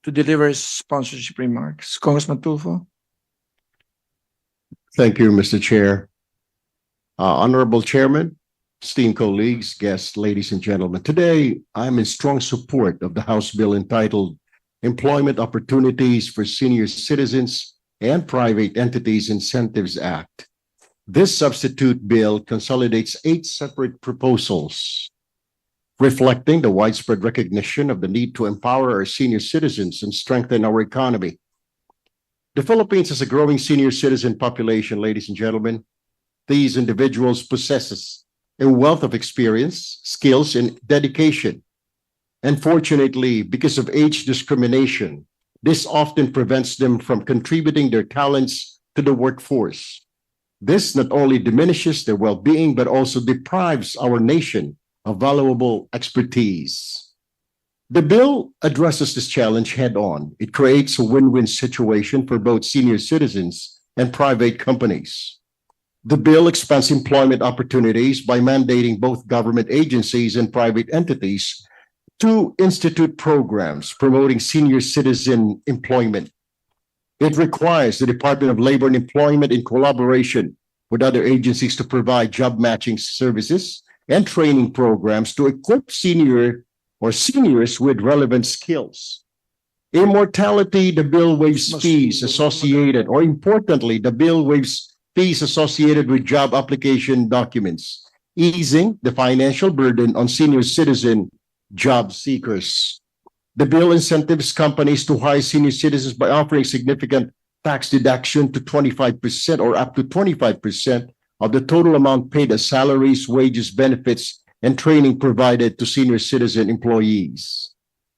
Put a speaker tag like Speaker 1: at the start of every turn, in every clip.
Speaker 1: to deliver his sponsorship remarks. Congressman Tulfo.
Speaker 2: Thank you, Mr. Chair. Honorable Chairman, esteemed colleagues, guests, ladies and gentlemen. Today, I'm in strong support of the House bill entitled Employment Opportunities for Senior Citizens and Private Entities Incentives Act. This substitute bill consolidates 8 separate proposals, reflecting the widespread recognition of the need to empower our senior citizens and strengthen our economy. The Philippines has a growing senior citizen population, ladies and gentlemen. These individuals possess a wealth of experience, skills, and dedication. Unfortunately, because of age discrimination, this often prevents them from contributing their talents to the workforce. This not only diminishes their well-being, but also deprives our nation of valuable expertise. The bill addresses this challenge head-on. It creates a win-win situation for both senior citizens and private companies. The bill expands employment opportunities by mandating both government agencies and private entities to institute programs promoting senior citizen employment. It requires the Department of Labor and Employment, in collaboration with other agencies, to provide job matching services and training programs to equip seniors with relevant skills. Immortality, the bill waives fees associated, or importantly, the bill waives fees associated with job application documents, easing the financial burden on senior citizen job seekers. The bill incentives companies to hire senior citizens by offering significant tax deduction to 25% or up to 25% of the total amount paid as salaries, wages, benefits, and training provided to senior citizen employees.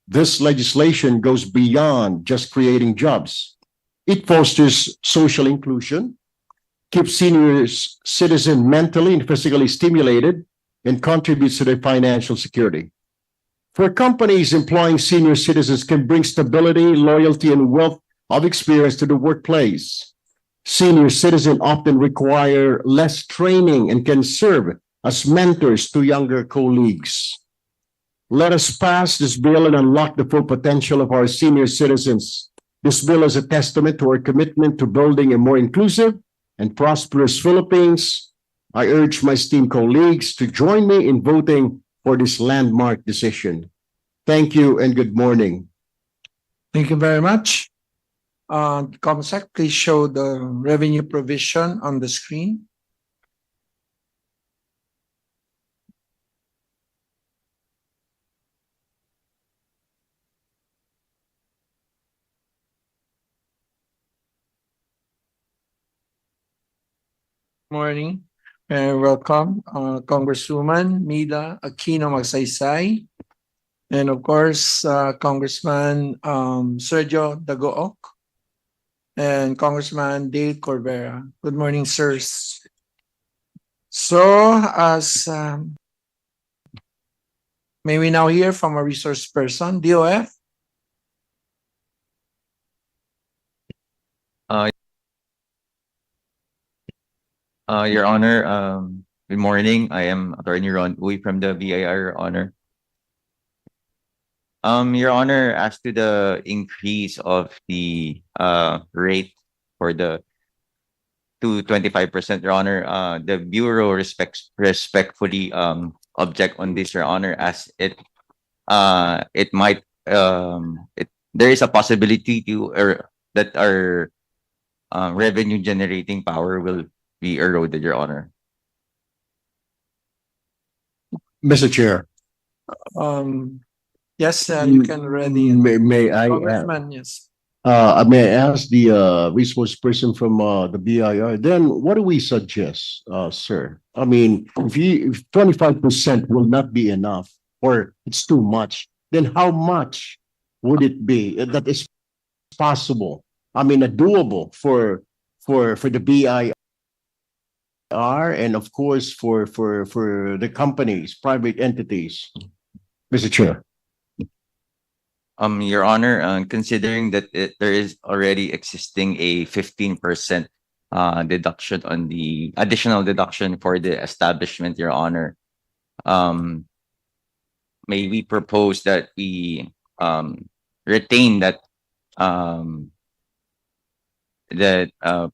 Speaker 2: This legislation goes beyond just creating jobs. It fosters social inclusion, keeps senior citizens mentally and physically stimulated, and contributes to their financial security. For companies, employing senior citizens can bring stability, loyalty, and wealth of experience to the workplace. Senior citizens often require less training and can serve as mentors to younger colleagues. Let us pass this bill and unlock the full potential of our senior citizens. This bill is a testament to our commitment to building a more inclusive and prosperous Philippines. I urge my esteemed colleagues to join me in voting for this landmark decision. Thank you and good morning.
Speaker 1: Thank you very much. ComSec, please show the revenue provision on the screen. Morning and welcome, Congresswoman Mida Aquino Magsaysay, and of course, Congressman Sergio Dagook and Congressman Dale Corbera. Good morning, sirs. So, may we now hear from a resource person, DOF?
Speaker 3: Your Honor, good morning. I am Attorney Ron Uy from the BIR, Your Honor. Your Honor, as to the increase of the rate for the to 25%, Your Honor, the Bureau respectfully object on this, Your Honor, as it might there is a possibility that our revenue generating power will be eroded, Your Honor.
Speaker 2: Mr. Chair.
Speaker 1: Yes, you can already.
Speaker 2: May I?
Speaker 1: Congressman, yes.
Speaker 2: May I ask the resource person from the BIR? Then what do we suggest, sir? I mean, if 25% will not be enough, or it's too much, then how much would it be that is possible? I mean, doable for the BIR and of course for the companies, private entities, Mr. Chair.
Speaker 3: Your Honor, considering that there is already existing a 15% deduction on the additional deduction for the establishment, Your Honor, may we propose that we retain that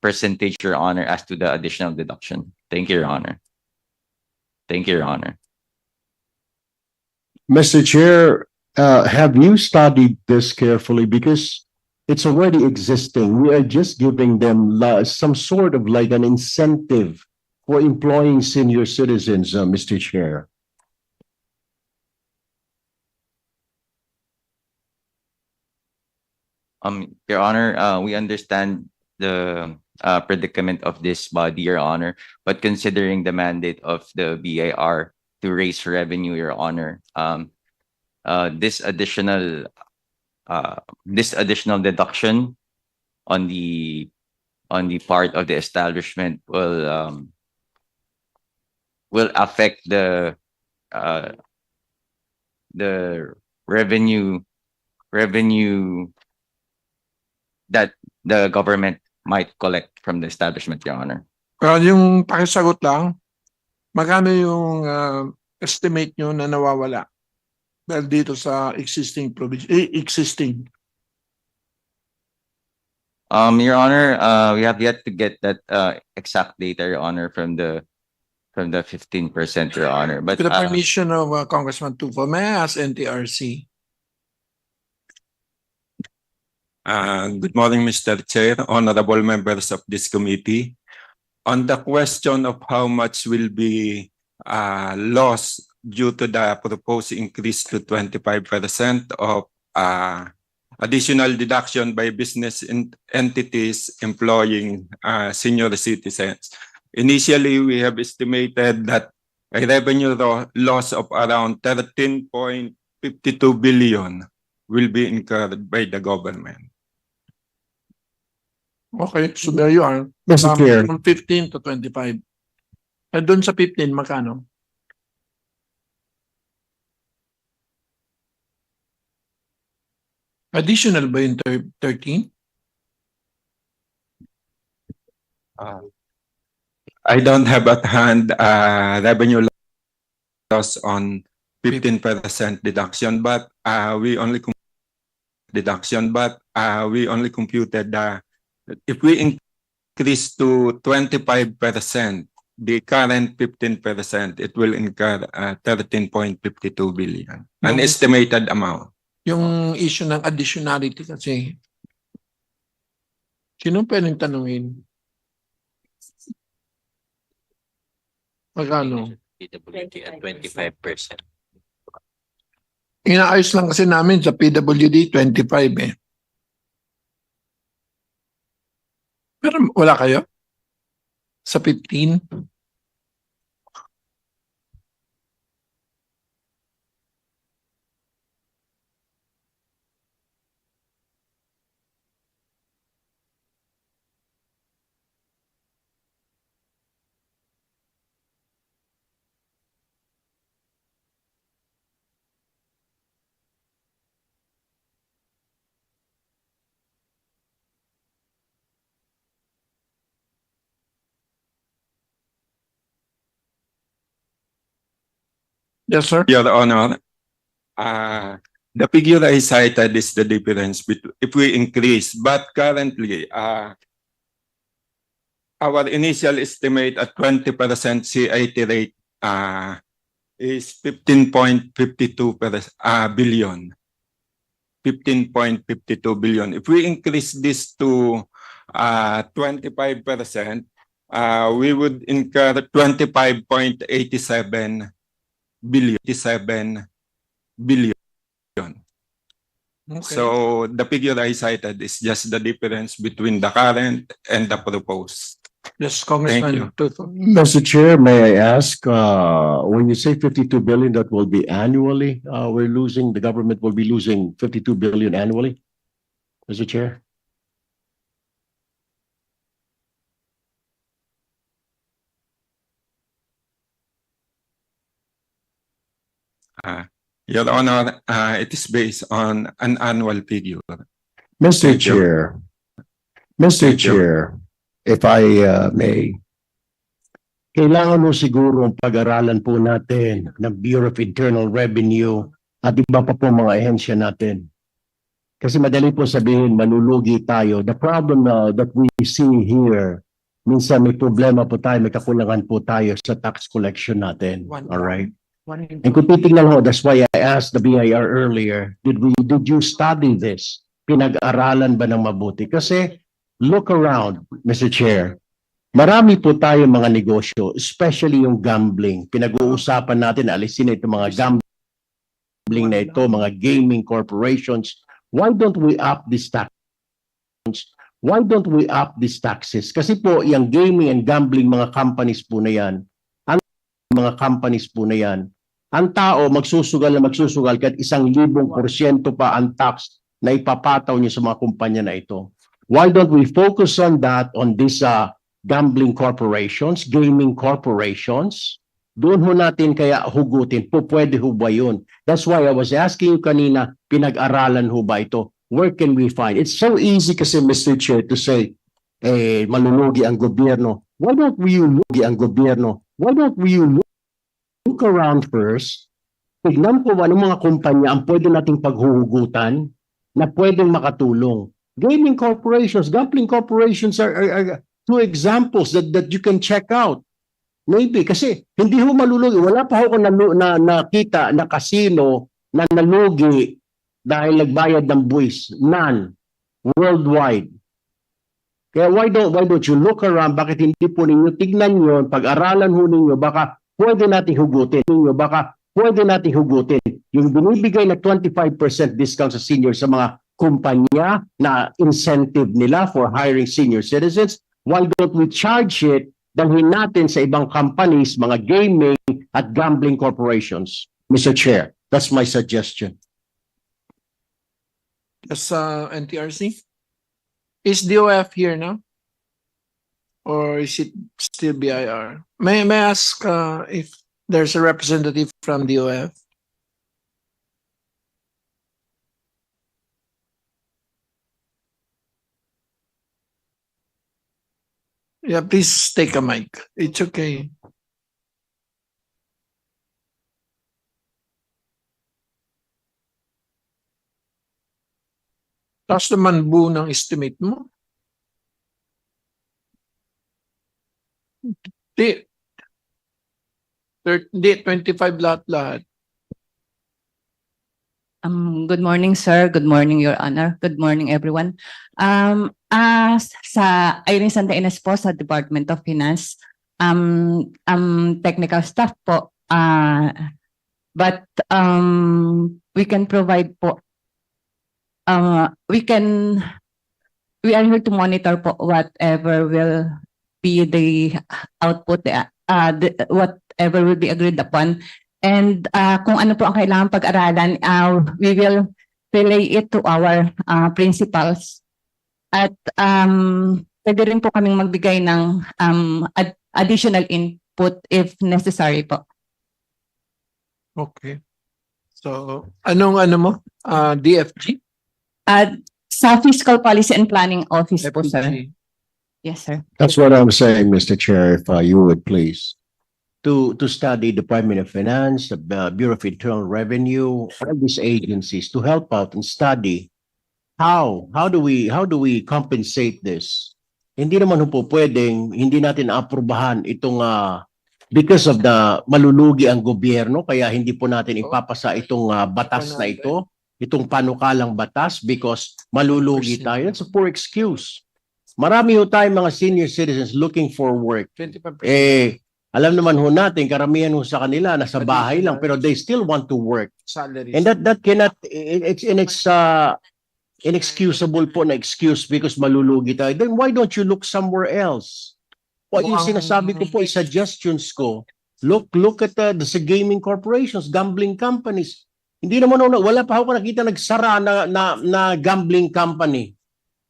Speaker 3: percentage, Your Honor, as to the additional deduction. Thank you, Your Honor. Thank you, Your Honor.
Speaker 2: Mr. Chair, have you studied this carefully? Because it's already existing. We are just giving them some sort of like an incentive for employing senior citizens, Mr. Chair.
Speaker 3: Your Honor, we understand the predicament of this body, Your Honor, but considering the mandate of the BIR to raise revenue, Your Honor, this additional deduction on the part of the establishment will affect the revenue that the government might collect from the establishment, Your Honor.
Speaker 1: Yung pakisagot lang, magkano yung estimate nyo na nawawala dahil dito sa existing provision, existing?
Speaker 3: Your Honor, we have yet to get that exact data, Your Honor, from the 15%, Your Honor. But
Speaker 1: With the permission of Congressman Tufo, may I ask NTRC?
Speaker 4: Good morning, Mr. Chair, honorable members of this committee. On the question of how much will be lost due to the proposed increase to 25% of additional deduction by business entities employing senior citizens. Initially, we have estimated that a revenue loss of around 13.52 billion will be incurred by the government.
Speaker 1: Okay, so there you are.
Speaker 2: Mr. Chair.
Speaker 1: From 15 to 25. At doon sa 15, magkano? Additional ba yung 13?
Speaker 4: I don't have at hand revenue loss on 15% deduction, but we only computed if we increase to 25%, the current 15%, it will incur 13.52 billion, an estimated amount.
Speaker 1: Yung issue ng additionality kasi, sino pwedeng tanungin? Magkano?
Speaker 5: PWD at 25%.
Speaker 1: Inaayos lang kasi namin sa PWD 25 eh. Pero wala kayo? Sa 15? Yes, sir.
Speaker 4: Your Honor, the figure I cited is the difference between if we increase, but currently, our initial estimate at 20% CIT rate is 15.52 billion. 15.52 billion. If we increase this to 25%, we would incur 25.87 billion.
Speaker 1: Okay.
Speaker 4: So the figure I cited is just the difference between the current and the proposed.
Speaker 1: Yes, Congressman Tufo.
Speaker 2: Mr. Chair, may I ask, when you say 52 billion, that will be annually, the government will be losing 52 billion annually? Mr. Chair?
Speaker 4: Your Honor, it is based on an annual figure.
Speaker 2: Mr.
Speaker 4: Thank you.
Speaker 2: Chair, Mr.
Speaker 4: Thank you.
Speaker 2: Chair, if I may, kailangan mo siguro ang pag-aralan po natin ng Bureau of Internal Revenue at iba pa po mga ahensya natin. Kasi madali po sabihin, malulugi tayo. The problem that we see here, minsan may problema po tayo, may kakulangan po tayo sa tax collection natin. All right? And kung titignan mo, that's why I asked the BIR earlier, did you study this? Pinag-aralan ba ng mabuti? Kasi look around, Mr. Chair. Marami po tayo mga negosyo, especially yung gambling. Pinag-uusapan natin, alisin na itong mga gambling na ito, mga gaming corporations. Why don't we up these taxes? Why don't we up these taxes? Kasi po, yung gaming and gambling mga companies po na yan, ang tao magsusugal kahit 1,000% pa ang tax na ipapataw niyo sa mga kumpanya na ito. Why don't we focus on that, on these gambling corporations, gaming corporations? Doon ho natin kaya hugutin. Pwede ho ba yun? That's why I was asking you kanina, pinag-aralan ho ba ito? Where can we find? It's so easy kasi, Mr. Chair, to say, malulugi ang gobyerno. Why don't we look around first? Tignan po anong mga kumpanya ang pwede nating paghuhugutan na pwedeng makatulong. Gaming corporations, gambling corporations are two examples that you can check out. Maybe, kasi hindi ho malulugi. Wala pa ako nakita na casino na nalugi dahil nagbayad ng buwis. None. Worldwide. Kaya why don't you look around? Bakit hindi po ninyo tignan yun? Pag-aralan ho ninyo, baka pwede nating hugutin. Yung binibigay na 25% discount sa senior sa mga kumpanya na incentive nila for hiring senior citizens, why don't we charge it dalhin natin sa ibang companies, mga gaming at gambling corporations? Mr. Chair, that's my suggestion.
Speaker 1: Yes, NTRC. Is DOF here now? Or is it still BIR? May I ask if there's a representative from DOF? Yeah, please take a mic. It's okay. Taas naman buo ng estimate mo. Di, 25 lahat-lahat.
Speaker 6: Good morning, sir. Good morning, Your Honor. Good morning, everyone. Sa Irene Santa Ines po sa Department of Finance, technical staff po, but we can provide po, we are here to monitor po whatever will be the output, whatever will be agreed upon. And kung ano po ang kailangan pag-aralan, we will relay it to our principals. At pwede rin po kaming magbigay ng additional input if necessary po.
Speaker 1: Okay. So, anong mo? DFG?
Speaker 6: Sa Fiscal Policy and Planning Office po, sir.
Speaker 1: FPG.
Speaker 6: Yes, sir.
Speaker 2: That's what I'm saying, Mr. Chair, if you would please. To study Department of Finance, the Bureau of Internal Revenue, all these agencies to help out and study how do we compensate this? Hindi naman po pwedeng hindi natin aprubahan itong because of the malulugi ang gobyerno, kaya hindi po natin ipapasa itong batas na ito, itong panukalang batas because malulugi tayo. It's a poor excuse. Marami ho tayong mga senior citizens looking for work.
Speaker 1: 25%.
Speaker 2: Alam naman ho natin, karamihan ho sa kanila nasa bahay lang pero they still want to work.
Speaker 1: Salaries.
Speaker 2: And that cannot, it's inexcusable po na excuse because malulugi tayo. Then why don't you look somewhere else? What yung sinasabi ko po, suggestions ko, look at the gaming corporations, gambling companies. Hindi naman wala pa ako nakita nagsara na gambling company.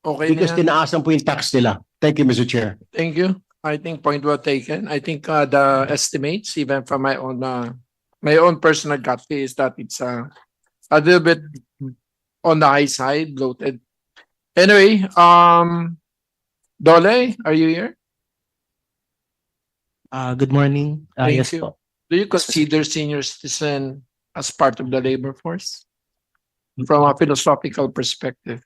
Speaker 1: Okay
Speaker 2: Because
Speaker 1: na yan.
Speaker 2: tinaasan po yung tax nila. Thank you, Mr. Chair.
Speaker 1: Thank you. I think point well taken. I think the estimates, even from my own personal gut feel, is that it's a little bit on the high side, bloated. Anyway, Dole, are you here?
Speaker 5: Good morning.
Speaker 1: Thank
Speaker 5: Yes
Speaker 1: you.
Speaker 5: po.
Speaker 1: Do you consider senior citizen as part of the labor force? from a philosophical perspective?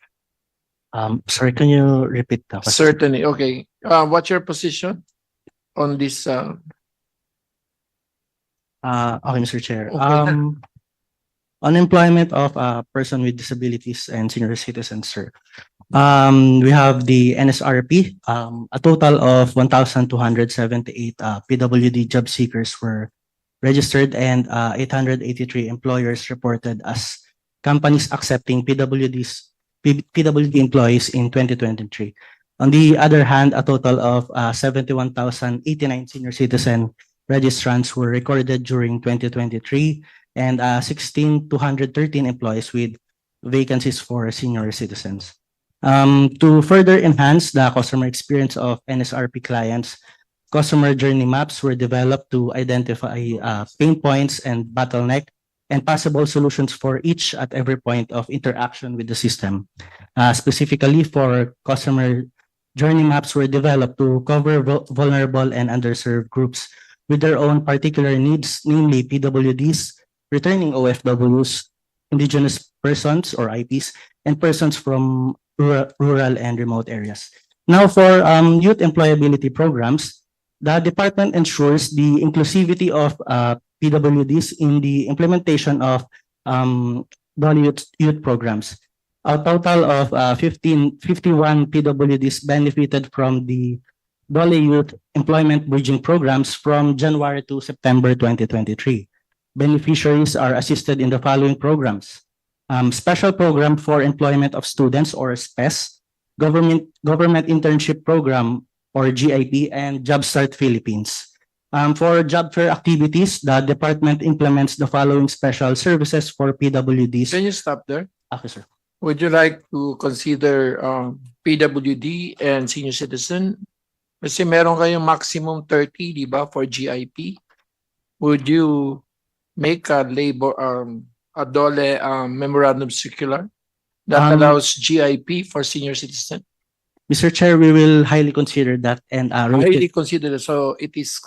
Speaker 7: Sorry, can you repeat the question?
Speaker 1: Certainly. Okay. What's your position on this?
Speaker 7: Okay, Mr. Chair.
Speaker 1: Okay.
Speaker 7: Unemployment of a person with disabilities and senior citizens, sir. We have the NSRP. A total of 1,278 PWD job seekers were registered, and 883 employers reported as companies accepting PWD employees in 2023. On the other hand, a total of 71,089 senior citizen registrants were recorded during 2023, and 16,213 employees with vacancies for senior citizens. To further enhance the customer experience of NSRP clients, customer journey maps were developed to identify pain points and bottleneck and possible solutions for each at every point of interaction with the system. Specifically for customer journey maps were developed to cover vulnerable and underserved groups with their own particular needs, namely PWDs, returning OFWs, indigenous persons or IPs, and persons from rural and remote areas. Now for youth employability programs, the department ensures the inclusivity of PWDs in the implementation of youth programs. A total of 51 PWDs benefited from the Dole Youth Employment Bridging Programs from January to September 2023. Beneficiaries are assisted in the following programs. Special Program for Employment of Students or SPES, Government Internship Program or GIP, and Jumpstart Philippines. For job fair activities, the department implements the following special services for PWDs.
Speaker 1: Can you stop there?
Speaker 7: Okay, sir.
Speaker 1: Would you like to consider PWD and senior citizen? Kasi meron kayong maximum 30, di ba, for GIP? Would you make a DOLE memorandum circular that allows GIP for senior citizen?
Speaker 7: Mr. Chair, we will highly consider that and
Speaker 1: Highly consider. So it is,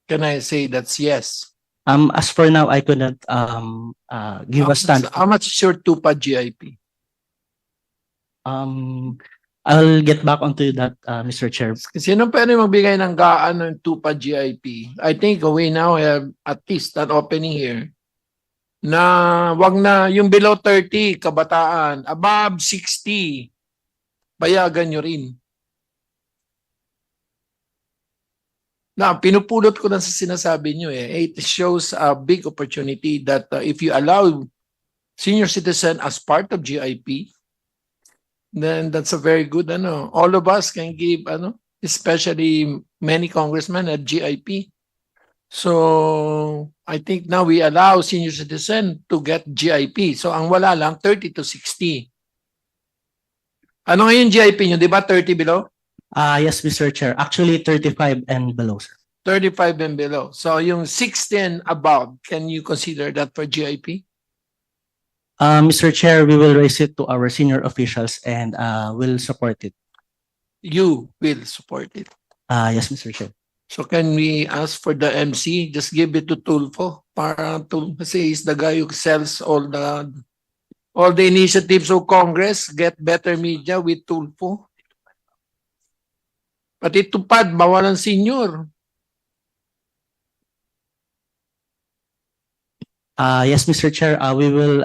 Speaker 1: can I say that's yes?
Speaker 7: as for now, I could not give a stand.
Speaker 1: How much is your TUPA GIP?
Speaker 7: I'll get back onto that, Mr. Chair.
Speaker 1: Sino pwede magbigay ng gaan ng TUPA GIP? I think we now have at least an opening here na wag na yung below 30 kabataan, above 60 bayagan nyo rin. Na pinupulot ko lang sa sinasabi nyo it shows a big opportunity that if you allow senior citizen as part of GIP, then that's a very good all of us can give especially many congressmen at GIP. So I think now we allow senior citizen to get GIP. So ang wala lang 30 to 60. Ano ngayon GIP nyo? Di ba 30 below?
Speaker 7: Yes, Mr. Chair. Actually, 35 and below, sir.
Speaker 1: 35 and below. So yung 60 and above, can you consider that for GIP?
Speaker 7: Mr. Chair, we will raise it to our senior officials and will support it.
Speaker 1: You will support it.
Speaker 7: Yes, Mr. Chair.
Speaker 1: So can we ask for the MC? Just give it to Tulfo para kasi he's the guy who sells all the initiatives of Congress, get better media with Tulfo. Pati tupad, bawal ang senior.
Speaker 7: Yes, Mr. Chair, we will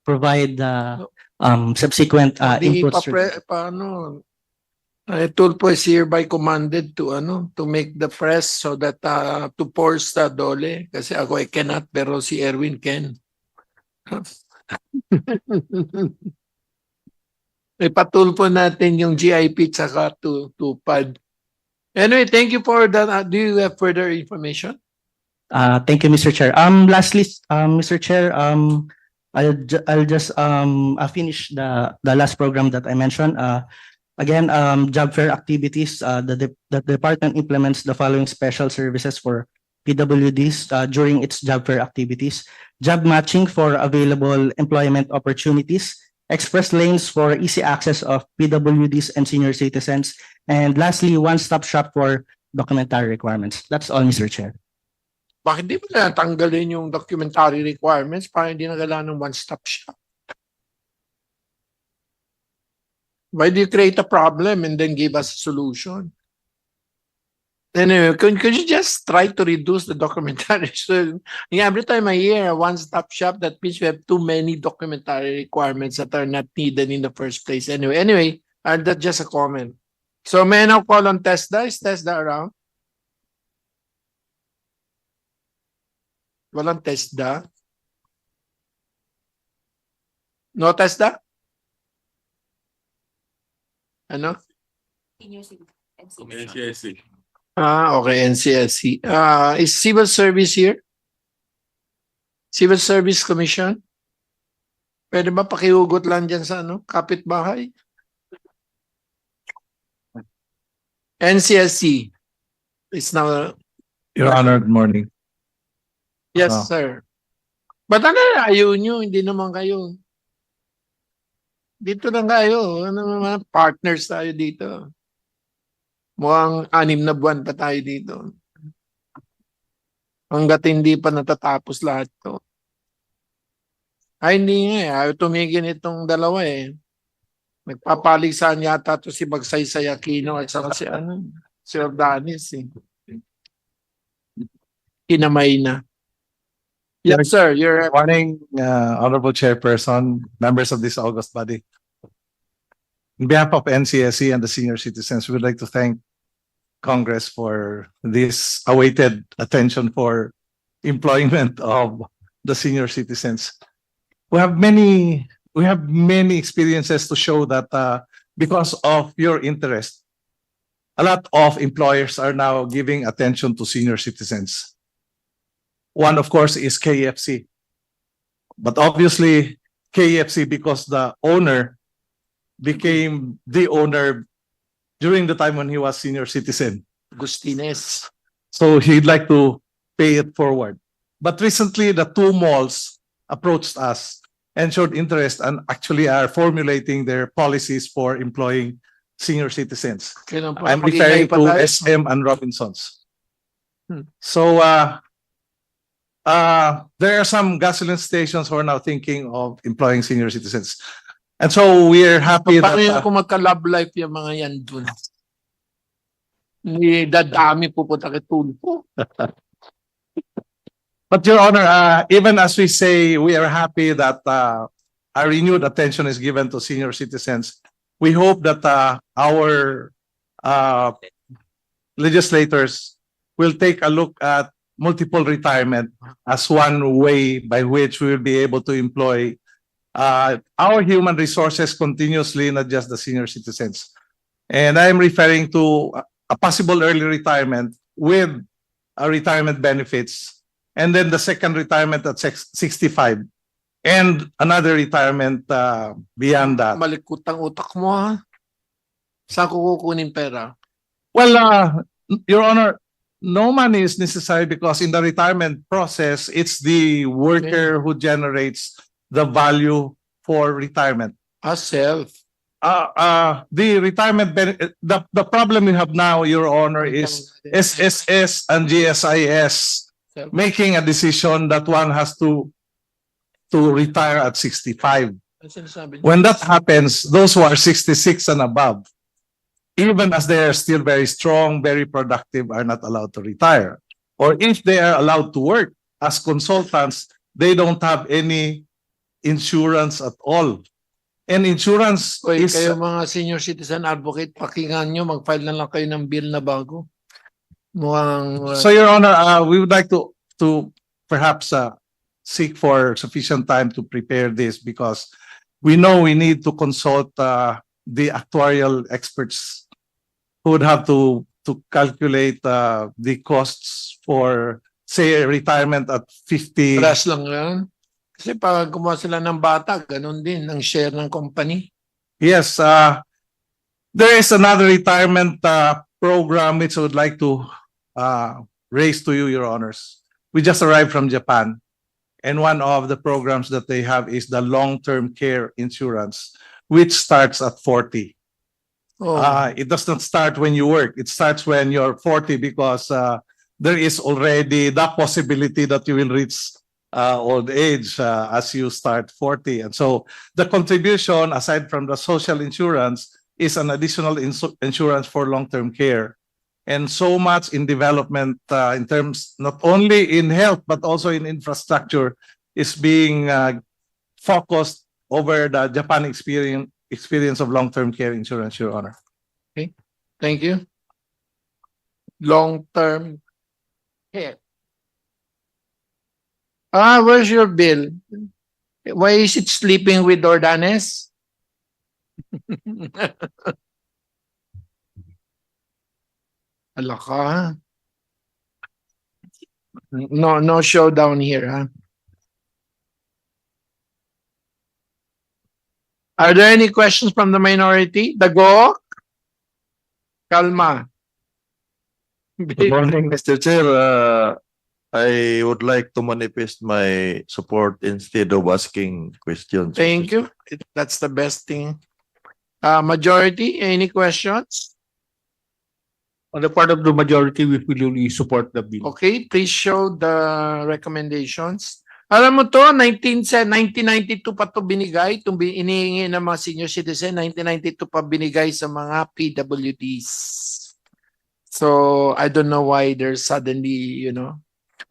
Speaker 7: provide subsequent inputs.
Speaker 1: Tulfo is hereby commanded to make the press so that to force the DOLE kasi ako I cannot pero si Erwin can. Ipatulpo natin yung GIP tsaka tupad. Anyway, thank you for that. Do you have further information?
Speaker 7: Thank you, Mr. Chair. Lastly, Mr. Chair, I'll just finish the last program that I mentioned. Again, job fair activities. The department implements the following special services for PWDs during its job fair activities: job matching for available employment opportunities, express lanes for easy access of PWDs and senior citizens, and lastly, one-stop shop for documentary requirements. That's all, Mr. Chair.
Speaker 1: Bakit di mo na tanggalin yung documentary requirements para hindi na kailangan ng one-stop shop? Why do you create a problem and then give us a solution? Anyway, could you just try to reduce the documentary? So, yeah, every time I hear a one-stop shop, that means we have too many documentary requirements that are not needed in the first place. Anyway, that's just a comment. So may I now call on TESDA? Is TESDA around? Walang TESDA? No TESDA? Ano? Okay, NCSC. Is Civil Service here? Civil Service Commission? Pwede ba pakihugot lang dyan sa kapitbahay? NCSC is now.
Speaker 8: Your Honor, good morning.
Speaker 1: Yes,
Speaker 8: Ah.
Speaker 1: sir. Ba't ayaw nyo? Hindi naman kayo. Dito lang kayo. Ano naman, partners tayo dito. Mukhang 6 na buwan pa tayo dito. Hanggat hindi pa natatapos lahat to. Ay, hindi nga eh. Ayaw tumigil itong dalawa eh. Nagpapalisan yata to si Bagsaysay Aquino at saka si Ordanis eh. Kinamay na. Yes, sir. You're
Speaker 8: Morning, Honorable Chairperson, members of this august body. On behalf of NCSC and the senior citizens, we would like to thank Congress for this awaited attention for employment of the senior citizens. We have many experiences to show that because of your interest, a lot of employers are now giving attention to senior citizens. One, of course, is KFC. But obviously, KFC, because the owner became the owner during the time when he was senior citizen.
Speaker 1: Agustines.
Speaker 8: So he'd like to pay it forward. But recently, the two malls approached us and showed interest and actually are formulating their policies for employing senior citizens.
Speaker 1: Kailan pa
Speaker 8: I'm
Speaker 1: mag-ingay
Speaker 8: referring
Speaker 1: pa
Speaker 8: to
Speaker 1: tayo?
Speaker 8: SM and Robinsons.
Speaker 1: Hmm.
Speaker 8: So there are some gasoline stations who are now thinking of employing senior citizens. And so we are happy
Speaker 1: Paano
Speaker 8: that
Speaker 1: yung kung magka-love life yung mga yan dun? Hindi dadami pupunta kay Tulfo.
Speaker 8: but Your Honor, even as we say we are happy that a renewed attention is given to senior citizens, we hope that our legislators will take a look at multiple retirement as one way by which we will be able to employ our human resources continuously, not just the senior citizens. And I'm referring to a possible early retirement with retirement benefits, and then the second retirement at 65, and another retirement beyond that.
Speaker 1: Malikot ang utak mo ha. Saan ko kukunin pera?
Speaker 8: Well, Your Honor, no money is necessary because in the retirement process, it's the worker who generates the value for retirement.
Speaker 1: Self.
Speaker 8: The retirement the problem we have now, Your Honor, is SSS and GSIS
Speaker 1: Self.
Speaker 8: making a decision that one has to retire at 65.
Speaker 1: Ano sinasabi niyo?
Speaker 8: When that happens, those who are 66 and above, even as they are still very strong, very productive, are not allowed to retire. Or if they are allowed to work as consultants, they don't have any insurance at all. And insurance
Speaker 1: Oy,
Speaker 8: is
Speaker 1: kayo mga senior citizen advocate, pakinggan nyo, mag-file na lang kayo ng bill na bago. Mukhang
Speaker 8: so, Your Honor, we would like to perhaps seek for sufficient time to prepare this because we know we need to consult the actuarial experts who would have to calculate the costs for, say, retirement at 50.
Speaker 1: plus lang yan. Kasi pag gumawa sila ng bata, ganun din ang share ng company.
Speaker 8: Yes, there is another retirement program which I would like to raise to you, Your Honors. We just arrived from Japan, and one of the programs that they have is the long-term care insurance, which starts at 40.
Speaker 1: Oh,
Speaker 8: It does not start when you work. It starts when you're 40 because there is already the possibility that you will reach old age as you start 40. And so the contribution, aside from the social insurance, is an additional insurance for long-term care. And so much in development in terms not only in health but also in infrastructure is being focused over the Japan experience of long-term care insurance, Your Honor.
Speaker 1: Thank you. Long-term care. Where's your bill? Why is it sleeping with Ordanes? Ala ka. No showdown here, huh? Are there any questions from the minority? Dago? Kalma.
Speaker 9: Good morning, Mr. Chair. I would like to manifest my support instead of asking questions.
Speaker 1: Thank you. That's the best thing. Majority, any questions?
Speaker 10: On the part of the majority, we fully support the bill.
Speaker 1: Okay, please show the recommendations. Alam mo to, 1992 pa to binigay, itong inihingi ng mga senior citizen, 1992 pa binigay sa mga PWDs. So, I don't know why there's suddenly, o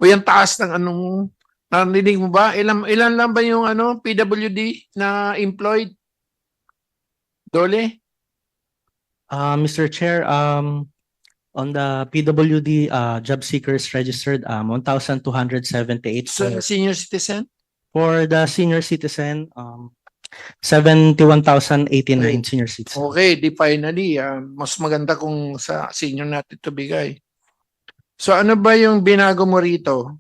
Speaker 1: yung taas ng anong, narinig mo ba? Ilan lang ba yung PWD na employed? Dole?
Speaker 7: Mr. Chair, on the PWD job seekers registered, 1,278.
Speaker 1: So, senior citizen?
Speaker 7: For the senior citizen, 71,089 senior citizens.
Speaker 1: Okay, di finally, mas maganda kung sa senior natin ito bigay. So ano ba yung binago mo rito?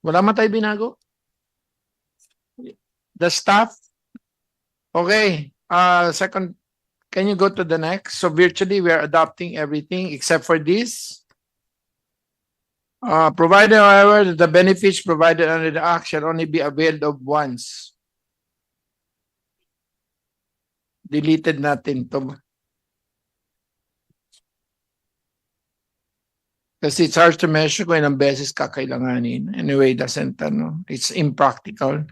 Speaker 1: Wala man tayo binago? The staff? Okay, second, can you go to the next? So virtually, we are adopting everything except for this. Provided, however, that the benefits provided under the act shall only be availed of once. Deleted natin to. Kasi it's hard to measure kung ilang beses kakailanganin. Anyway, it's impractical.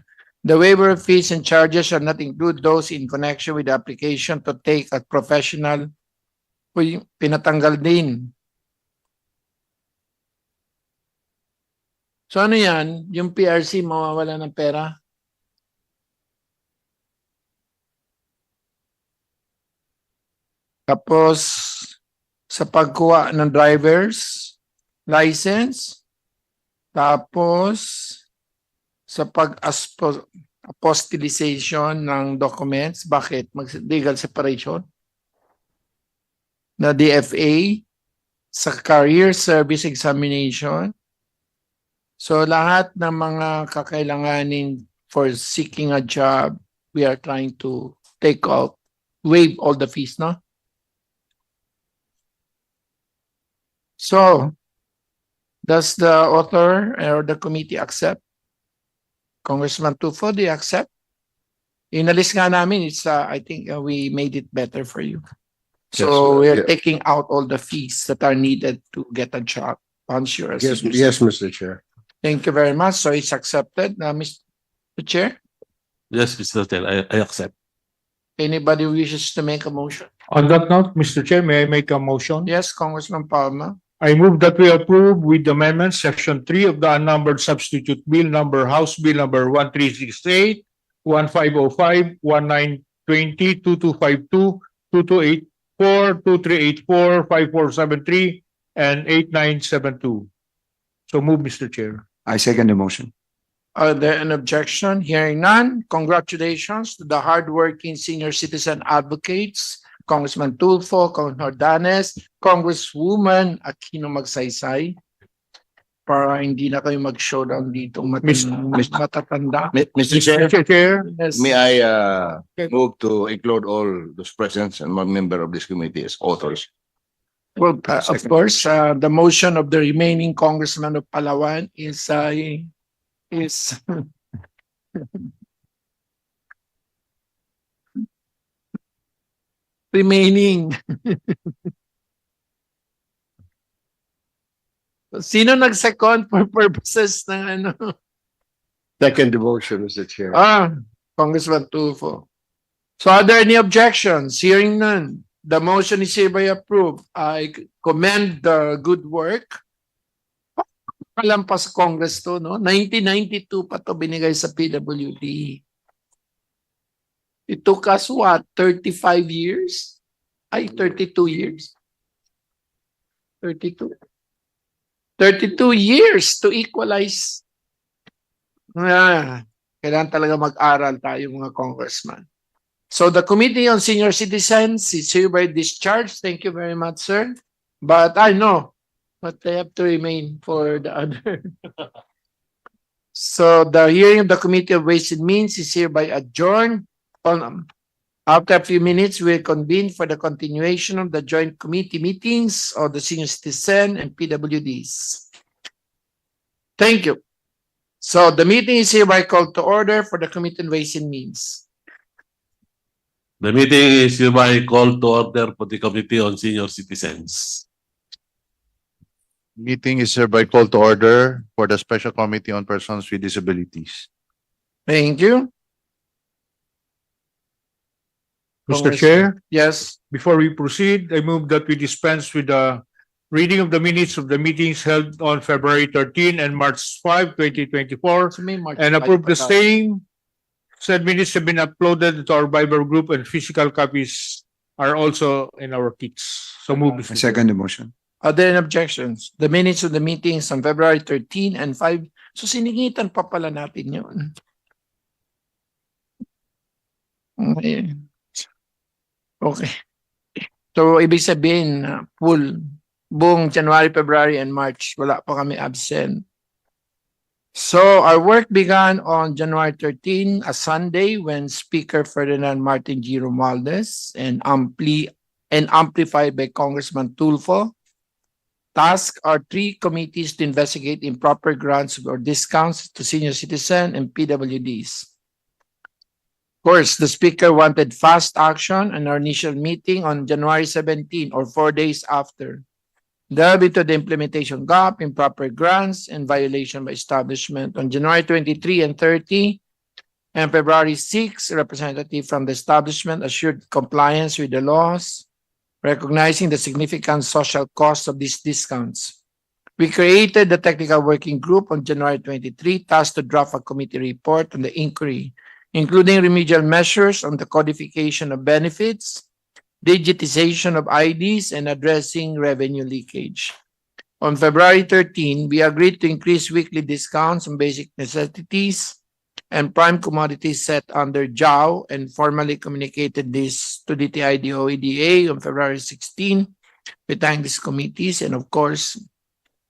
Speaker 1: The waiver of fees and charges shall not include those in connection with the application to take a professional. Uy, pinatanggal din. So ano yan? Yung PRC mawawala ng pera? Tapos, sa pagkuha ng driver's license, tapos, sa pag-apostillization ng documents, bakit? Legal separation? Na DFA, sa career service examination. So, lahat ng mga kakailanganin for seeking a job, we are trying to waive all the fees, no? So, does the author or the committee accept? Congressman Tufo, do you accept? Inalis nga namin, I think we made it better for you. So we're taking out all the fees that are needed to get a job once you're a
Speaker 2: Yes,
Speaker 1: citizen.
Speaker 2: yes, Mr. Chair.
Speaker 1: Thank you very much. So it's accepted. Mr. Chair,
Speaker 10: Yes, Mr. Chair, I accept.
Speaker 1: anybody who wishes to make a motion?
Speaker 10: On that note, Mr. Chair, may I make a motion?
Speaker 1: Yes, Congressman Palma.
Speaker 10: I move that we approve with amendments section 3 of the unnumbered substitute bill number House Bill number 1368, 1505, 1920, 2252, 2284, 2384, 5473, and 8972. So move, Mr. Chair.
Speaker 9: I second the motion.
Speaker 1: Are there an objection? Hearing none, congratulations to the hardworking senior citizen advocates, Congressman Tulfo, Congressman Ordanes, Congresswoman Aquino Magsaysay, para hindi na kayo mag-showdown dito matatanda.
Speaker 9: Mr. Chair,
Speaker 10: Mr. Chair,
Speaker 1: Yes.
Speaker 9: may I move to include all those present and one member of this committee as authors?
Speaker 1: Well, of course, the motion of the remaining congressman of Palawan is remaining. Sino nag-second for purposes ng ano?
Speaker 2: Second devotion, Mr. Chair.
Speaker 1: Congressman Tulfo. So are there any objections? Hearing none. The motion is hereby approved. I commend the good work. Kalampas Congress to, no? 1992 pa to binigay sa PWD. It took us what? 35 years? Ay, 32 years. 32. 32 years to equalize. Kailangan talaga mag-aral tayo mga congressman. So the Committee on Senior Citizens is hereby discharged. Thank you very much, sir. But I know, but they have to remain for the other. So the hearing of the Committee of Ways and Means is hereby adjourned. After a few minutes, we'll convene for the continuation of the joint committee meetings of the Senior Citizen and PWDs. Thank you. So the meeting is hereby called to order for the Committee on Ways and Means.
Speaker 11: The meeting is hereby called to order for the Committee on Senior Citizens.
Speaker 9: Meeting is hereby called to order for the Special Committee on Persons with Disabilities.
Speaker 1: Thank you.
Speaker 10: Mr. Chair,
Speaker 1: Yes.
Speaker 10: before we proceed, I move that we dispense with the reading of the minutes of the meetings held on February 13 and March 5, 2024,
Speaker 1: So may March
Speaker 10: and
Speaker 1: 5
Speaker 10: approve
Speaker 1: pa
Speaker 10: the
Speaker 1: tayo.
Speaker 10: same. Said minutes have been uploaded to our Viber group and physical copies are also in our kits. So move. Mr. Chair.
Speaker 12: Second the motion.
Speaker 1: Are there any objections? The minutes of the meetings on February 13 and 5. So siningitan pa pala natin yun. Okay. Okay. So ibig sabihin, full buong January, February, and March, wala pa kami absent. So our work began on January 13, a Sunday, when Speaker Ferdinand Martin G. Romualdez and amplified by Congressman Tulfo tasked our three committees to investigate improper grants or discounts to senior citizen and PWDs. Of course, the Speaker wanted fast action on our initial meeting on January 17 or 4 days after. Delve into the implementation gap, improper grants, and violation by establishment on January 23 and 30 and February 6, representative from the establishment assured compliance with the laws, recognizing the significant social cost of these discounts. We created the technical working group on January 23, tasked to draft a committee report on the inquiry, including remedial measures on the codification of benefits, digitization of IDs, and addressing revenue leakage. On February 13, we agreed to increase weekly discounts on basic necessities and prime commodities set under JAO and formally communicated this to DTID-OEDA on February 16. We thank these committees and of course,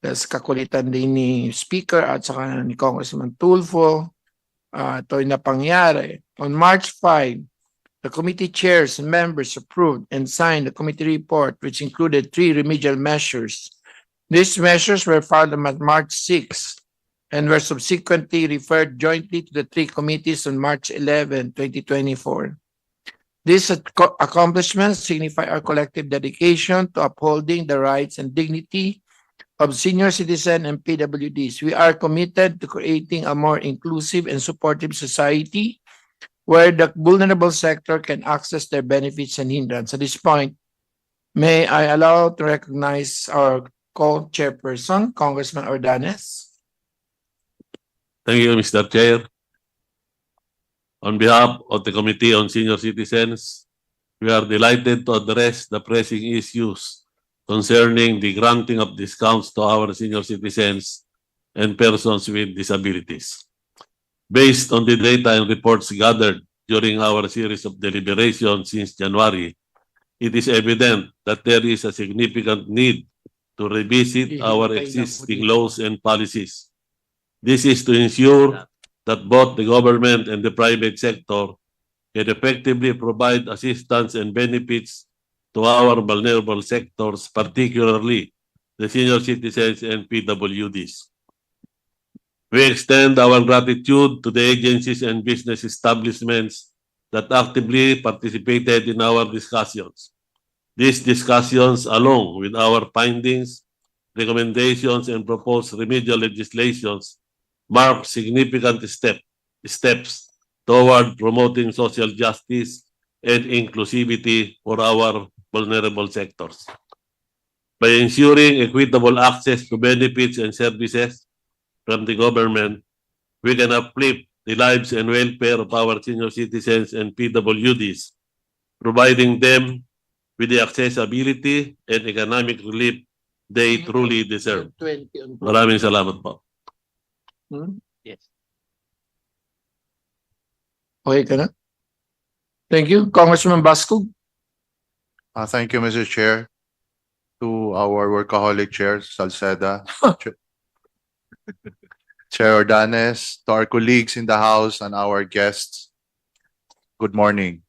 Speaker 1: das kakulitan din ni Speaker at saka ni Congressman Tulfo. Ito'y napangyari. On March 5, the committee chairs and members approved and signed the committee report, which included 3 remedial measures. These measures were filed on March 6 and were subsequently referred jointly to the 3 committees on March 11, 2024. These accomplishments signify our collective dedication to upholding the rights and dignity of senior citizen and PWDs. We are committed to creating a more inclusive and supportive society where the vulnerable sector can access their benefits and hindrance. At this point, may I allow to recognize our co-chairperson, Congressman Ordanes.
Speaker 11: Thank you, Mr. Chair. On behalf of the Committee on Senior Citizens, we are delighted to address the pressing issues concerning the granting of discounts to our senior citizens and persons with disabilities. Based on the data and reports gathered during our series of deliberations since January, it is evident that there is a significant need to revisit our existing laws and policies. This is to ensure that both the government and the private sector can effectively provide assistance and benefits to our vulnerable sectors, particularly the senior citizens and PWDs. We extend our gratitude to the agencies and business establishments that actively participated in our discussions. These discussions, along with our findings, recommendations, and proposed remedial legislations mark significant steps toward promoting social justice and inclusivity for our vulnerable sectors. By ensuring equitable access to benefits and services from the government, we can uplift the lives and welfare of our senior citizens and PWDs, providing them with the accessibility and economic relief they truly deserve.
Speaker 1: 20 on
Speaker 11: Maraming salamat po.
Speaker 5: Yes.
Speaker 1: Okay ka na? Thank you. Congressman Basco.
Speaker 9: Thank you, Mr. Chair. To our workaholic chair, Salceda, Chair Ordanes, to our colleagues in the House and our guests, good morning.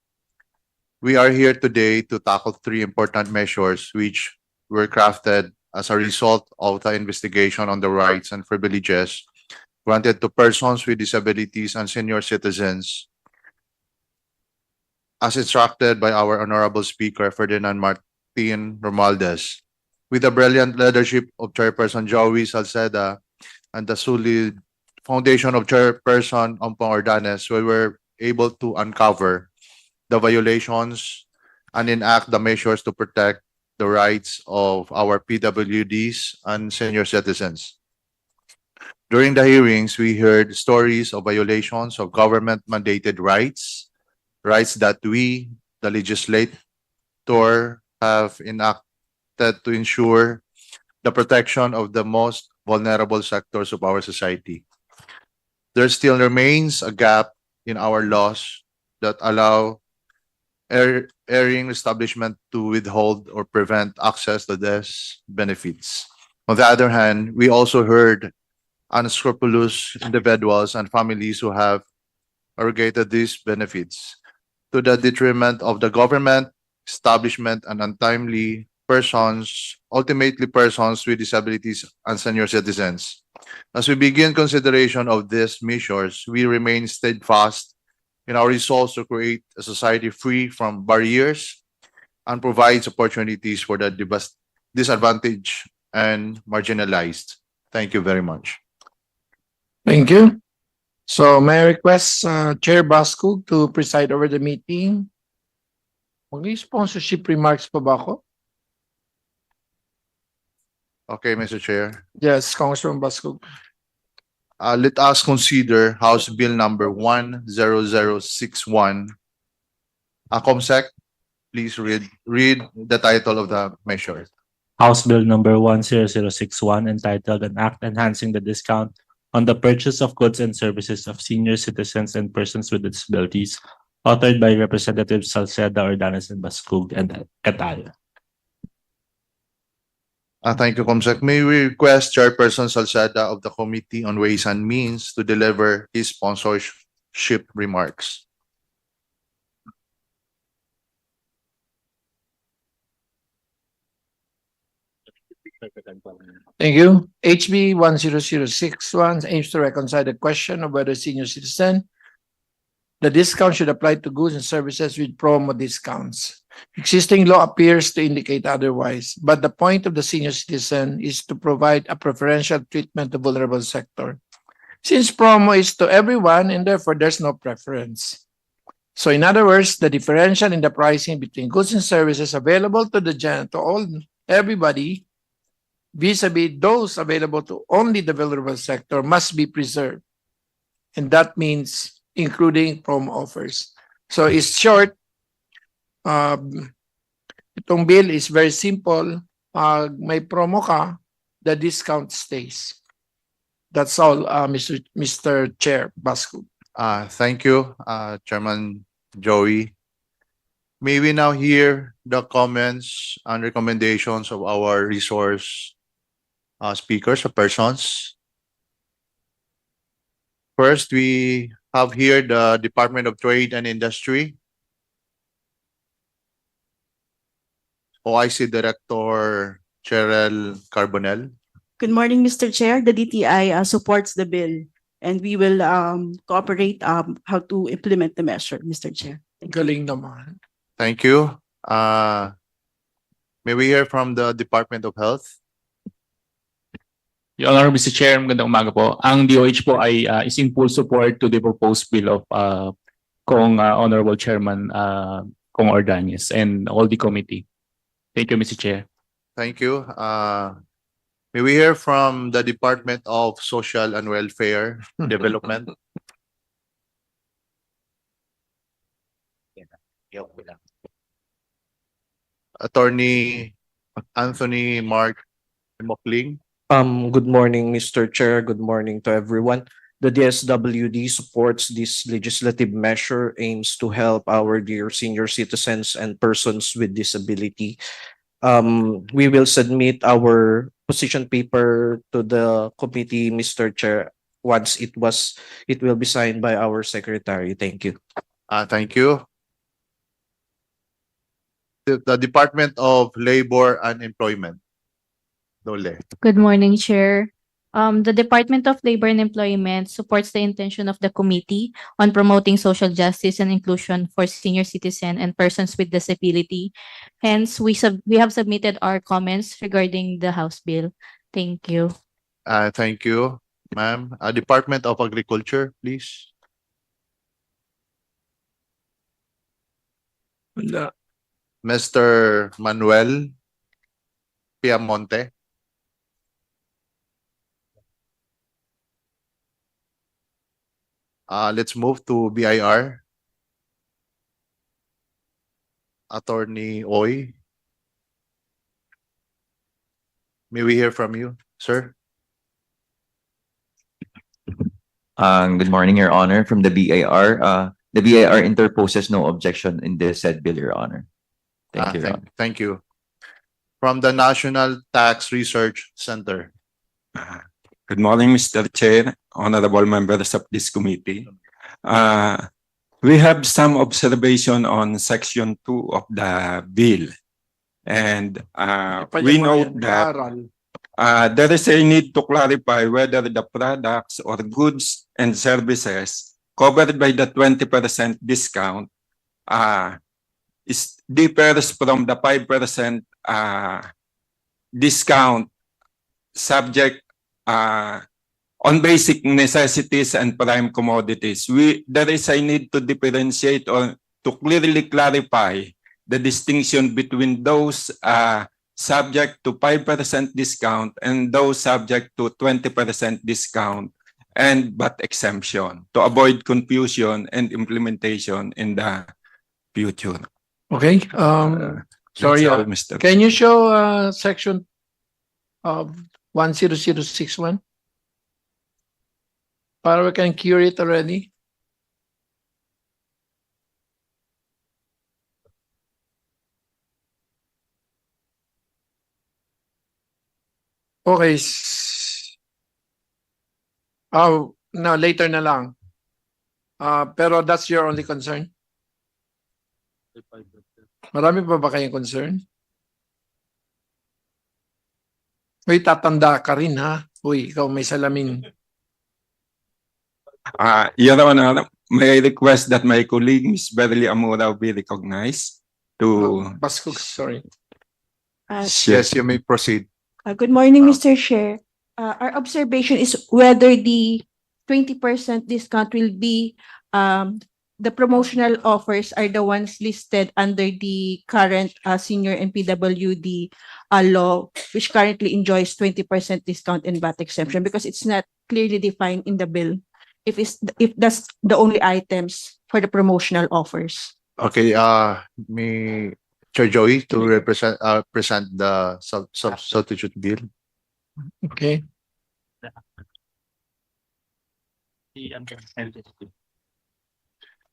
Speaker 9: We are here today to tackle three important measures which were crafted as a result of the investigation on the rights and privileges granted to persons with disabilities and senior citizens, as instructed by our Honorable Speaker, Ferdinand Martin Romualdez. With the brilliant leadership of Chairperson Joey Salceda and the solid foundation of Chairperson Ompong Ordanes, we were able to uncover the violations and enact the measures to protect the rights of our PWDs and senior citizens. During the hearings, we heard stories of violations of government-mandated rights that we, the legislator, have enacted to ensure the protection of the most vulnerable sectors of our society. There still remains a gap in our laws that allow erring establishment to withhold or prevent access to these benefits. On the other hand, we also heard unscrupulous individuals and families who have arrogated these benefits to the detriment of the government, establishment, and untimely persons, ultimately persons with disabilities and senior citizens. As we begin consideration of these measures, we remain steadfast in our resolve to create a society free from barriers and provides opportunities for the disadvantaged and marginalized. Thank you very much.
Speaker 1: Thank you. So may I request Chair Basco to preside over the meeting? Mag-sponsorship remarks pa ba ako?
Speaker 9: Okay, Mr. Chair.
Speaker 1: Yes, Congressman Basco.
Speaker 9: Let us consider House Bill number 10061. Comsec, please read the title of the measure.
Speaker 12: House Bill number 10061 entitled An Act Enhancing the Discount on the Purchase of Goods and Services of Senior Citizens and Persons with Disabilities, authored by Representatives Salceda, Ordanes, and Bascug and et al.
Speaker 9: Thank you, Comsec. May we request Chairperson Salceda of the Committee on Ways and Means to deliver his sponsorship remarks.
Speaker 1: Thank you. HB 10061 aims to reconcile the question of whether senior citizen, the discount should apply to goods and services with promo discounts. Existing law appears to indicate otherwise, but the point of the senior citizen is to provide a preferential treatment to vulnerable sector. Since promo is to everyone and therefore there's no preference. So in other words, the differential in the pricing between goods and services available to everybody vis-a-vis those available to only the vulnerable sector must be preserved. And that means including promo offers. So it's short. Itong bill is very simple. Pag may promo ka, the discount stays. That's all, Mr. Chair Basco.
Speaker 9: Thank you, Chairman Joey. May we now hear the comments and recommendations of our resource speakers or persons. First, we have here the Department of Trade and Industry. OIC Director Cheryl Carbonell.
Speaker 13: Good morning, Mr. Chair. The DTI supports the bill and we will cooperate how to implement the measure, Mr. Chair.
Speaker 1: Galing naman.
Speaker 9: Thank you. May we hear from the Department of Health?
Speaker 5: Your Honor, Mr. Chair, magandang umaga po. Ang DOH po ay is in full support to the proposed bill of Honorable Chairman Kong Ordonez and all the committee. Thank you, Mr. Chair.
Speaker 9: Thank you. May we hear from the Department of Social and Welfare Development? Attorney Anthony Mark Mokling.
Speaker 14: Good morning, Mr. Chair. Good morning to everyone. The DSWD supports this legislative measure, aims to help our dear senior citizens and persons with disability. We will submit our position paper to the committee, Mr. Chair, once it will be signed by our secretary. Thank you.
Speaker 9: Thank you. The Department of Labor and Employment. Dole.
Speaker 15: Good morning, Chair. The Department of Labor and Employment supports the intention of the committee on promoting social justice and inclusion for senior citizens and persons with disability. Hence, we have submitted our comments regarding the House bill. Thank you.
Speaker 9: Thank you, ma'am. Department of Agriculture, please.
Speaker 1: Wala.
Speaker 9: Mr. Manuel Piamonte. Let's move to BIR. Attorney Oy. May we hear from you, sir?
Speaker 3: Good morning, Your Honor. From the BIR, the BIR interposes no objection in the said bill, Your Honor. Thank you, Your Honor.
Speaker 9: Thank you. From the National Tax Research Center.
Speaker 4: Good morning, Mr. Chair, honorable members of this committee. We have some observation on section 2 of the bill. And we know that there is a need to clarify whether the products or goods and services covered by the 20% discount differs from the 5% discount subject on basic necessities and prime commodities. There is a need to differentiate or to clearly clarify the distinction between those subject to 5% discount and those subject to 20% discount and VAT exemption to avoid confusion and implementation in the future.
Speaker 1: Okay. Sorry,
Speaker 4: That's all, Mr.
Speaker 1: can you show section of 10061? Para we can cure it already. Okay. Oh, no, later na lang. Pero that's your only concern? Marami pa ba kayong concern? Uy, tatanda ka rin ha. Uy, ikaw may salamin.
Speaker 4: Your Honor, may I request that my colleague, Ms. Beverly Amora, be recognized to...
Speaker 1: Basco, sorry.
Speaker 9: Yes, you may proceed.
Speaker 13: Good morning, Mr. Chair. Our observation is whether the 20% discount will be the promotional offers are the ones listed under the current senior and PWD law, which currently enjoys 20% discount and VAT exemption, because it's not clearly defined in the bill if that's the only items for the promotional offers.
Speaker 9: Okay, may Chair Joey to present the substitute bill.
Speaker 1: Okay.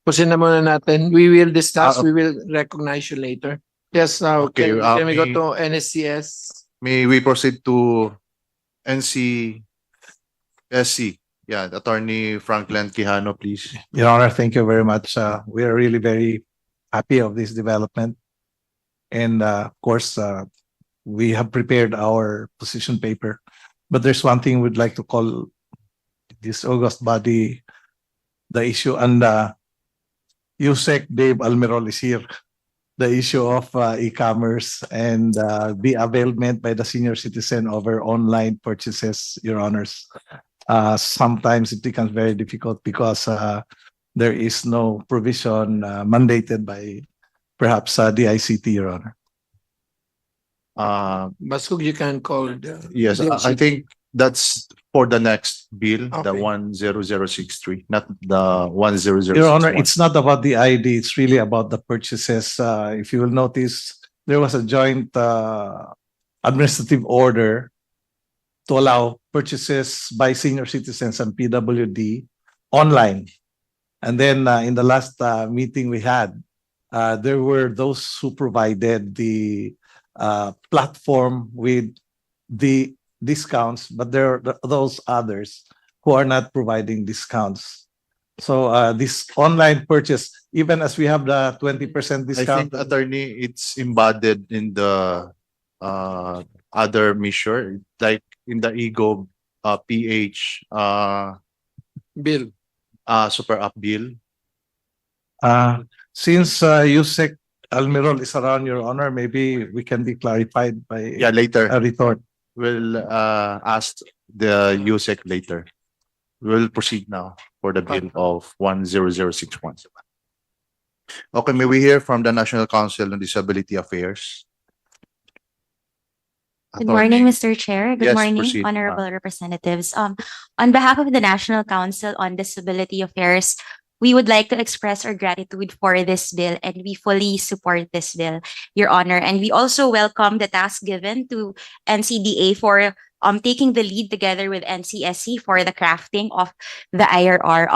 Speaker 1: Pusin na muna natin. We will discuss. We will recognize you later. Yes,
Speaker 9: Okay,
Speaker 1: can we go to NSCS?
Speaker 9: May we proceed to NCSC? Yeah, Attorney Franklin Quijano, please.
Speaker 8: Your Honor, thank you very much. We are really very happy of this development. And of course, we have prepared our position paper. But there's one thing we'd like to call this August body the issue. And Yusek Dave Almirol is here. the issue of e-commerce and the availment by the senior citizen over online purchases, Your Honors. Sometimes it becomes very difficult because there is no provision mandated by perhaps the ICT, Your Honor.
Speaker 1: Basug, you can call
Speaker 9: Yes,
Speaker 1: the
Speaker 9: I think that's for the next bill, the
Speaker 1: Okay.
Speaker 9: 10063, not the 10061.
Speaker 8: Your Honor, it's not about the ID, it's really about the purchases. If you will notice, there was a joint administrative order to allow purchases by senior citizens and PWD online. And then in the last meeting we had, there were those who provided the platform with the discounts, but there are those others who are not providing discounts. So this online purchase, even as we have the 20%
Speaker 9: I
Speaker 8: discount.
Speaker 9: think, attorney, it's embodied in the other measure, like in the ego PH
Speaker 1: bill.
Speaker 9: super up bill.
Speaker 8: Since Yusek Almirol is around, Your Honor, maybe we can be clarified by
Speaker 9: Yeah, later.
Speaker 8: a retort.
Speaker 9: We'll ask the USEC later. We'll proceed now for the bill of 10061. Okay, may we hear from the National Council on Disability Affairs?
Speaker 16: Good morning, Mr. Chair. Good
Speaker 9: Yes,
Speaker 16: morning,
Speaker 9: proceed,
Speaker 16: honorable representatives. On behalf of the National Council on Disability Affairs, we would like to express our gratitude for this bill, and we fully support this bill, Your Honor. And we also welcome the task given to NCDA for taking the lead together with NCSC for the crafting of the IRR.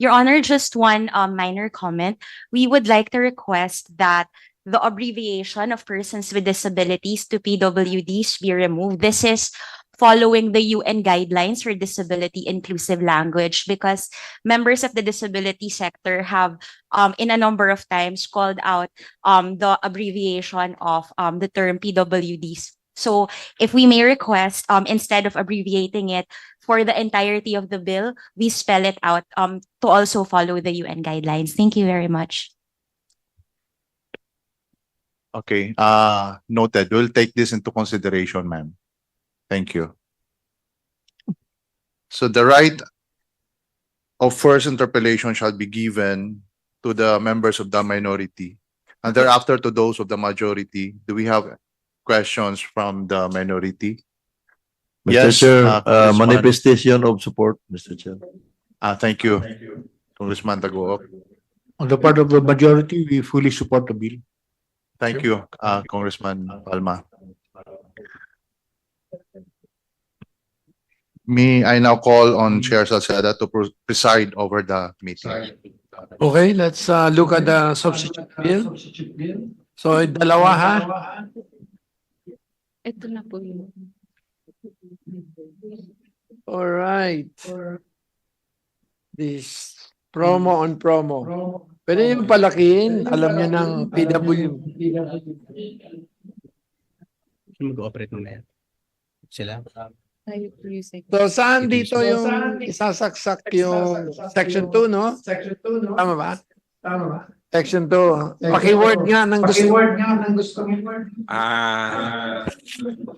Speaker 16: Your Honor, just one minor comment. We would like to request that the abbreviation of persons with disabilities to PWDs be removed. This is following the UN guidelines for disability inclusive language, because members of the disability sector have in a number of times called out the abbreviation of the term PWDs. So if we may request, instead of abbreviating it for the entirety of the bill, we spell it out to also follow the UN guidelines. Thank you very much.
Speaker 9: Okay, noted. We'll take this into consideration, ma'am. Thank you. So the right of first interpellation shall be given to the members of the minority, and thereafter to those of the majority. Do we have questions from the minority?
Speaker 17: Mr.
Speaker 9: Yes,
Speaker 17: Chair,
Speaker 9: Congressman.
Speaker 17: manifestation of support, Mr. Chair.
Speaker 9: Thank you, Congressman Taguok.
Speaker 10: On the part of the majority, we fully support the bill.
Speaker 9: Thank you, Congressman Palma. Me, I now call on Chair Salceda to preside over the meeting.
Speaker 1: Okay, let's look at the substitute bill. So, dalawa ha?
Speaker 6: Ito na po yun.
Speaker 1: All right. This promo on promo. Pwede yung palakihin. Alam niyo ng PW.
Speaker 7: Mag-ooperate mo na yan. Sila.
Speaker 1: So, saan dito yung isasaksak yung section 2, no? Tama ba? Section 2. Paki-word nga ng gusto.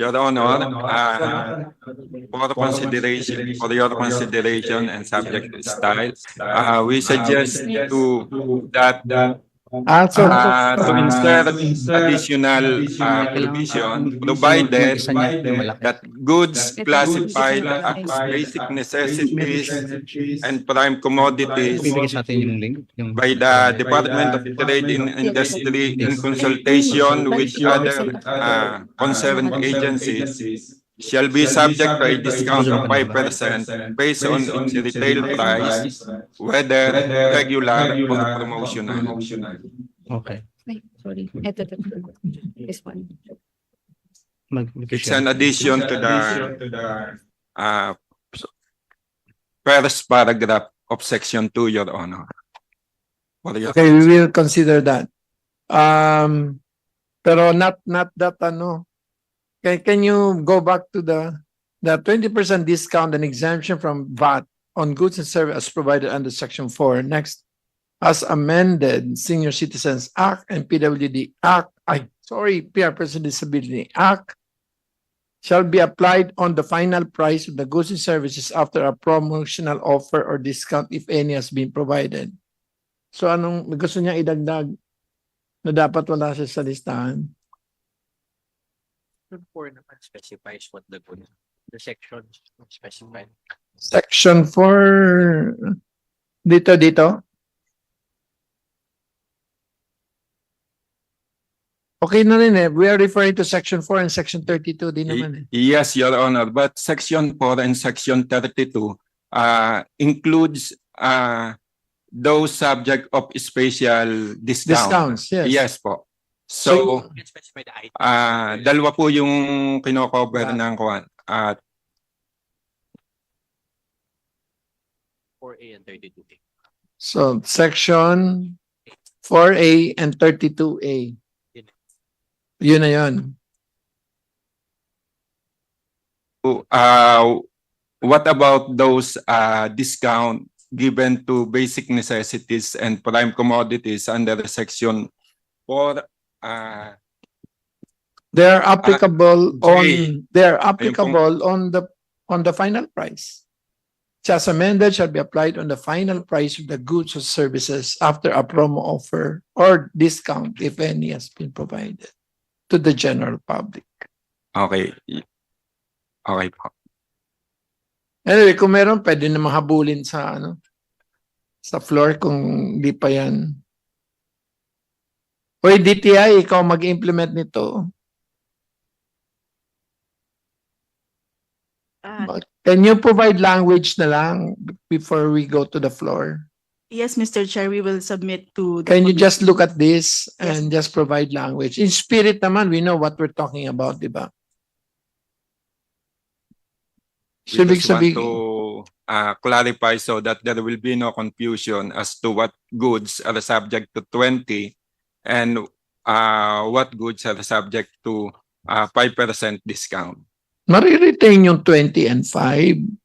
Speaker 4: Your Honor, for your consideration and subject to style, we suggest to insert additional provision provided that goods classified as basic necessities and prime commodities by the Department of Trade and Industry in consultation with other concerned agencies shall be subject to a discount of 5% based on its retail price, whether regular or promotional.
Speaker 7: Okay.
Speaker 6: Sorry. This one.
Speaker 4: It's an addition to the first paragraph of section 2, Your Honor.
Speaker 1: Okay, we will consider that. Pero not that ano. Can you go back to the 20% discount and exemption from VAT on goods and services provided under section 4? Next. as amended, Senior Citizens Act and PWD Act, PR Person Disability Act shall be applied on the final price of the goods and services after a promotional offer or discount, if any, has been provided. So anong gusto niya idagdag na dapat wala siya sa listahan?
Speaker 18: Section 4 naman specifies what the good, the section specified.
Speaker 1: Section 4, dito. Okay na rin eh. We are referring to Section 4 and Section 32 din naman eh.
Speaker 4: Yes, Your Honor, but Section 4 and Section 32 includes those subject of special discount.
Speaker 1: Discounts, yes.
Speaker 4: Yes po. So,
Speaker 18: Let's specify the item.
Speaker 4: dalawa po yung kino-cover ng kuwan.
Speaker 18: 4A and 32A.
Speaker 1: So, Section 4A and 32A. Yun na yun.
Speaker 4: What about those discount given to basic necessities and prime commodities under Section 4?
Speaker 1: They are applicable
Speaker 4: J.
Speaker 1: on the final price. As amended shall be applied on the final price of the goods or services after a promo offer or discount, if any, has been provided to the general public.
Speaker 4: Okay. Okay po.
Speaker 1: Anyway, kung meron, pwede na mahabulin sa sa floor kung di pa yan. Hoy, DTI, ikaw mag-implement nito. Can you provide language na lang before we go to the floor?
Speaker 19: Yes, Mr. Chair, we will submit to.
Speaker 1: Can you just look at this and just provide language? In spirit naman, we know what we're talking about, di ba?
Speaker 4: We just want to clarify so that there will be no confusion as to what goods are subject to 20 and what goods are subject to 5% discount.
Speaker 1: Mariretain yung 20 and 5.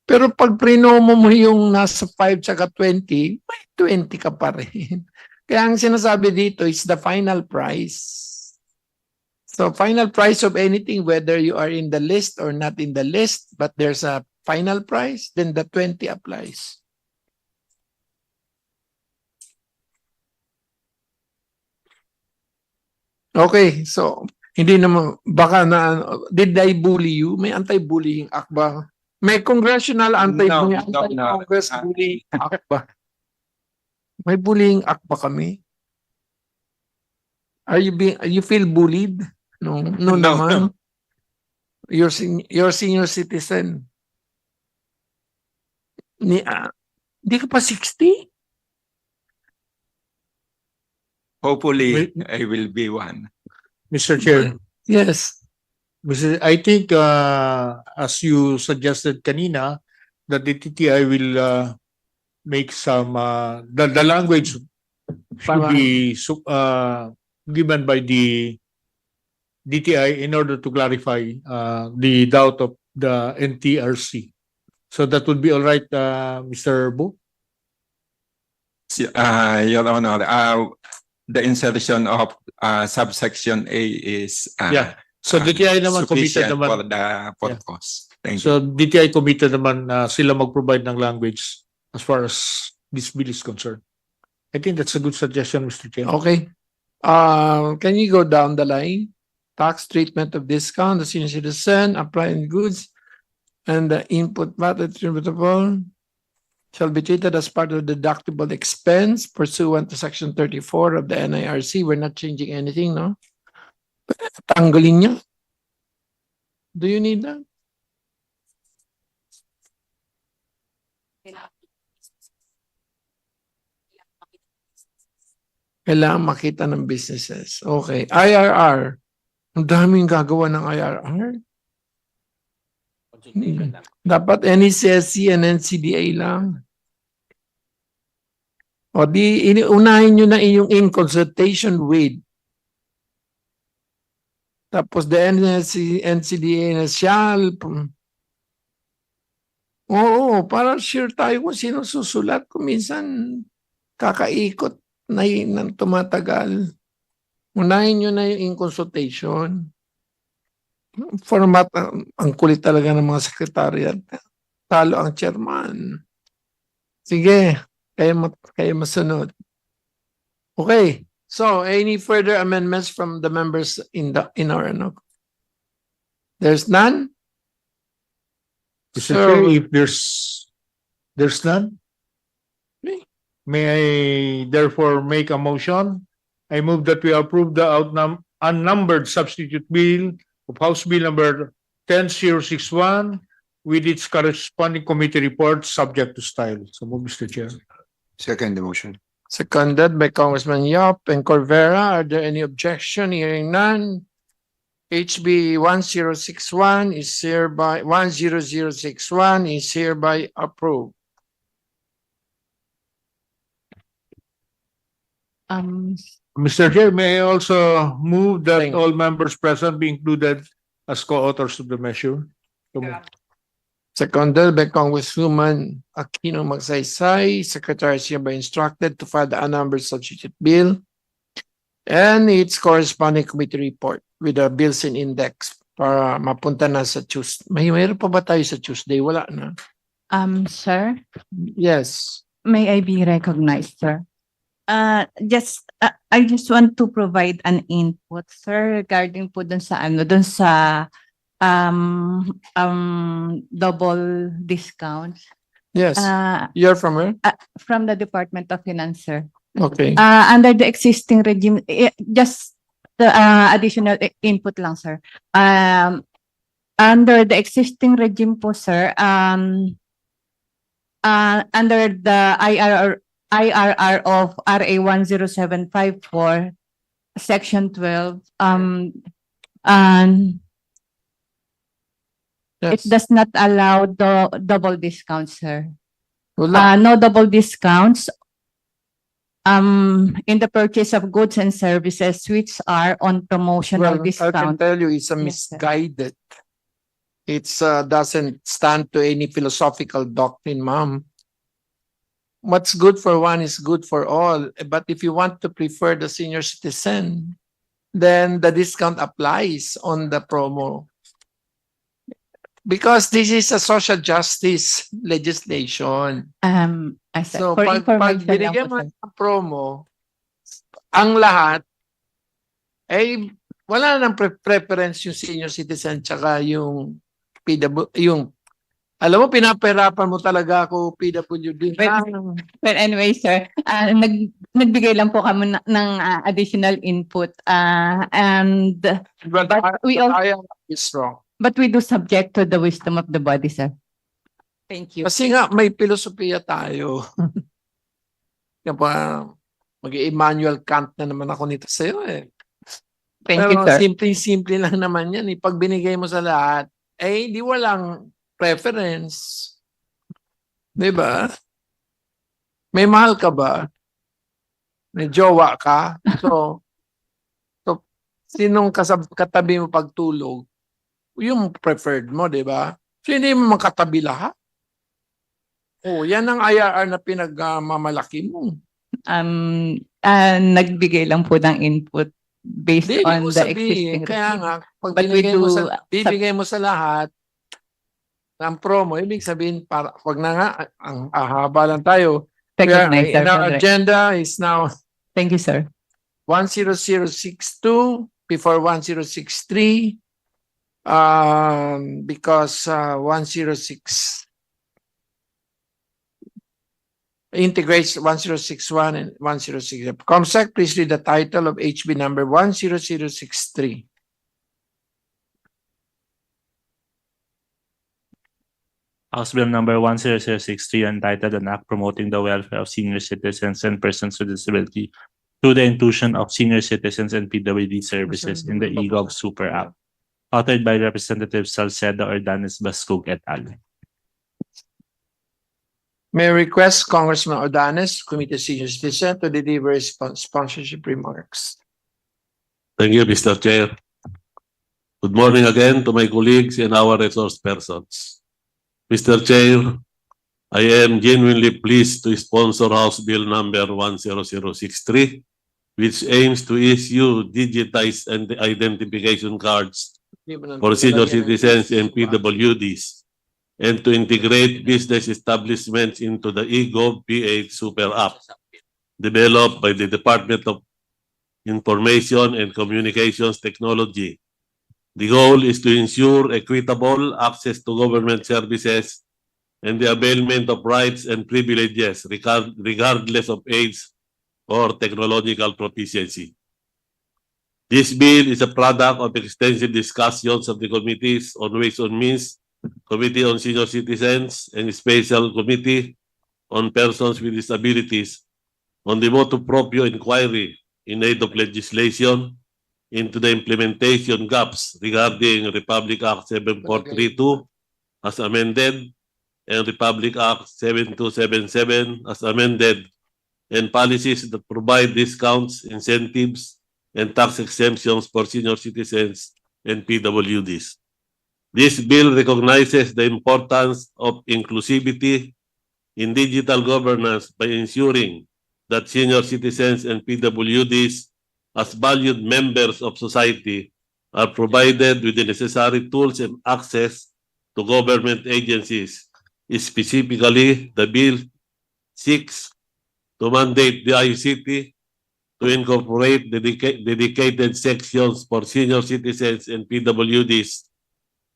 Speaker 1: Pero pag prinomo mo yung nasa 5 tsaka 20, may 20 ka pa rin. Kaya ang sinasabi dito is the final price. So final price of anything, whether you are in the list or not in the list, but there's a final price, then the 20 applies. Okay, so hindi naman, baka na, did I bully you? May anti-bullying act ba? May congressional anti-Congress bullying act ba? May bullying act ba kami? You feel bullied? No naman. You're senior citizen. Di ka pa 60?
Speaker 4: Hopefully, I will be one.
Speaker 10: Mr. Chair.
Speaker 1: Yes.
Speaker 10: I think as you suggested kanina, that the TTI will make some the language should be given by the DTI in order to clarify the doubt of the NTRC. So that would be all right, Mr. Bo?
Speaker 4: Your Honor, the insertion of subsection A is
Speaker 10: So DTI naman committed
Speaker 4: sufficient
Speaker 10: naman
Speaker 4: for the purpose. Thank you.
Speaker 10: So DTI committed naman na sila mag-provide ng language as far as this bill is concerned. I think that's a good suggestion, Mr. Chair.
Speaker 1: Okay. Can you go down the line? Tax treatment of discount, the senior citizen, applying goods, and the input VAT attributable shall be treated as part of the deductible expense pursuant to Section 34 of the NIRC. We're not changing anything, no? Tanggalin niya. Do you need that? Kailangan makita ng businesses. Okay. IRR. Ang daming gagawa ng IRR. Dapat NECSC and NCDA lang. O di, unahin nyo na yung in consultation with. Tapos the NCDA na shall. Oo, para sure tayo kung sino susulat. Kung minsan, kakaikot na ng tumatagal. Unahin nyo na yung in-consultation. Format, ang kulit talaga ng mga sekretariat. Talo ang chairman. Sige, kayo masunod. Okay. So, any further amendments from the members in our ano? There's none?
Speaker 10: Mr. Chair, if there's none,
Speaker 1: Okay.
Speaker 10: may I therefore make a motion? I move that we approve the unnumbered substitute bill of House Bill number 10061 with its corresponding committee report subject to style. So move, Mr. Chair.
Speaker 9: Second the motion.
Speaker 1: Seconded by Congressman Yap and Corvera. Are there any objection? Hearing none. HB 1061 is hereby approved.
Speaker 10: Mr. Chair, may I also move that
Speaker 1: Thank you.
Speaker 10: all members present be included as co-authors of the measure? So move.
Speaker 1: Seconded by Congresswoman Aquino Magsaysay. Secretary is hereby instructed to file the unnumbered substitute bill and its corresponding committee report with the bills in index para mapunta na sa Tuesday. Mayroon pa ba tayo sa Tuesday? Wala na.
Speaker 6: Sir,
Speaker 1: Yes.
Speaker 6: may I be recognized, sir? I just want to provide an input, sir, regarding po dun sa double discounts.
Speaker 1: Yes.
Speaker 6: Uh,
Speaker 1: You're from where?
Speaker 6: from the Department of Finance, sir.
Speaker 1: Okay.
Speaker 6: Under the existing regime, just the additional input lang, sir. Under the existing regime po, sir, under the IRR of RA 10754, Section 12, and it
Speaker 1: Yes.
Speaker 6: does not allow the double discounts, sir.
Speaker 1: Wala.
Speaker 6: No double discounts in the purchase of goods and services which are on promotional
Speaker 1: Well, I can
Speaker 6: discount.
Speaker 1: tell you it's a
Speaker 6: Yes, sir.
Speaker 1: misguided. It's doesn't stand to any philosophical doctrine, ma'am. What's good for one is good for all. But if you want to prefer the senior citizen, then the discount applies on the promo. Because this is a social justice legislation.
Speaker 6: Sir,
Speaker 1: So,
Speaker 6: for
Speaker 1: pag
Speaker 6: information lang
Speaker 1: binigyan
Speaker 6: po,
Speaker 1: mo
Speaker 6: sir.
Speaker 1: ng promo, ang lahat, eh, wala nang preference yung senior citizen tsaka yung yung, alam mo, pinapahirapan mo talaga ako, PWD.
Speaker 6: But anyway, sir, nagbigay lang po kami ng additional input. And
Speaker 1: But
Speaker 6: we also,
Speaker 1: I am wrong.
Speaker 6: but we do subject to the wisdom of the body, sir. Thank you.
Speaker 1: Kasi nga, may filosofiya tayo. Kaya mag-Immanuel Kant na naman ako nito sa'yo eh.
Speaker 6: Thank
Speaker 1: Pero
Speaker 6: you, sir.
Speaker 1: simple lang naman yan. Eh. Pag binigay mo sa lahat, eh, di walang preference. Di ba? May mahal ka ba? May jowa ka? So sinong katabi mo pagtulog? Yung preferred mo, di ba? So hindi mo makatabi lahat. Oh, yan ang IRR na pinagmamalaki mo.
Speaker 6: Nagbigay lang po ng input based
Speaker 1: Hindi
Speaker 6: on
Speaker 1: mo
Speaker 6: the
Speaker 1: sabihin.
Speaker 6: existing
Speaker 1: Kaya
Speaker 6: regime.
Speaker 1: nga, pag
Speaker 6: But we
Speaker 1: bibigay mo sa lahat ng promo, ibig sabihin, wag na nga, ang ahaba lang tayo.
Speaker 6: Recognize, sir.
Speaker 1: And our agenda is now
Speaker 6: Thank you, sir.
Speaker 1: 10062 before 1063 because 106 integrates 1061 and 106. Comsec, please read the title of HB number 10063.
Speaker 12: House Bill number 10063 entitled An Act Promoting the Welfare of Senior Citizens and Persons with Disability through the inclusion of senior citizens and PWD services in the eGov Super App, authored by Representative Salcedo Ordanes Bascug et al.
Speaker 1: May I request Congressman Ordanes, Committee Senior Citizen, to deliver his sponsorship remarks.
Speaker 11: Thank you, Mr. Chair. Good morning again to my colleagues and our resource persons. Mr. Chair, I am genuinely pleased to sponsor House Bill number 10063, which aims to issue digitized and identification cards for senior citizens and PWDs, and to integrate business establishments into the eGov PH Super App developed by the Department of Information and Communications Technology. The goal is to ensure equitable access to government services and the availment of rights and privileges regardless of age or technological proficiency. This bill is a product of extensive discussions of the committees on Ways and Means, Committee on Senior Citizens, and Special Committee on Persons with Disabilities on the motu proprio inquiry in aid of legislation into the implementation gaps regarding Republic Act 7432 as amended and Republic Act 7277 as amended, and policies that provide discounts, incentives, and tax exemptions for senior citizens and PWDs. This bill recognizes the importance of inclusivity in digital governance by ensuring that senior citizens and PWDs, as valued members of society, are provided with the necessary tools and access to government agencies. Specifically, the bill seeks to mandate the ICT to incorporate dedicated sections for senior citizens and PWDs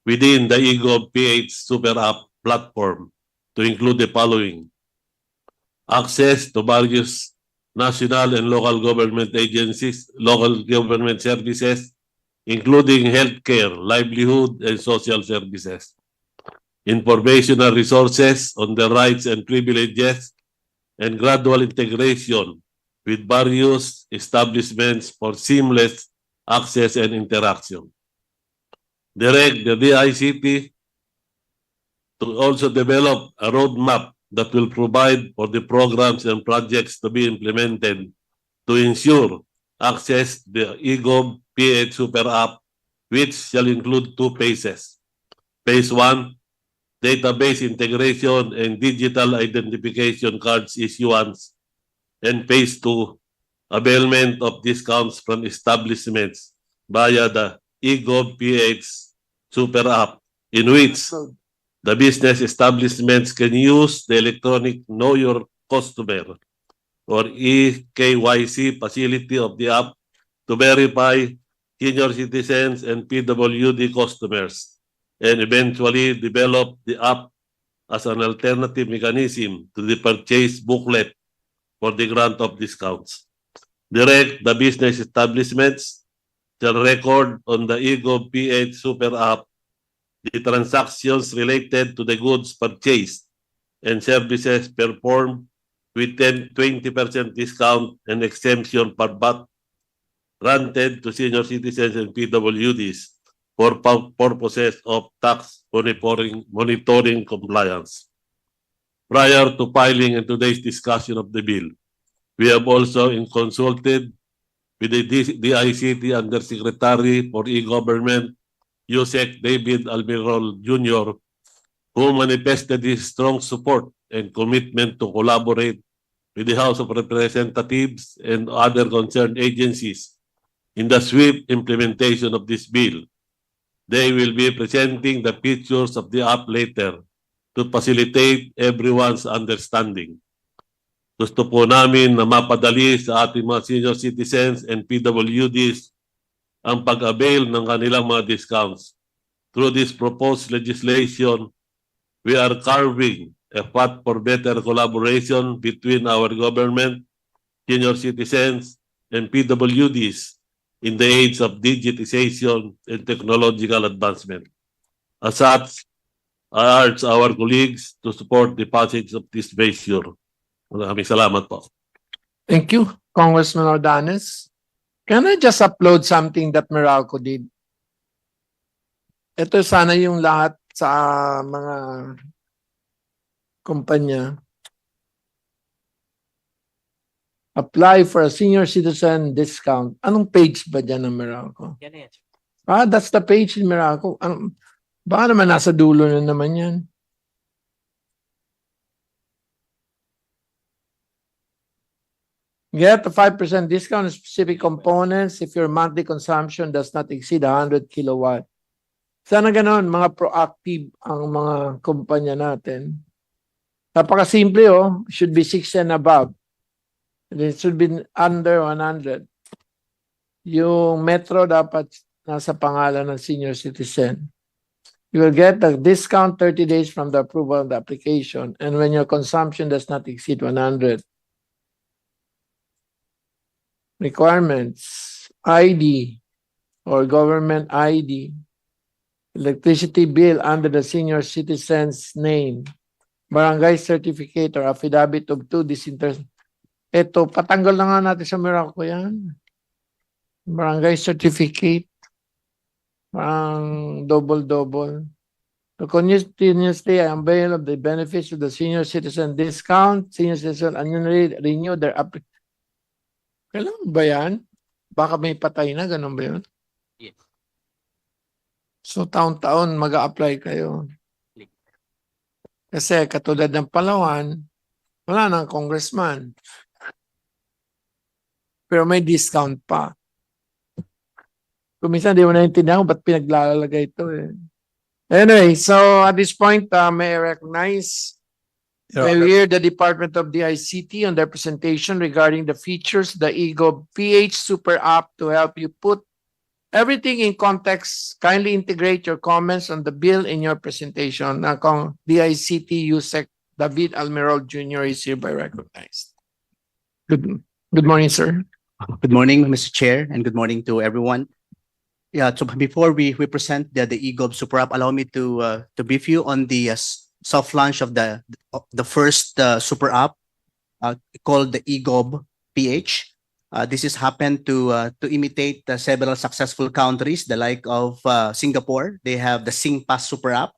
Speaker 11: within the eGov PH Super App platform to include the following: access to various national and local government agencies, local government services, including healthcare, livelihood, and social services. Informational resources on the rights and privileges, and gradual integration with various establishments for seamless access and interaction. Direct the DICT to also develop a roadmap that will provide for the programs and projects to be implemented to ensure access to the eGov PH Super App, which shall include two phases. Phase 1, database integration and digital identification cards issuance, and Phase 2, availment of discounts from establishments via the eGov PH Super App, in which the business establishments can use the electronic Know Your Customer or eKYC facility of the app to verify senior citizens and PWD customers, and eventually develop the app as an alternative mechanism to the purchase booklet for the grant of discounts. Direct the business establishments shall record on the eGov PH Super App the transactions related to the goods purchased and services performed with 20% discount and exemption per VAT granted to senior citizens and PWDs for purposes of tax monitoring compliance. Prior to filing in today's discussion of the bill, we have also consulted with the DICT Undersecretary for E-Government, Yusek David Almirol Jr., who manifested his strong support and commitment to collaborate with the House of Representatives and other concerned agencies in the swift implementation of this bill. They will be presenting the features of the app later to facilitate everyone's understanding. Gusto po namin na mapadali sa ating mga senior citizens and PWDs ang pag-avail ng kanilang mga discounts. Through this proposed legislation, we are carving a path for better collaboration between our government, senior citizens, and PWDs in the age of digitization and technological advancement. As such, I urge our colleagues to support the passage of this measure. Maraming salamat po.
Speaker 1: Thank you, Congressman Ordanes. Can I just upload something that Meralco did? Ito sana yung lahat sa mga kumpanya. Apply for a senior citizen discount. Anong page ba dyan ng Meralco? That's the page in Meralco. Baka naman nasa dulo na naman yan. Get a 5% discount on specific components if your monthly consumption does not exceed 100 kilowatt. Sana ganon, mga proactive ang mga kumpanya natin. Napakasimple should be 6 and above. And it should be under 100. Yung metro dapat nasa pangalan ng senior citizen. You will get a discount 30 days from the approval of the application and when your consumption does not exceed 100. Requirements, ID or government ID, electricity bill under the senior citizen's name, barangay certificate or affidavit of two disinterested. Ito, patanggal na nga natin sa Meralco yan. Barangay certificate. Parang double-double. To continuously avail of the benefits of the senior citizen discount, senior citizen annually renew their application. Kailangan ba yan? Baka may patay na, ganun ba yun?
Speaker 18: Yes.
Speaker 1: So, taon-taon mag-a-apply kayo. Kasi katulad ng Palawan, wala nang congressman. Pero may discount pa. Kung minsan di mo naintindihan kung ba't pinaglalagay ito eh. Anyway, so at this point, may I recognize may we hear the Department of DICT on their presentation regarding the features of the EGO PH Super App to help you put everything in context. Kindly integrate your comments on the bill in your presentation. Kung DICT USEC David Almirol Jr. is hereby recognized. Good morning, sir.
Speaker 20: Good morning, Mr. Chair, and good morning to everyone. Yeah, so before we present the eGov Super App, allow me to brief you on the soft launch of the first Super App called the eGov PH. This has happened to imitate several successful countries, the like of Singapore. They have the SingPass Super App,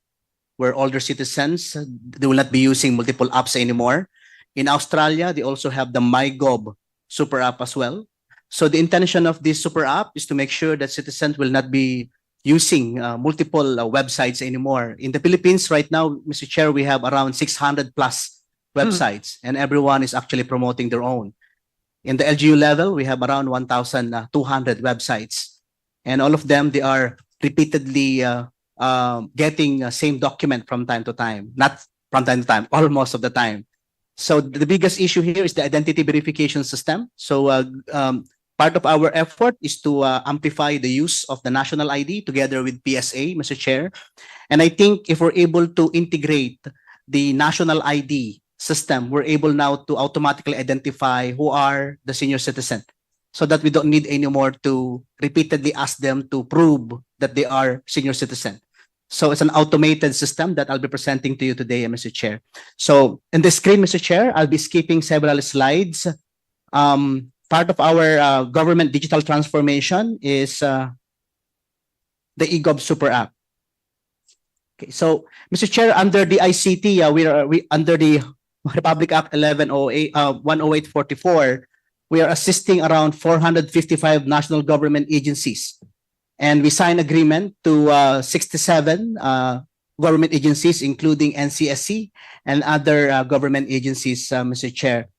Speaker 20: where older citizens they will not be using multiple apps anymore. In Australia, they also have the MyGov Super App as well. So the intention of this Super App is to make sure that citizens will not be using multiple websites anymore. In the Philippines right now, Mr. Chair, we have around 600 plus websites, and everyone is actually promoting their own. In the LGU level, we have around 1,200 websites, and all of them, they are repeatedly getting same document from time to time, not from time to time, almost of the time. So the biggest issue here is the identity verification system. So part of our effort is to amplify the use of the national ID together with PSA, Mr. Chair. And I think if we're able to integrate the national ID system, we're able now to automatically identify who are the senior citizen so that we don't need anymore to repeatedly ask them to prove that they are senior citizen. So it's an automated system that I'll be presenting to you today, Mr. Chair. So in the screen, Mr. Chair, I'll be skipping several slides. Part of our government digital transformation is the eGov Super App. Okay, so Mr. Chair, under the ICT, we under the Republic Act 10844, we are assisting around 455 national government agencies. And we signed agreement to 67 government agencies, including NCSC and other government agencies, Mr. Chair.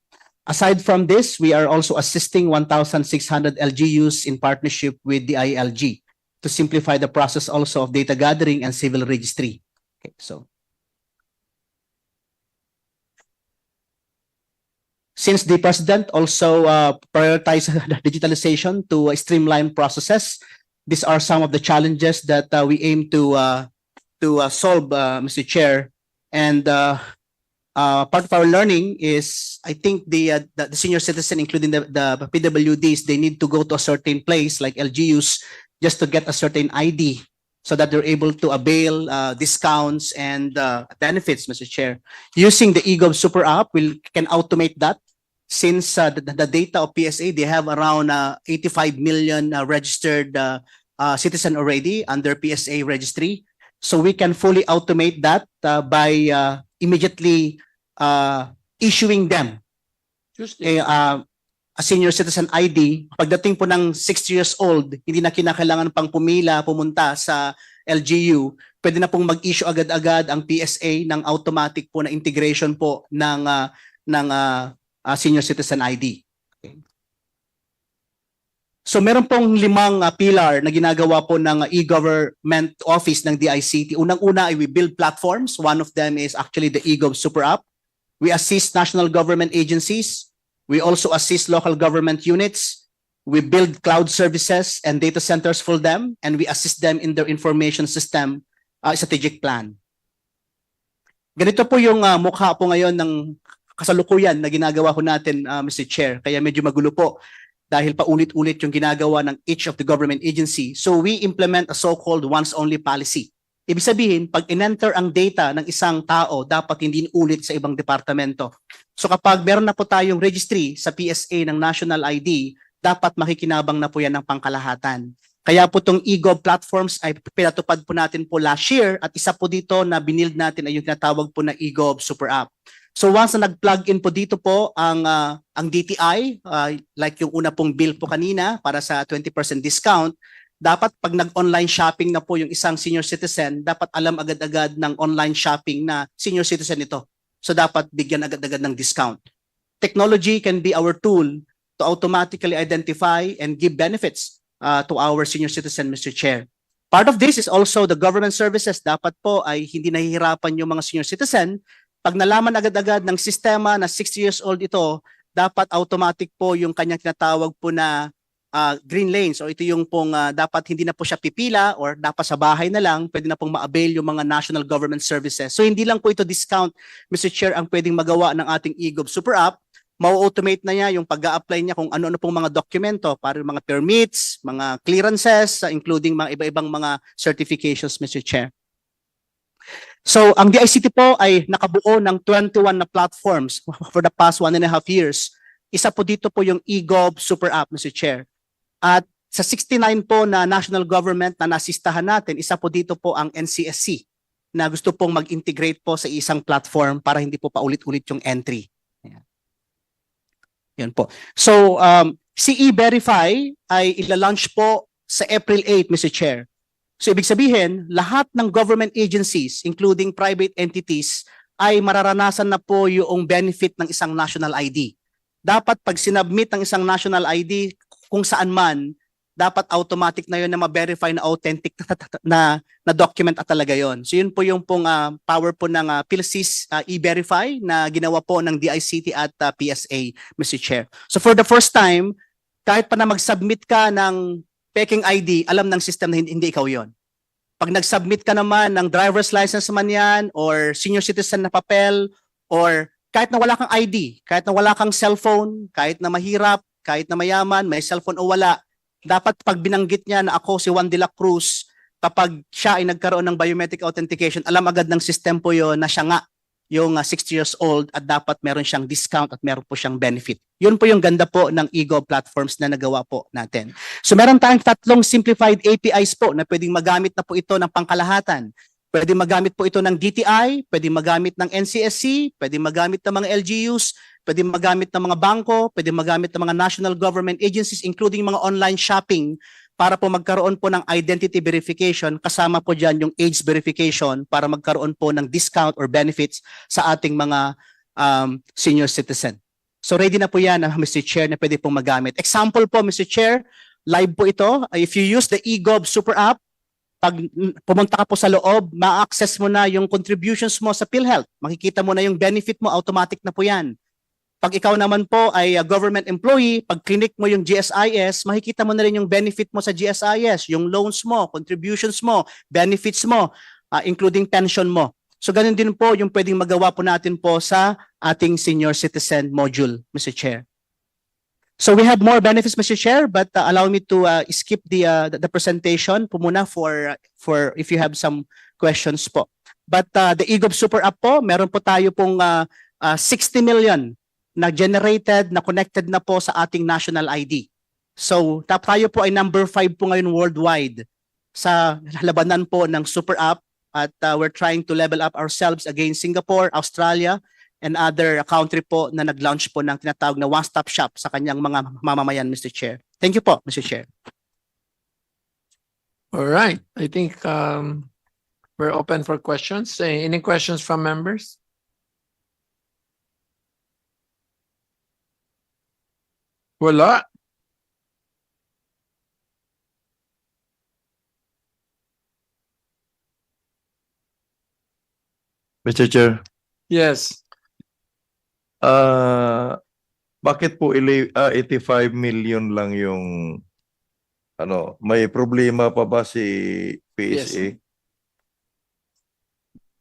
Speaker 20: Aside from this, we are also assisting 1,600 LGUs in partnership with the ILG to simplify the process also of data gathering and civil registry. Okay, so since the President also prioritized digitalization to streamline processes, these are some of the challenges that we aim to solve, Mr. Chair. And part of our learning is, I think the senior citizen, including the PWDs, they need to go to a certain place like LGUs just to get a certain ID so that they're able to avail discounts and benefits, Mr. Chair. Using the eGov Super App, we can automate that. Since the data of PSA, they have around 85 million registered citizen already under PSA registry. So we can fully automate that by immediately issuing them a senior citizen ID. Pagdating po ng 60 years old, hindi na kinakailangan pang pumunta sa LGU, pwede na pong mag-issue agad-agad ang PSA ng automatic po na integration po ng senior citizen ID. Okay. So meron pong 5 pillar na ginagawa po ng e-government office ng DICT. Unang-una ay we build platforms. One of them is actually the eGov Super App. We assist national government agencies. We also assist local government units. We build cloud services and data centers for them, and we assist them in their information system strategic plan. Ganito po yung mukha po ngayon ng kasalukuyan na ginagawa ko natin, Mr. Chair. Kaya medyo magulo po dahil paulit-ulit yung ginagawa ng each of the government agency. So we implement a so-called once-only policy. Ibig sabihin, pag in-enter ang data ng isang tao, dapat hindi ulit sa ibang departamento. So kapag meron na po tayong registry sa PSA ng national ID, dapat makikinabang na po yan ng pangkalahatan. Kaya po itong eGov platforms ay pinatupad po natin po last year at isa po dito na binild natin ay yung tinatawag po na eGov Super App. So once na nag-plug in po dito po ang DTI, like yung una pong bill po kanina para sa 20% discount, dapat pag nag-online shopping na po yung isang senior citizen, dapat alam agad-agad ng online shopping na senior citizen ito. So dapat bigyan agad-agad ng discount. Technology can be our tool to automatically identify and give benefits to our senior citizen, Mr. Chair. Part of this is also the government services. Dapat po ay hindi nahihirapan yung mga senior citizen. Pag nalaman agad-agad ng sistema na 60 years old ito, dapat automatic po yung kanyang tinatawag po na green lane. So ito yung pong dapat hindi na po siya pipila or dapat sa bahay na lang, pwede na pong ma-avail yung mga national government services. So hindi lang po ito discount, Mr. Chair, ang pwedeng magawa ng ating eGov Super App. Mau-automate na niya yung pag-a-apply niya kung ano-ano pong mga dokumento para yung mga permits, mga clearances, including mga iba-ibang mga certifications, Mr. Chair. So ang DICT po ay nakabuo ng 21 na platforms for the past 1.5 years. Isa po dito po yung eGov Super App, Mr. Chair. At sa 69 po na national government na nasistahan natin, isa po dito po ang NCSC na gusto pong mag-integrate po sa isang platform para hindi po paulit-ulit yung entry. Yan po. So, CE-Verify ay ila-launch po sa April 8, Mr. Chair. So, ibig sabihin, lahat ng government agencies, including private entities, ay mararanasan na po yung benefit ng isang national ID. Dapat pag sinubmit ng isang national ID, kung saan man, dapat automatic na yun na ma-verify na authentic na document at talaga yon. So yun po yung pong power po ng PhilSys e-verify na ginawa po ng DICT at PSA, Mr. Chair. So for the first time, kahit pa na mag-submit ka ng peking ID, alam ng system na hindi ikaw yon. Pag nag-submit ka naman ng driver's license man yan or senior citizen na papel or kahit na wala kang ID, kahit na wala kang cellphone, kahit na mahirap, kahit na mayaman, may cellphone o wala, dapat pag binanggit niya na ako si Juan de la Cruz, kapag siya ay nagkaroon ng biometric authentication, alam agad ng system po yun na siya nga yung 60 years old at dapat meron siyang discount at meron po siyang benefit. Yun po yung ganda po ng eGov platforms na nagawa po natin. So meron tayong 3 simplified APIs po na pwedeng magamit na po ito ng pangkalahatan. Pwede magamit po ito ng DTI, pwede magamit ng NCSC, pwede magamit ng mga LGUs, pwede magamit ng mga bangko, pwede magamit ng mga national government agencies, including mga online shopping, para po magkaroon po ng identity verification, kasama po dyan yung age verification para magkaroon po ng discount or benefits sa ating mga senior citizen. So ready na po yan, Mr. Chair, na pwede pong magamit. Example po, Mr. Chair, live po ito. If you use the eGov Super App, pag pumunta ka po sa loob, ma-access mo na yung contributions mo sa PhilHealth. Makikita mo na yung benefit mo, automatic na po yan. Pag ikaw naman po ay government employee, pag clinic mo yung GSIS, makikita mo na rin yung benefit mo sa GSIS, yung loans mo, contributions mo, benefits mo, including pension mo. So ganun din po yung pwedeng magawa po natin po sa ating senior citizen module, Mr. Chair. So we have more benefits, Mr. Chair, but allow me to skip the presentation po muna for if you have some questions po. But the eGov Super App po, meron po tayo pong 60 million na generated, na connected na po sa ating national ID. So tayo po ay number 5 po ngayon worldwide sa labanan po ng Super App at we're trying to level up ourselves against Singapore, Australia, and other country po na nag-launch po ng tinatawag na one-stop shop sa kanyang mga mamamayan, Mr. Chair. Thank you po, Mr. Chair.
Speaker 1: All right. I think we're open for questions. Any questions from members? Wala.
Speaker 17: Mr. Chair,
Speaker 1: Yes.
Speaker 17: bakit po 85 million lang yung may problema pa ba si PSA?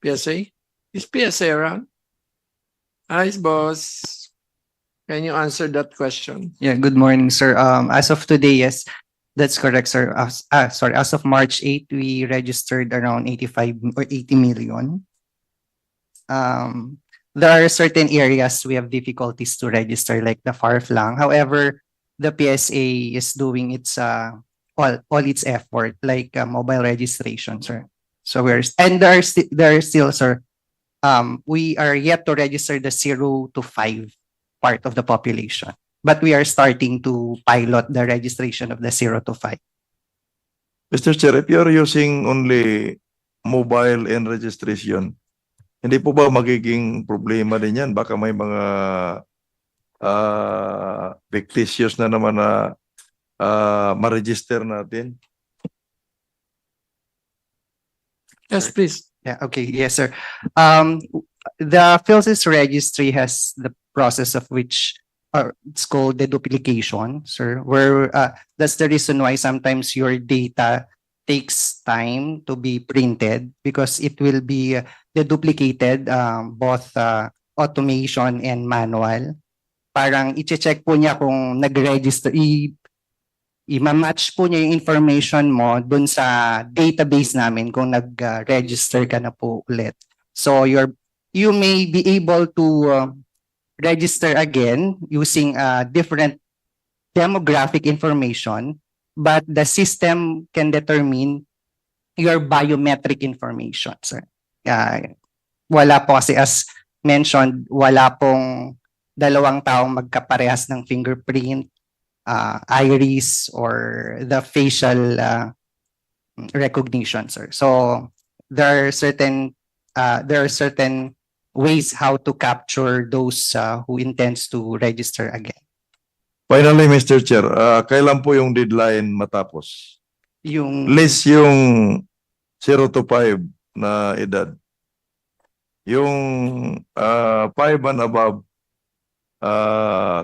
Speaker 1: PSA? Is PSA around? Hi, boss. Can you answer that question?
Speaker 19: Yeah, good morning, sir. As of today, yes, that's correct, sir. As of March 8, we registered around 85 or 80 million. There are certain areas we have difficulties to register, like the far-flung. However, the PSA is doing its all its effort, like mobile registration, sir. So there are still, sir. We are yet to register the 0 to 5 part of the population, but we are starting to pilot the registration of the 0 to 5.
Speaker 17: Mr. Chair, if you're using only mobile and registration, hindi po ba magiging problema din yan? Baka may mga fictitious na naman na ma-register natin.
Speaker 1: Yes, please.
Speaker 19: Yeah, okay. Yes, sir. The PhilSys registry has the process of which it's called deduplication, sir, where that's the reason why sometimes your data takes time to be printed because it will be deduplicated, both automation and manual. Parang i-check po niya kung nag-register, i-match po niya yung information mo dun sa database namin kung nag-register ka na po ulit. So you may be able to register again using different demographic information, but the system can determine your biometric information, sir. Wala po kasi, as mentioned, wala pong dalawang taong magkaparehas ng fingerprint, iris, or the facial recognition, sir. So there are certain ways how to capture those who intends to register again.
Speaker 17: Finally, Mr. Chair, kailan po yung deadline matapos? List yung 0 to 5 na edad. Yung 5 and above,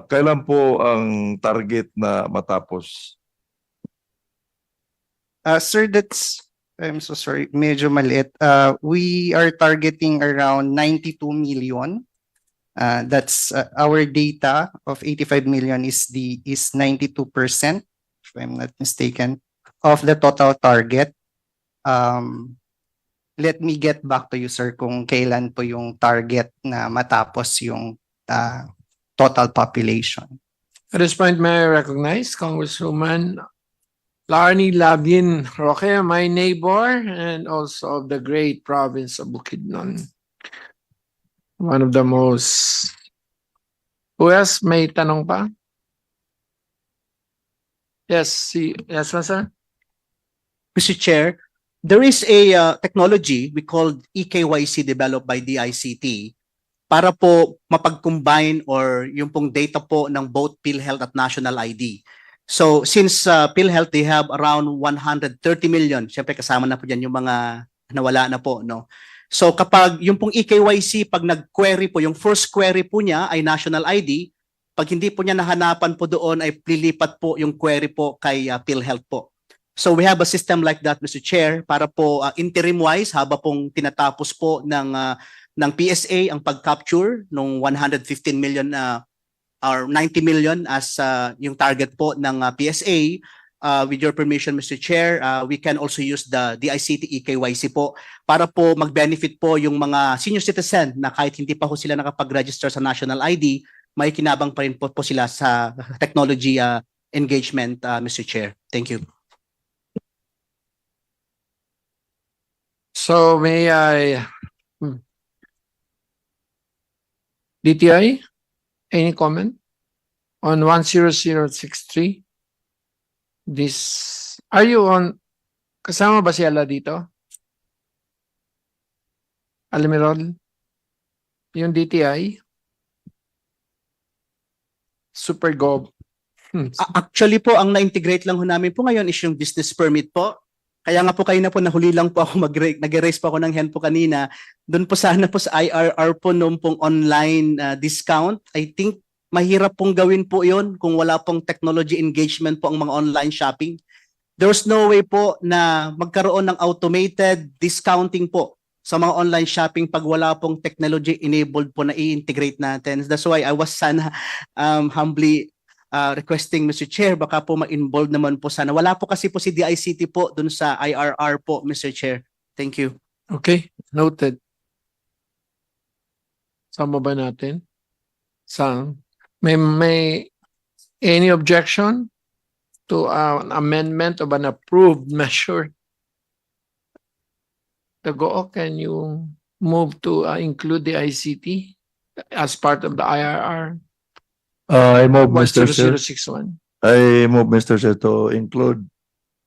Speaker 17: kailan po ang target na matapos?
Speaker 19: Sir, I'm so sorry, medyo maliit. We are targeting around 92 million. That's our data of 85 million is 92%, if I'm not mistaken, of the total target. Let me get back to you, sir, kung kailan po yung target na matapos yung total population.
Speaker 1: At this point, may I recognize Congresswoman Larnie Labin Roque, my neighbor, and also of the great province of Bukidnon. One of the most... Who else? May tanong pa? Yes, yes, sir.
Speaker 20: Mr. Chair, there is a technology we call EKYC developed by DICT para po mapag-combine or yung pong data po ng both PhilHealth at National ID. So since PhilHealth, they have around 130 million. Siyempre kasama na po dyan yung mga nawala na po, no? So kapag yung pong EKYC, pag nag-query po, yung first query po niya ay National ID, pag hindi po niya nahanapan po doon ay lilipat po yung query po kay PhilHealth po. So we have a system like that, Mr. Chair, para po interim-wise, haba pong tinatapos po ng PSA ang pag-capture ng 115 million or 90 million as yung target po ng PSA. With your permission, Mr. Chair, we can also use the DICT EKYC po para po mag-benefit po yung mga senior citizen na kahit hindi pa po sila nakapag-register sa National ID, may kinabang pa rin po sila sa technology engagement, Mr. Chair. Thank you.
Speaker 1: So may I... DTI, any comment on 10063? This, are you on, kasama ba si Ala dito? Almirol? Yung DTI? Super Gov.
Speaker 20: Actually po, ang na-integrate lang ho namin po ngayon is yung business permit po. Kaya nga po kayo na po nahuli lang po ako nag-raise po ako ng hand po kanina. Doon po sana po sa IRR po nung pong online discount. I think mahirap pong gawin po 'yon kung wala pong technology engagement po ang mga online shopping. There's no way po na magkaroon ng automated discounting po sa mga online shopping pag wala pong technology enabled po na i-integrate natin. That's why I was sana humbly requesting Mr. Chair, baka po ma-involve naman po sana. Wala po kasi po si DICT po dun sa IRR po, Mr. Chair. Thank you.
Speaker 1: Okay, noted. Sama ba natin? May any objection to an amendment of an approved measure? Tago, can you move to include the ICT as part of the IRR?
Speaker 17: I move, Mr. Chair.
Speaker 1: 10061.
Speaker 17: I move, Mr. Chair, to include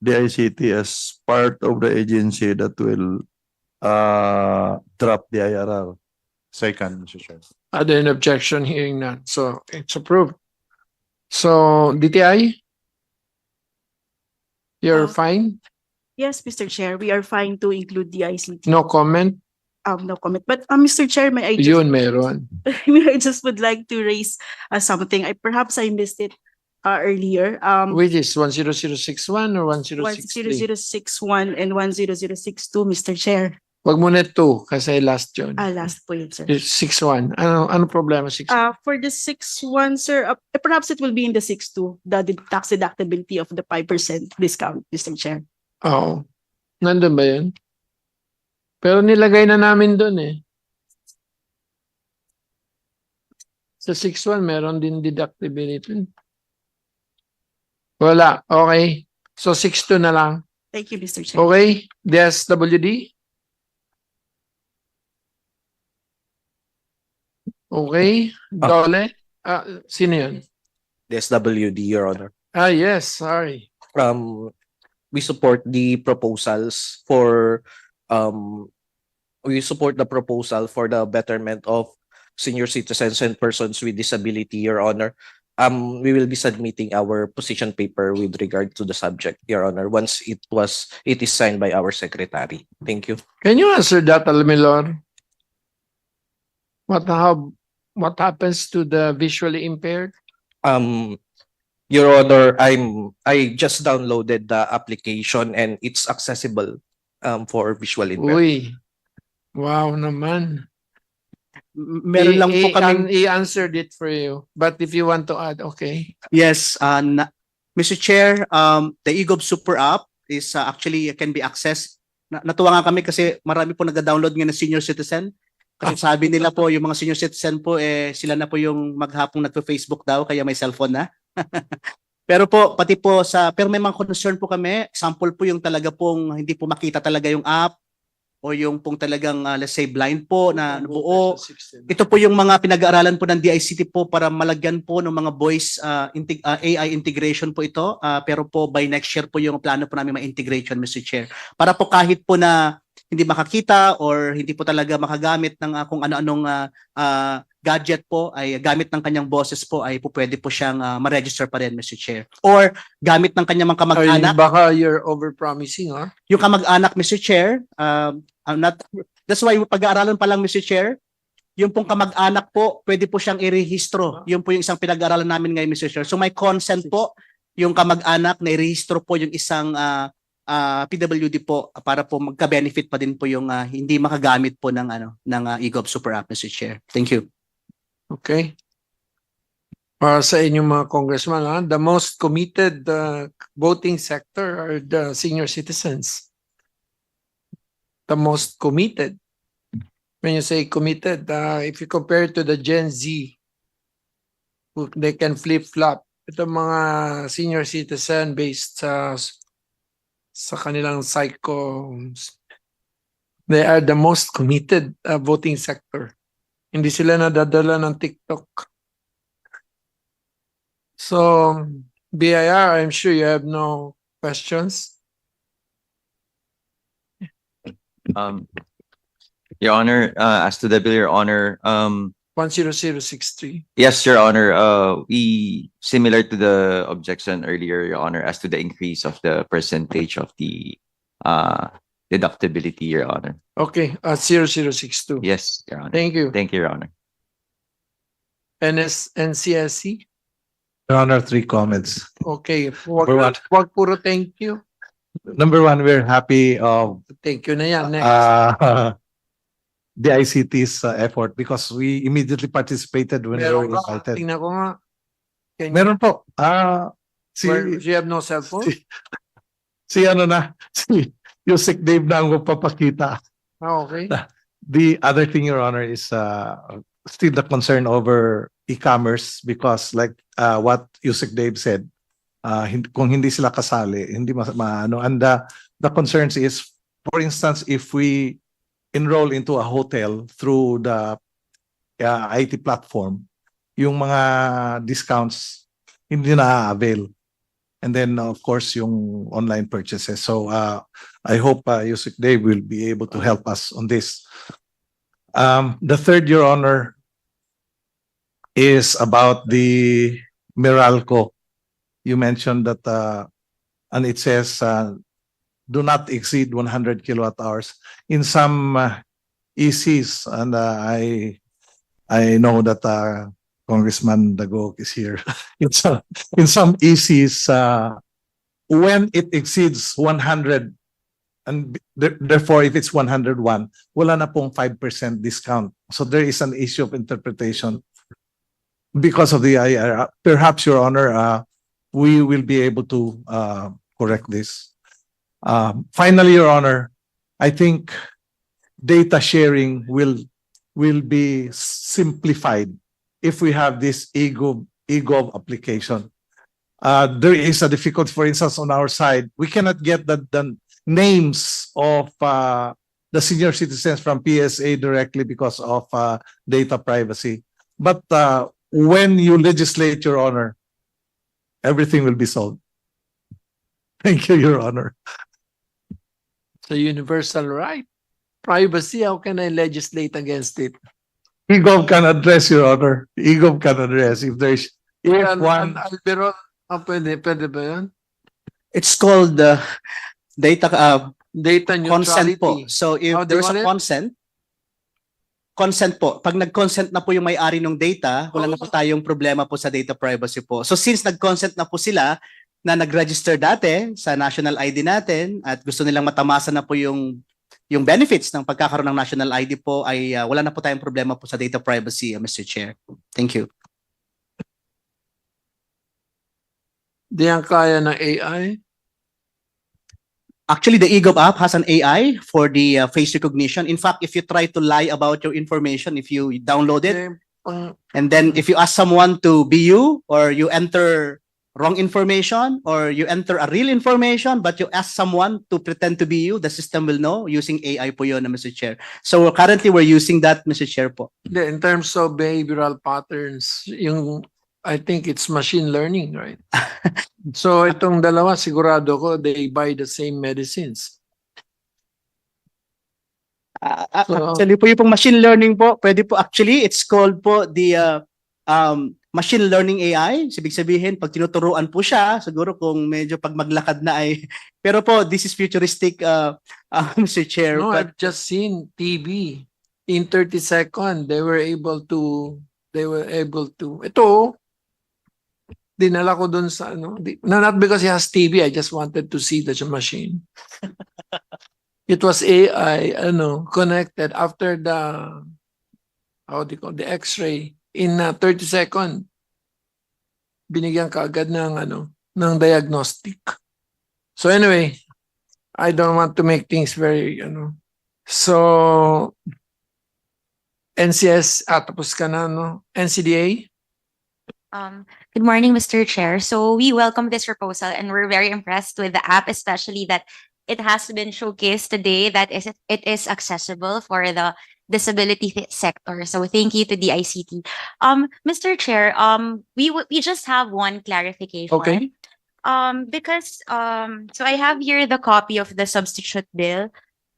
Speaker 17: the ICT as part of the agency that will drop the IRR.
Speaker 9: Second, Mr. Chair.
Speaker 1: Are there any objection? Hearing none. So it's approved. So DTI? You're fine?
Speaker 21: Yes, Mr. Chair, we are fine to include the ICT.
Speaker 1: No comment?
Speaker 21: No comment. But Mr. Chair, may I just
Speaker 1: Yun, meron.
Speaker 21: I just would like to raise something. Perhaps I missed it earlier.
Speaker 1: Which is 10061 or 1063?
Speaker 21: 10061 and 10062, Mr. Chair.
Speaker 1: Wag mo na 2 kasi last yun.
Speaker 21: Last po yun, sir.
Speaker 1: 61. Ano problema 61?
Speaker 21: For the 6-1, sir, perhaps it will be in the 6-2, the tax deductibility of the 5% discount, Mr. Chair.
Speaker 1: Oo. Nandun ba yun? Pero nilagay na namin doon eh. Sa 6-1, meron din deductibility. Wala. Okay. So 6-2 na lang.
Speaker 21: Thank you, Mr. Chair.
Speaker 1: Okay. DSWD? Okay. Dole? Sino yun?
Speaker 14: SWD, Your Honor.
Speaker 1: Yes. Sorry.
Speaker 14: We support the proposals for we support the proposal for the betterment of senior citizens and persons with disability, Your Honor. We will be submitting our position paper with regard to the subject, Your Honor, once it is signed by our secretary. Thank you.
Speaker 1: Can you answer that, Almilor? What happens to the visually impaired?
Speaker 14: Your Honor, I just downloaded the application and it's accessible for visual impaired.
Speaker 1: Uy. Wow naman.
Speaker 20: Meron lang po kami.
Speaker 1: I-answered it for you. But if you want to add, okay.
Speaker 20: Yes, Mr. Chair, the eGov Super App is actually can be accessed. Natuwa nga kami kasi marami po nag-download nga ng senior citizen. Kasi sabi nila po, yung mga senior citizen po, sila na po yung maghapong nagpo-Facebook daw, kaya may cellphone na. Pero po, pati po pero may mga concern po kami. Example po yung talaga pong hindi po makita talaga yung app o yung pong talagang, let's say, blind po na buo. Ito po yung mga pinag-aaralan po ng DICT po para malagyan po ng mga voice AI integration po ito. Pero po by next year po yung plano po namin ma-integration, Mr. Chair. Para po kahit po na hindi makakita or hindi po talaga makagamit ng kung ano-anong gadget po ay gamit ng kanyang boses po ay po pwede po siyang ma-register pa rin, Mr. Chair. Or gamit ng kanyang mga kamag-anak.
Speaker 1: Baka you're over-promising, huh?
Speaker 20: Yung kamag-anak, Mr. Chair, that's why pag-aaralan pa lang, Mr. Chair, yung pong kamag-anak po, pwede po siyang i-rehistro. Yung po yung isang pinag-aaralan namin ngayon, Mr. Chair. So may consent po yung kamag-anak na i-rehistro po yung isang PWD po para po magka-benefit pa din po yung hindi makagamit po ng eGov Super App, Mr. Chair. Thank you.
Speaker 1: Okay. Para sa inyong mga congressman, the most committed voting sector are the senior citizens. The most committed. When you say committed, if you compare it to the Gen Z, they can flip-flop. Ito mga senior citizen based sa kanilang psycho, they are the most committed voting sector. Hindi sila nadadala ng TikTok. So, BIR, I'm sure you have no questions.
Speaker 3: Your Honor, as to the bill, Your Honor,
Speaker 1: 10063.
Speaker 3: yes, Your Honor, we similar to the objection earlier, Your Honor, as to the increase of the percentage of the deductibility, Your Honor.
Speaker 1: Okay, 0062.
Speaker 3: Yes, Your Honor.
Speaker 1: Thank you.
Speaker 3: Thank you, Your Honor.
Speaker 1: NCSC.
Speaker 8: Your Honor, 3 comments.
Speaker 1: Okay,
Speaker 8: Number one.
Speaker 1: wag puro thank you.
Speaker 8: Number 1, we're happy of
Speaker 1: Thank you na yan. Next.
Speaker 8: the ICT's effort because we immediately participated when we were
Speaker 1: Meron ka,
Speaker 8: invited.
Speaker 1: tingnan ko nga.
Speaker 8: Meron po. Si
Speaker 1: You have no cell phone?
Speaker 8: si ano na, si Yusek Dave na ang magpapakita.
Speaker 1: Okay.
Speaker 8: The other thing, Your Honor, is still the concern over e-commerce because like what Yusek Dave said, kung hindi sila kasali, hindi maano. And the concerns is, for instance, if we enroll into a hotel through the IT platform, yung mga discounts hindi na-avail. And then, of course, yung online purchases. So I hope Yusek Dave will be able to help us on this. The third, Your Honor, is about the Meralco. You mentioned that, and it says, do not exceed 100 kilowatt hours. In some ECs, and I know that Congressman Dagok is here. In some ECs, when it exceeds 100, and therefore if it's 101, wala na pong 5% discount. So there is an issue of interpretation because of the IR. Perhaps, Your Honor, we will be able to correct this. Finally, Your Honor, I think data sharing will be simplified if we have this eGov application. There is a difficulty, for instance, on our side. We cannot get the names of the senior citizens from PSA directly because of data privacy. But when you legislate, Your Honor, everything will be solved. Thank you, Your Honor.
Speaker 1: It's a universal right. Privacy, how can I legislate against it?
Speaker 8: eGov can address, Your Honor. eGov can address if there's one.
Speaker 1: Albero, pwede ba yun?
Speaker 20: It's called data
Speaker 1: Data
Speaker 20: consent
Speaker 1: neutrality.
Speaker 20: po. So if
Speaker 1: How do you
Speaker 20: there's a
Speaker 1: want it?
Speaker 20: consent po. Pag nag-consent na po yung may-ari ng data, wala na po tayong problema po sa data privacy po. So since nag-consent na po sila na nag-register dati sa national ID natin at gusto nilang matamasa na po yung benefits ng pagkakaroon ng national ID po ay wala na po tayong problema po sa data privacy, Mr. Chair. Thank you.
Speaker 1: Di yan kaya ng AI?
Speaker 20: Actually, the eGov app has an AI for the face recognition. In fact, if you try to lie about your information, if you download it, and then if you ask someone to be you, or you enter wrong information, or you enter a real information, but you ask someone to pretend to be you, the system will know using AI po yun, Mr. Chair. So currently, we're using that, Mr. Chair po.
Speaker 1: In terms of behavioral patterns, I think it's machine learning, right? So itong dalawa, sigurado ko, they buy the same medicines.
Speaker 20: Actually po yung pong machine learning po, pwede po actually, it's called po the machine learning AI. Ibig sabihin, pag tinuturuan po siya, siguro kung medyo pag maglakad na ay, pero po, this is futuristic, Mr. Chair.
Speaker 1: No,
Speaker 20: but,
Speaker 1: I've just seen TV. In 30 seconds, they were able to, ito, dinala ko dun sa no, not because he has TV, I just wanted to see the machine. It was AI, connected after the, how do you call, the X-ray in 30 seconds. Binigyan ka agad ng diagnostic. So anyway, I don't want to make things very, So, NCS, tapos ka na, no? NCDA?
Speaker 16: Good morning, Mr. Chair. So we welcome this proposal and we're very impressed with the app, especially that it has been showcased today that it is accessible for the disability sector. So thank you to the ICT. Mr. Chair, we just have one clarification.
Speaker 1: Okay.
Speaker 16: Because so I have here the copy of the substitute bill.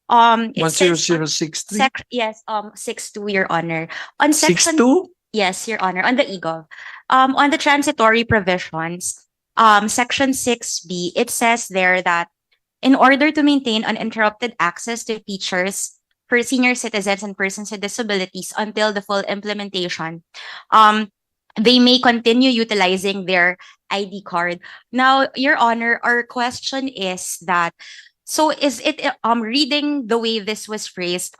Speaker 16: It says
Speaker 1: 10063?
Speaker 16: Yes, 62, Your Honor. On section
Speaker 1: 62?
Speaker 16: Yes, Your Honor, on the eGov. On the transitory provisions, section 6B, it says there that in order to maintain uninterrupted access to features for senior citizens and persons with disabilities until the full implementation, they may continue utilizing their ID card. Now, Your Honor, our question is that, so is it, reading the way this was phrased,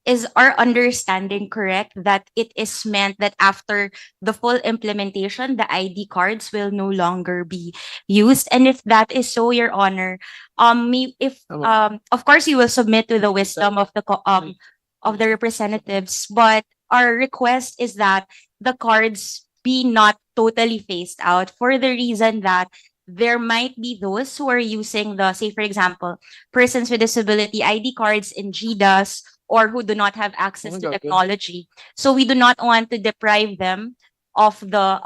Speaker 16: is our understanding correct that it is meant that after the full implementation, the ID cards will no longer be used? And if that is so, Your Honor, of course, you will submit to the wisdom of the representatives, but our request is that the cards be not totally phased out, for the reason that there might be those who are using the, say, for example, persons with disability ID cards in GDAS, or who do not have access to technology. So we do not want to deprive them of the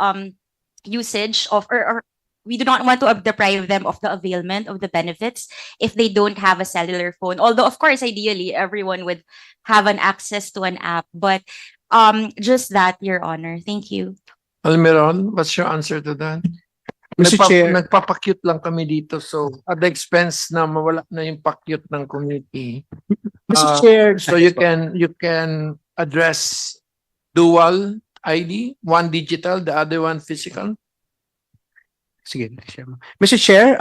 Speaker 16: usage of, or we do not want to deprive them of the availment of the benefits if they don't have a cellular phone. Although, of course, ideally, everyone would have an access to an app. But just that, Your Honor. Thank you.
Speaker 1: Almeron, what's your answer to that?
Speaker 20: Mr. Chair.
Speaker 1: Nagpapakyut lang kami dito, so at the expense na mawala na yung pakyut ng community.
Speaker 20: Mr. Chair.
Speaker 1: So you can address dual ID, one digital, the other one physical.
Speaker 20: Sige, Mr. Chair,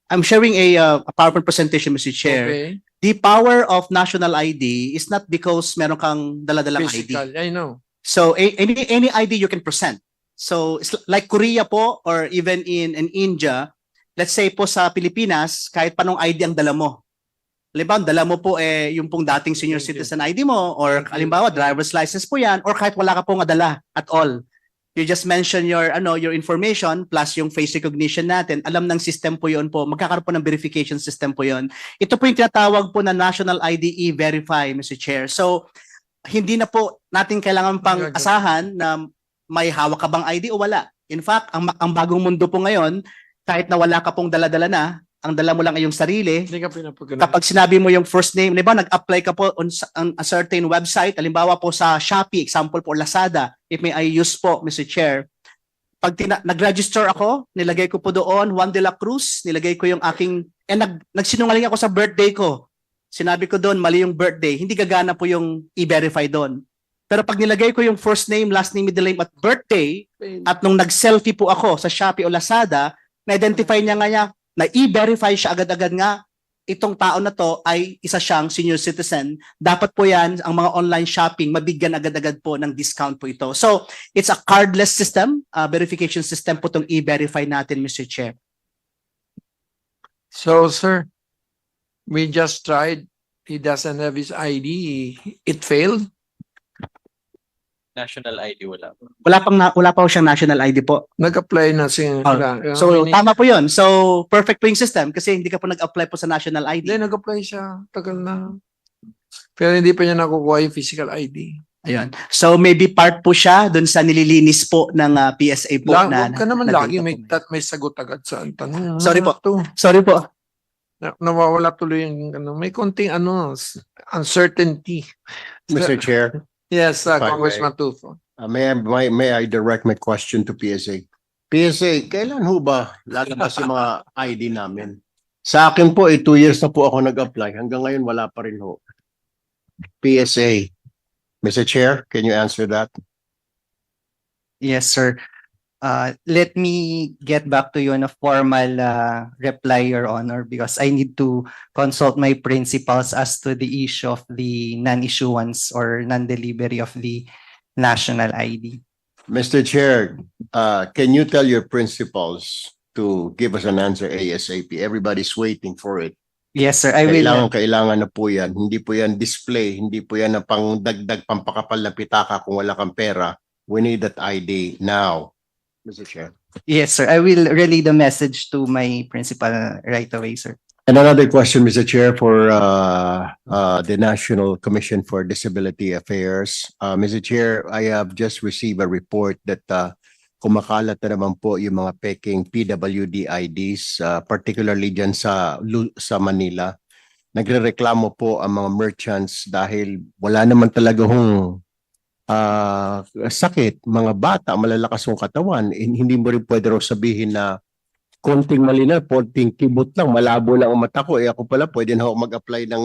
Speaker 20: I'm sharing a PowerPoint presentation, Mr. Chair.
Speaker 1: Okay.
Speaker 20: The power of national ID is not because meron kang dala-dalang
Speaker 1: Physical,
Speaker 20: ID.
Speaker 1: I know.
Speaker 20: So any ID you can present. So it's like Korea po, or even in India, let's say po sa Pilipinas, kahit panong ID ang dala mo. Halimbawa, dala mo po yung pong dating senior citizen ID mo, or halimbawa driver's license po yan, or kahit wala ka pong adala at all. You just mention your information plus yung face recognition natin. Alam ng system po yun po. Magkakaroon po ng verification system po yun. Ito po yung tinatawag po na National ID E-Verify, Mr. Chair. So, hindi na po natin kailangan pang asahan na may hawak ka bang ID o wala. In fact, ang bagong mundo po ngayon, kahit na wala ka pong dala-dala na, ang dala mo lang ay yung sarili. Kapag sinabi mo yung first name, di ba, nag-apply ka po on a certain website, halimbawa po sa Shopee, example po, Lazada, if may I use po, Mr. Chair, pag nag-register ako, nilagay ko po doon, Juan de la Cruz, nilagay ko yung aking, nagsinungaling ako sa birthday ko. Sinabi ko doon, mali yung birthday, hindi gagana po yung i-verify doon. Pero pag nilagay ko yung first name, last name, middle name at birthday, at nung nag-selfie po ako sa Shopee o Lazada, na-identify niya nga niya, na i-verify siya agad-agad nga, itong tao na to ay isa siyang senior citizen. Dapat po yan, ang mga online shopping, mabigyan agad-agad po ng discount po ito. So, it's a cardless system, verification system po itong i-verify natin, Mr. Chair.
Speaker 1: So, sir, we just tried. He doesn't have his ID. It failed.
Speaker 18: National ID wala.
Speaker 20: Wala pa po siyang national ID po.
Speaker 1: Nag-apply na siya.
Speaker 20: So tama po 'yon. So perfect po yung system kasi hindi ka po nag-apply po sa national ID.
Speaker 1: Hindi, nag-apply siya. Tagal na. Pero hindi pa niya nakukuha yung physical ID.
Speaker 20: Ayun. So maybe part po siya doon sa nililinis po ng PSA po na.
Speaker 1: Huwag ka naman lagi may sagot agad sa tanong.
Speaker 20: Sorry po. Sorry po.
Speaker 1: Nawawala tuloy yung may konting uncertainty.
Speaker 2: Mr. Chair.
Speaker 1: Yes, Congressman Tulfo.
Speaker 2: May I direct my question to PSA? PSA, kailan ho ba lalabas yung mga ID namin? Sa akin po, 2 years na po ako nag-apply. Hanggang ngayon, wala pa rin ho. PSA. Mr. Chair, can you answer that?
Speaker 19: Yes, sir. Let me get back to you on a formal reply, Your Honor, because I need to consult my principals as to the issue of the non-issuance or non-delivery of the national ID.
Speaker 2: Mr. Chair, can you tell your principals to give us an answer ASAP? Everybody's waiting for it.
Speaker 19: Yes, sir. I will.
Speaker 2: Kailangan na po yan. Hindi po yan display. Hindi po yan na pangdagdag pampakapal na pitaka kung wala kang pera. We need that ID now. Mr. Chair.
Speaker 19: Yes, sir. I will relay the message to my principal right away, sir.
Speaker 2: And another question, Mr. Chair, for the National Commission for Disability Affairs. Mr. Chair, I have just received a report that kumakalat na naman po yung mga peking PWD IDs, particularly dyan sa Manila. Nagrereklamo po ang mga merchants dahil wala naman talaga sakit, mga bata, malalakas yung katawan, hindi mo rin pwede raw sabihin na konting malinaw, konting kibot lang, malabo lang ang mata ko. Ako pala, pwede na ako mag-apply ng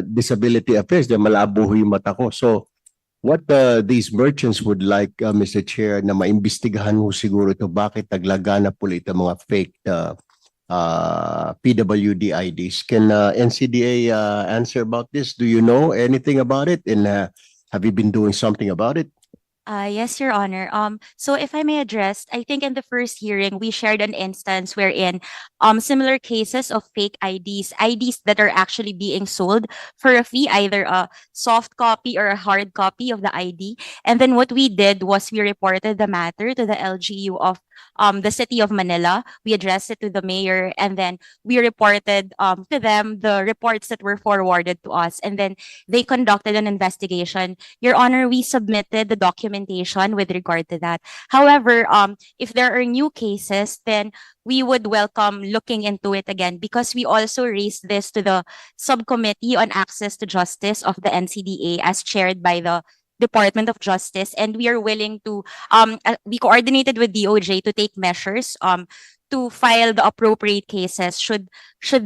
Speaker 2: disability affairs dahil malabo yung mata ko. So, what these merchants would like, Mr. Chair, na maimbestigahan mo siguro ito, bakit naglagana po ito mga fake PWD IDs. Can NCDA answer about this? Do you know anything about it? And have you been doing something about it?
Speaker 16: Yes, Your Honor. So if I may address, I think in the first hearing, we shared an instance wherein similar cases of fake IDs that are actually being sold for a fee, either a soft copy or a hard copy of the ID. And then what we did was we reported the matter to the LGU of the city of Manila. We addressed it to the mayor, and then we reported to them the reports that were forwarded to us. And then they conducted an investigation. Your Honor, we submitted the documentation with regard to that. However, if there are new cases, then we would welcome looking into it again, because we also raised this to the subcommittee on access to justice of the NCDA as chaired by the Department of Justice, and we are willing to we coordinated with DOJ to take measures to file the appropriate cases should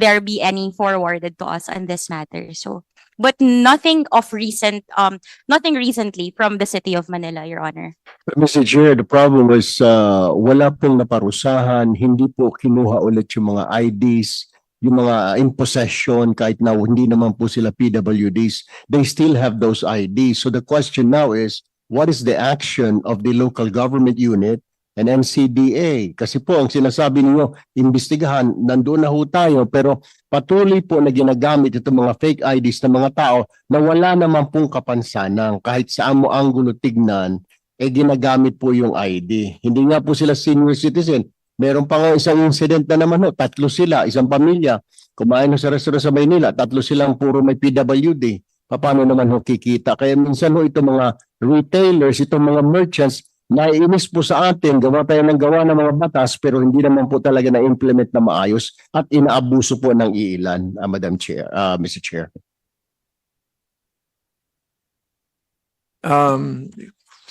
Speaker 16: there be any forwarded to us on this matter. So, but nothing recently from the city of Manila, Your Honor.
Speaker 2: Mr. Chair, the problem was wala pong naparusahan, hindi po kinuha ulit yung mga IDs, yung mga in possession, kahit na hindi naman po sila PWDs, they still have those IDs. So the question now is, what is the action of the local government unit and NCDA? Kasi po ang sinasabi niyo, imbestigahan, nandoon na ho tayo, pero patuloy po na ginagamit itong mga fake IDs ng mga tao na wala naman pong kapansanan. Kahit saan mo anggulo tignan, ginagamit po yung ID. Hindi nga po sila senior citizen. Meron pa nga isang incident na naman ho, 3 sila, isang pamilya, kumain ho sa restaurant sa Maynila, 3 silang puro may PWD. Paano naman ho kikita? Kaya minsan ho itong mga retailers, itong mga merchants, naiinis po sa atin, gawa tayo ng gawa ng mga batas, pero hindi naman po talaga na-implement na maayos at inaabuso po ng iilan, Madam Chair, Mr. Chair.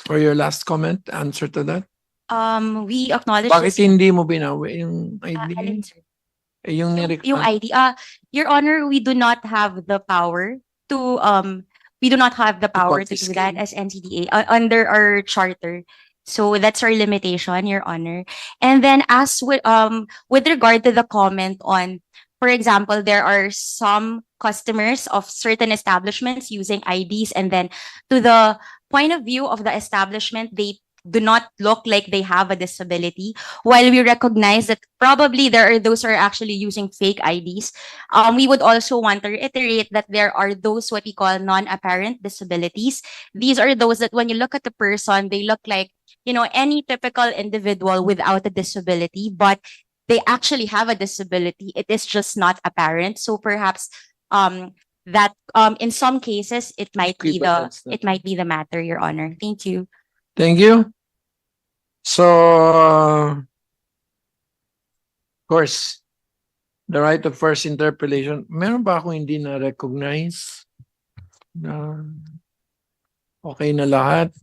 Speaker 1: For your last comment, answer to that.
Speaker 16: We acknowledge
Speaker 1: Bakit
Speaker 16: this-
Speaker 1: hindi mo binawi yung ID?
Speaker 16: alin, sir?
Speaker 1: Yung
Speaker 16: Yung ID. Your Honor, we do not have the power to do that as NCDA under our charter. So that's our limitation, Your Honor. And then as with regard to the comment on, for example, there are some customers of certain establishments using IDs, and then to the point of view of the establishment, they do not look like they have a disability. While we recognize that probably there are those who are actually using fake IDs, we would also want to reiterate that there are those what we call non-apparent disabilities. These are those that when you look at the person, they look like, any typical individual without a disability, but they actually have a disability. It is just not apparent. So perhaps that in some cases it might be the matter, Your Honor. Thank you.
Speaker 1: Thank you. So, of course, the right of first interpellation, meron ba akong hindi na-recognize na okay na lahat?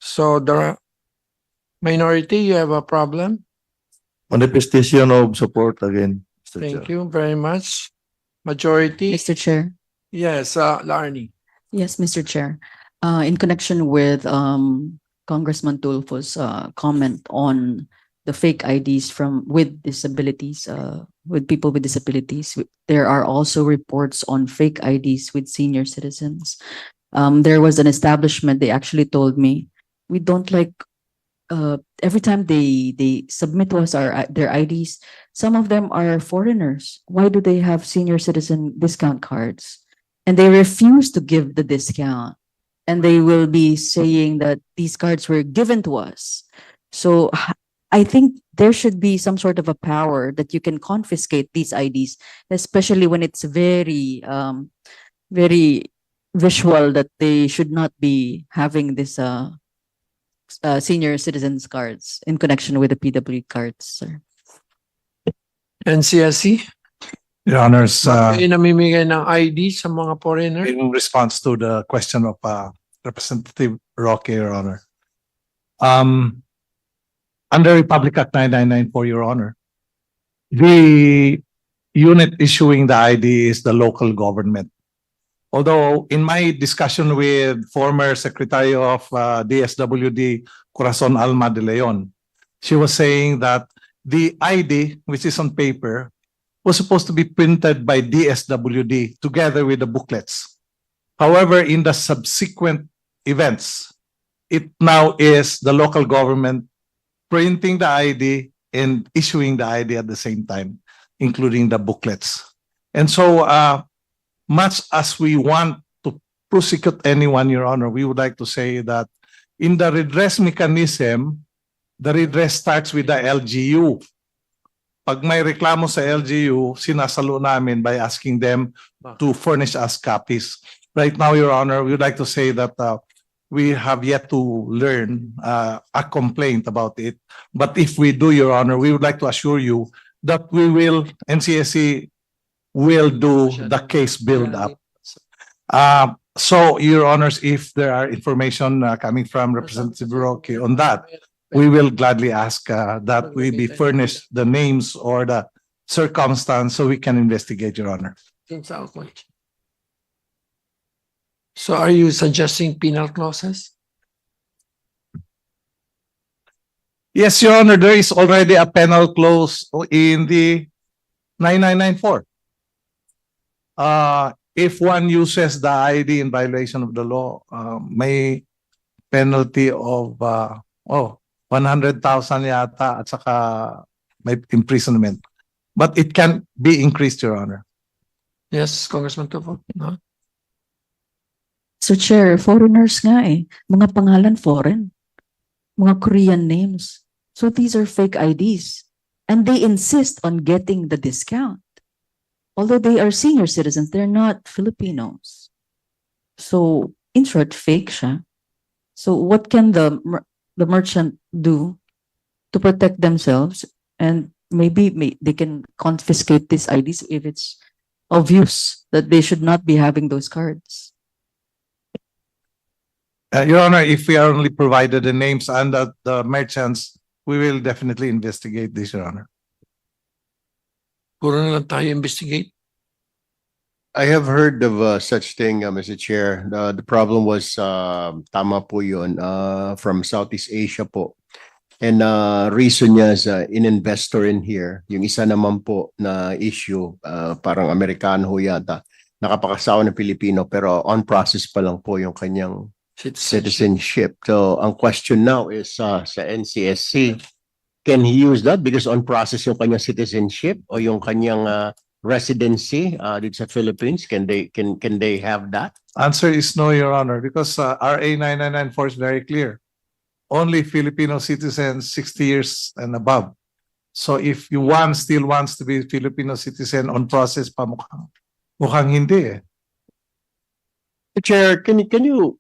Speaker 1: So, the minority, you have a problem?
Speaker 17: Manifestation of support again, Mr. Chair.
Speaker 1: Thank you very much. Majority?
Speaker 5: Mr. Chair.
Speaker 1: Yes, Larnie.
Speaker 5: Yes, Mr. Chair. In connection with Congressman Tulfo's comment on the fake IDs with disabilities, with people with disabilities, there are also reports on fake IDs with senior citizens. There was an establishment, they actually told me, we don't like, every time they submit to us their IDs, some of them are foreigners. Why do they have senior citizen discount cards? And they refuse to give the discount. And they will be saying that these cards were given to us. So I think there should be some sort of a power that you can confiscate these IDs, especially when it's very, very visual that they should not be having this senior citizens cards in connection with the PW cards, sir.
Speaker 1: NCSC?
Speaker 8: Your Honors,
Speaker 1: namimigay ng ID sa mga foreigner?
Speaker 8: in response to the question of Representative Roque, Your Honor. Under Republic Act 9994, Your Honor, the unit issuing the ID is the local government. Although in my discussion with former Secretary of DSWD, Corazon Alma de Leon, she was saying that the ID, which is on paper, was supposed to be printed by DSWD together with the booklets. However, in the subsequent events, it now is the local government printing the ID and issuing the ID at the same time, including the booklets. And so, much as we want to prosecute anyone, Your Honor, we would like to say that in the redress mechanism, the redress starts with the LGU. Pag may reklamo sa LGU, sinasalo namin by asking them to furnish us copies. Right now, Your Honor, we would like to say that we have yet to learn a complaint about it. But if we do, Your Honor, we would like to assure you that we will, NCSC will do the case build up. So, Your Honors, if there are information coming from Representative Roque on that, we will gladly ask that we be furnished the names or the circumstance so we can investigate, Your Honor.
Speaker 1: So are you suggesting penal clauses?
Speaker 8: Yes, Your Honor, there is already a penal clause in the 9994. If one uses the ID in violation of the law, may penalty of 100,000 yata at saka may imprisonment. But it can be increased, Your Honor.
Speaker 1: Yes, Congressman Tufo. No?
Speaker 5: So Chair, foreigners nga eh. Mga pangalan foreign. Mga Korean names. So these are fake IDs. And they insist on getting the discount. Although they are senior citizens, they're not Filipinos. So in short, fake siya. So what can the merchant do to protect themselves? And maybe they can confiscate these IDs if it's obvious that they should not be having those cards.
Speaker 8: Your Honor, if we are only provided the names and the merchants, we will definitely investigate this, Your Honor.
Speaker 1: Puro na lang tayo investigate.
Speaker 2: I have heard of such thing, Mr. Chair. The problem was tama po yun, from Southeast Asia po. And reason niya is an investor in here. Yung isa naman po na issue, parang Amerikano ho yata, nakapakasawa ng Pilipino pero on process pa lang po yung kanyang citizenship. So ang question now is sa NCSC, can he use that because on process yung kanyang citizenship o yung kanyang residency dito sa Philippines? Can they have that?
Speaker 8: Answer is no, Your Honor, because RA 9994 is very clear. Only Filipino citizens 60 years and above. So if you still wants to be Filipino citizen on process pa mukhang hindi eh.
Speaker 2: Chair, can you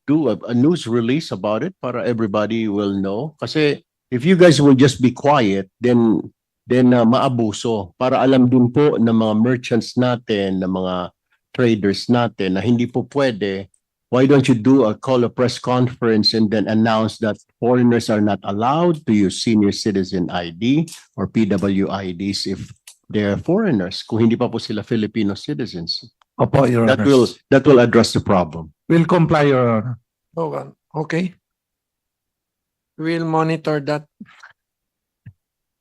Speaker 2: do a news release about it para everybody will know? Kasi if you guys will just be quiet, then maabuso para alam din po ng mga merchants natin, ng mga traders natin na hindi po pwede. Why don't you call a press conference and then announce that foreigners are not allowed to use senior citizen ID or PW IDs if they're foreigners, kung hindi pa po sila Filipino citizens?
Speaker 8: Opo, Your
Speaker 2: That
Speaker 8: Honor.
Speaker 2: will address the problem.
Speaker 8: We'll comply, Your Honor.
Speaker 1: Okay. We'll monitor that.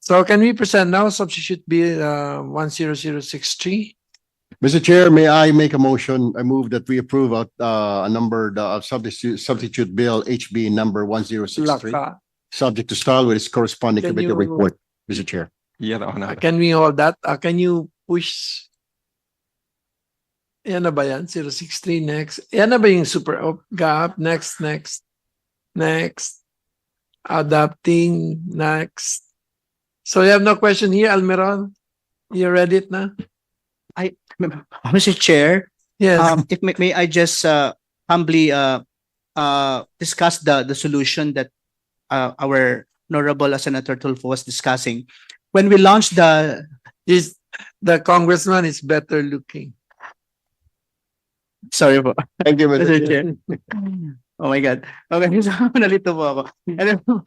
Speaker 1: So can we present now substitute bill 10063?
Speaker 2: Mr. Chair, may I make a motion? I move that we approve a number of substitute bill HB number 1063,
Speaker 1: Laka.
Speaker 2: subject to style with its corresponding
Speaker 1: Can
Speaker 2: committee
Speaker 1: you-
Speaker 2: report, Mr. Chair.
Speaker 4: Your Honor.
Speaker 1: Can we hold that? Can you push? Yan na ba yan? 063 next. Yan na ba yung super gap? Next. Adapting next. So you have no question here, Almiron? You read it na?
Speaker 20: Mr. Chair,
Speaker 1: Yes.
Speaker 20: if may I just humbly discuss the solution that our Honorable Senator Tulfo was discussing. When we launched the
Speaker 1: congressman is better looking.
Speaker 20: Sorry po.
Speaker 2: Thank you,
Speaker 20: Mr. Chair. Oh my God. Okay, so nalito po ako. Ano po,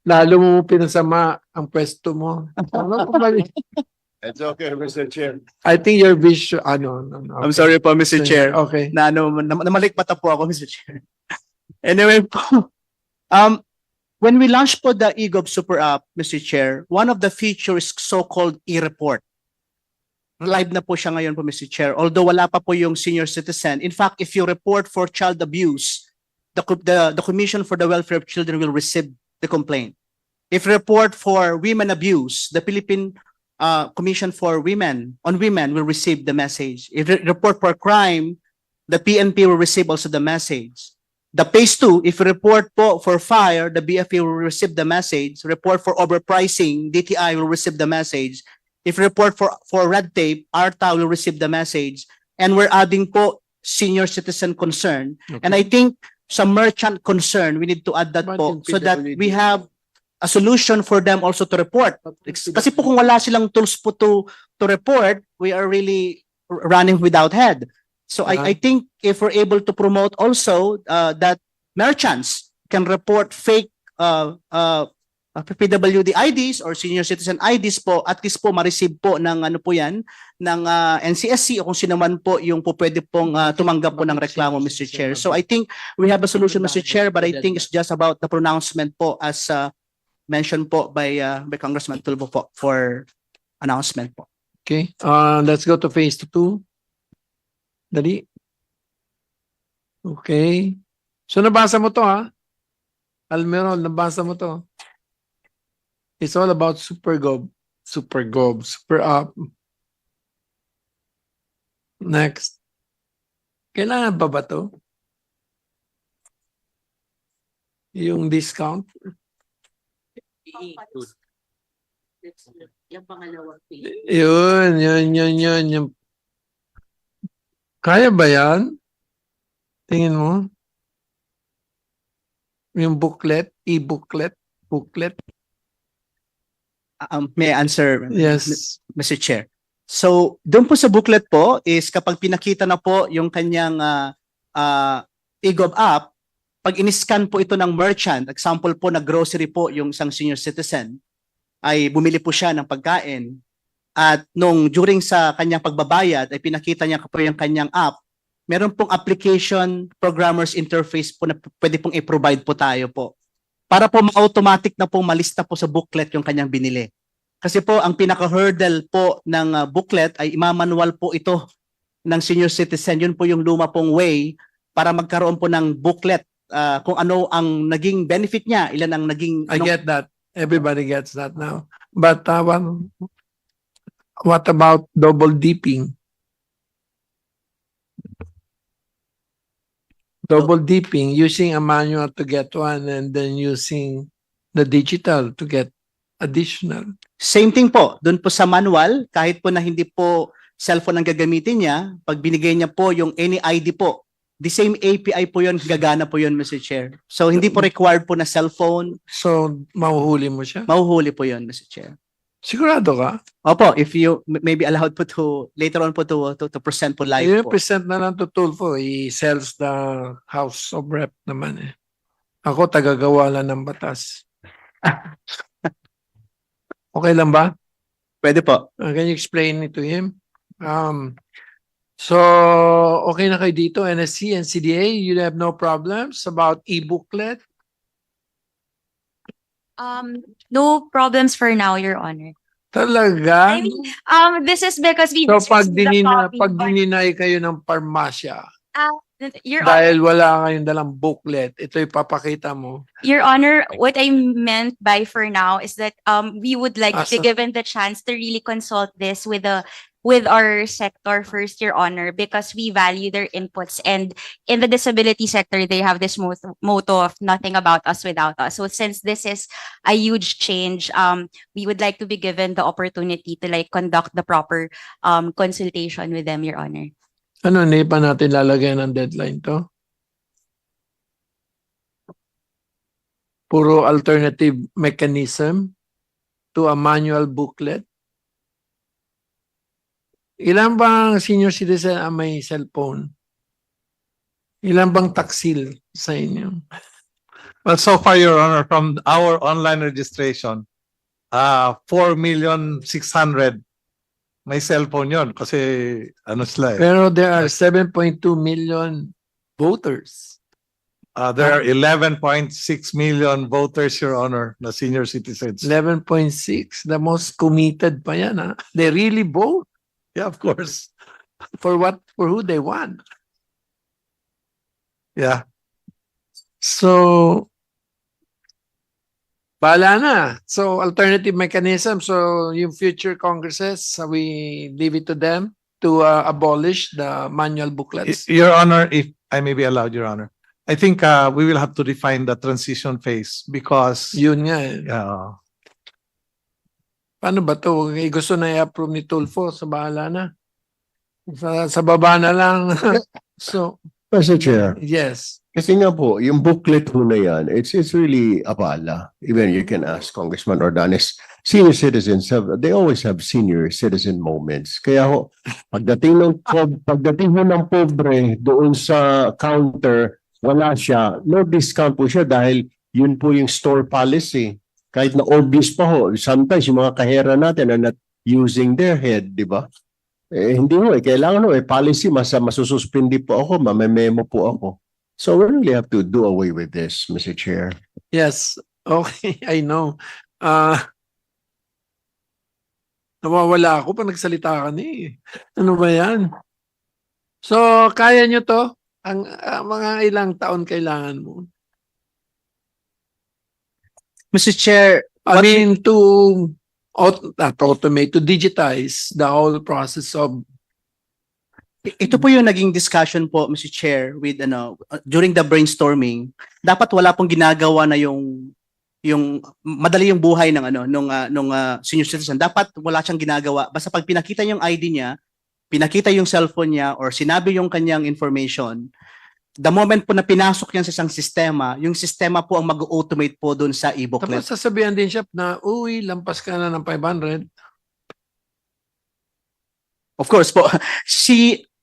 Speaker 1: Lalo mo pinasama ang pwesto mo. Ano kung mali?
Speaker 2: It's okay, Mr. Chair.
Speaker 1: I think your vision, no,
Speaker 19: I'm
Speaker 1: okay.
Speaker 19: sorry po, Mr. Chair.
Speaker 1: Okay.
Speaker 19: Namalikmata po ako, Mr. Chair. Anyway po, when we launched po the eGov Super App, Mr. Chair, one of the features so-called e-report. Live na po siya ngayon po, Mr. Chair. Although wala pa po yung senior citizen. In fact, if you report for child abuse, the Commission for the Welfare of Children will receive the complaint. If report for women abuse, the Philippine Commission for Women on Women will receive the message. If report for crime, the PNP will receive also the message. The phase 2, if report po for fire, the BFA will receive the message. Report for overpricing, DTI will receive the message. If report for red tape, ARTA will receive the message. And we're adding po senior citizen concern.
Speaker 1: Okay.
Speaker 19: And I think some merchant concern, we need to add that po so that we have a solution for them also to report. Kasi po kung wala silang tools po to report, we are really running without head. So I think if we're able to promote also that merchants can report fake PWD IDs or senior citizen IDs po, at least po ma-receive po ng ano po yan, ng NCSC o kung sino man po yung po pwede pong tumanggap po ng reklamo, Mr. Chair. So I think we have a solution, Mr. Chair, but I think it's just about the pronouncement po as mentioned po by Congressman Tulfo po for announcement po.
Speaker 1: Okay, let's go to phase 2. Dali. Okay. So nabasa mo to, ha? Almerol, nabasa mo to. It's all about super app. Next. Kailangan ba to? Yung discount?
Speaker 5: Yung pangalawang
Speaker 1: Yun. Kaya ba yan? Tingin mo? Yung booklet, booklet.
Speaker 19: May I answer,
Speaker 1: Yes.
Speaker 19: Mr. Chair? So, doon po sa booklet po is kapag pinakita na po yung kanyang eGov app, pag in-scan po ito ng merchant, example po na grocery po yung isang senior citizen, ay bumili po siya ng pagkain. At during sa kanyang pagbabayad, ay pinakita niya po yung kanyang app, meron pong application programmer's interface po na pwede pong i-provide po tayo po. Para po ma-automatic na po malista po sa booklet yung kanyang binili. Kasi po ang pinaka-hurdle po ng booklet ay imamanual po ito ng senior citizen. Yun po yung luma pong way para magkaroon po ng booklet kung ano ang naging benefit niya, ilan ang naging...
Speaker 1: I get that. Everybody gets that now. But what about double dipping? Double dipping, using a manual to get one and then using the digital to get additional.
Speaker 19: Same thing po. Doon po sa manual, kahit po na hindi po cellphone ang gagamitin niya, pag binigay niya po yung any ID po, the same API po yun, gagana po yun, Mr. Chair. So, hindi po required po na cellphone.
Speaker 1: So, mahuhuli mo siya?
Speaker 19: Mahuhuli po yun, Mr. Chair.
Speaker 1: Sigurado ka?
Speaker 19: Opo, if you maybe allowed po to, later on po to present po live po.
Speaker 1: present na lang to Tulfo. He sells the House of Rep naman eh. Ako, tagagawa lang ng batas. Okay lang ba?
Speaker 19: Pwede po.
Speaker 1: Can you explain it to him? So, okay na kayo dito, NSC and CDA, you have no problems about e-booklet?
Speaker 16: No problems for now, Your Honor.
Speaker 1: Talaga?
Speaker 16: I mean, this is because we
Speaker 1: So,
Speaker 16: just
Speaker 1: pag
Speaker 16: received the copy,
Speaker 1: dininay kayo ng parmasya,
Speaker 16: Your
Speaker 1: dahil wala kayong dalang booklet, ito ipapakita mo.
Speaker 16: Your Honor, what I meant by for now is that we would like to
Speaker 1: Asa?
Speaker 16: be given the chance to really consult this with our sector first, Your Honor, because we value their inputs. And in the disability sector, they have this motto of nothing about us without us. So since this is a huge change, we would like to be given the opportunity to conduct the proper consultation with them, Your Honor.
Speaker 1: Ano, hindi pa natin lalagyan ng deadline to? Puro alternative mechanism to a manual booklet? Ilan bang senior citizen ang may cellphone? Ilan bang taksil sa inyo?
Speaker 8: Well, so far, Your Honor, from our online registration, 4,600,000 may cellphone yon kasi ano sila eh.
Speaker 1: Pero there are 7.2 million voters.
Speaker 8: There are 11.6 million voters, Your Honor, na senior citizens.
Speaker 1: 11.6, the most committed pa yan, ha? They really vote
Speaker 8: Yeah, of course.
Speaker 1: for who they want.
Speaker 8: Yeah.
Speaker 1: So, bahala na. So, alternative mechanism. So, yung future congresses, we leave it to them to abolish the manual booklets.
Speaker 8: Your Honor, if I may be allowed, Your Honor, I think we will have to define the transition phase because
Speaker 1: Yun nga eh. Paano ba to? Gusto na i-approve ni Tulfo, sa bahala na. Sa baba na lang. So,
Speaker 2: Mr. Chair,
Speaker 1: yes.
Speaker 2: kasi nga po, yung booklet ho na yan, it's really abala. Even you can ask Congressman Ordanes, senior citizens they always have senior citizen moments. Kaya ho, pagdating ho ng pobre doon sa counter, wala siya, no discount po siya dahil yun po yung store policy. Kahit na obvious pa ho, sometimes yung mga kahera natin are not using their head, di ba? Hindi ho kailangan ho policy, masususpindi po ako, mamememo po ako. So we really have to do away with this, Mr. Chair.
Speaker 1: Yes. Okay, I know. Nawawala ako pag nagsalita ka ni. Ano ba yan? So, kaya nyo to? Ang mga ilang taon kailangan mo?
Speaker 20: Mr. Chair,
Speaker 1: I mean, to automate, to digitize the whole process of...
Speaker 20: ito po yung naging discussion po, Mr. Chair, with during the brainstorming. Dapat wala pong ginagawa na yung madali yung buhay ng nung senior citizen. Dapat wala siyang ginagawa. Basta pag pinakita yung ID niya, pinakita yung cellphone niya or sinabi yung kanyang information, the moment po na pinasok yan sa isang sistema, yung sistema po ang mag-automate po doon sa e-booklet.
Speaker 1: Tapos sasabihan din siya na, uy, lampas ka na ng 500.
Speaker 20: Of course po.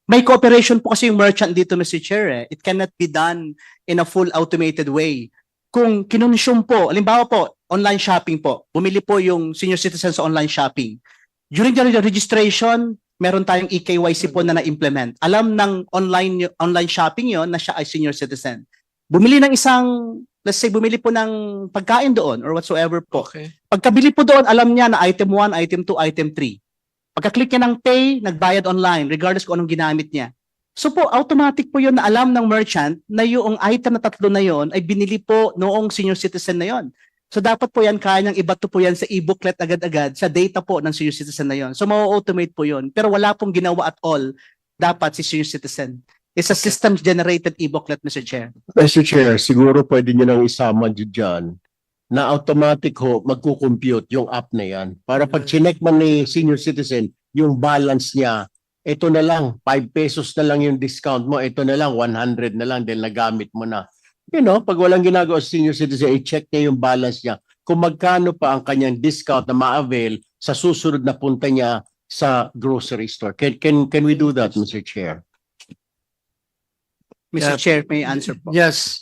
Speaker 20: May cooperation po kasi yung merchant dito, Mr. Chair. It cannot be done in a full automated way. Kung kinonsume po, halimbawa po, online shopping po, bumili po yung senior citizen sa online shopping. During the registration, meron tayong EKYC po na na-implement. Alam ng online shopping yon na siya ay senior citizen. Bumili ng let's say, bumili po ng pagkain doon or whatsoever po.
Speaker 1: Okay.
Speaker 20: Pagkabili po doon, alam niya na item 1, item 2, item 3. Pagka-click niya ng pay, nagbayad online, regardless kung anong ginamit niya. So po, automatic po yun na alam ng merchant na yung item na tatlo na yon ay binili po noong senior citizen na yon. So dapat po yan, kaya niyang ibato po yan sa e-booklet agad-agad sa data po ng senior citizen na yon. So ma-automate po yun. Pero wala pong ginawa at all dapat si senior citizen. It's a system-generated e-booklet, Mr. Chair.
Speaker 2: Mr. Chair, siguro pwede nyo nang isama dyan na automatic ho magkukompute yung app na yan. Para pag chinek man ni senior citizen, yung balance niya, ito na lang, 5 pesos na lang yung discount mo, ito na lang, 100 na lang dahil nagamit mo na. You know, pag walang ginagawa senior citizen, i-check niya yung balance niya. Kung magkano pa ang kanyang discount na ma-avail sa susunod na punta niya sa grocery store. Can we do that, Mr. Chair?
Speaker 20: Mr. Chair, may I answer po?
Speaker 1: Yes.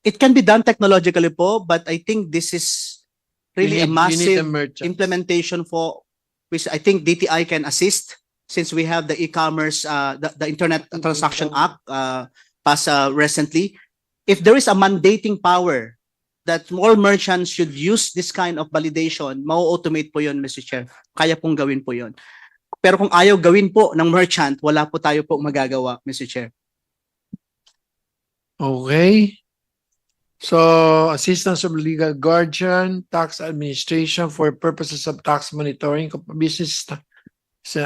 Speaker 20: It can be done technologically po, but I think this is really a massive implementation for which I think DTI can assist since we have the e-commerce, the Internet Transaction Act passed recently. If there is a mandating power that all merchants should use this kind of validation, ma-automate po yun, Mr. Chair. Kaya pong gawin po yun. Pero kung ayaw gawin po ng merchant, wala po tayo po magagawa, Mr. Chair.
Speaker 1: Okay. So, assistance of legal guardian, tax administration for purposes of tax monitoring, business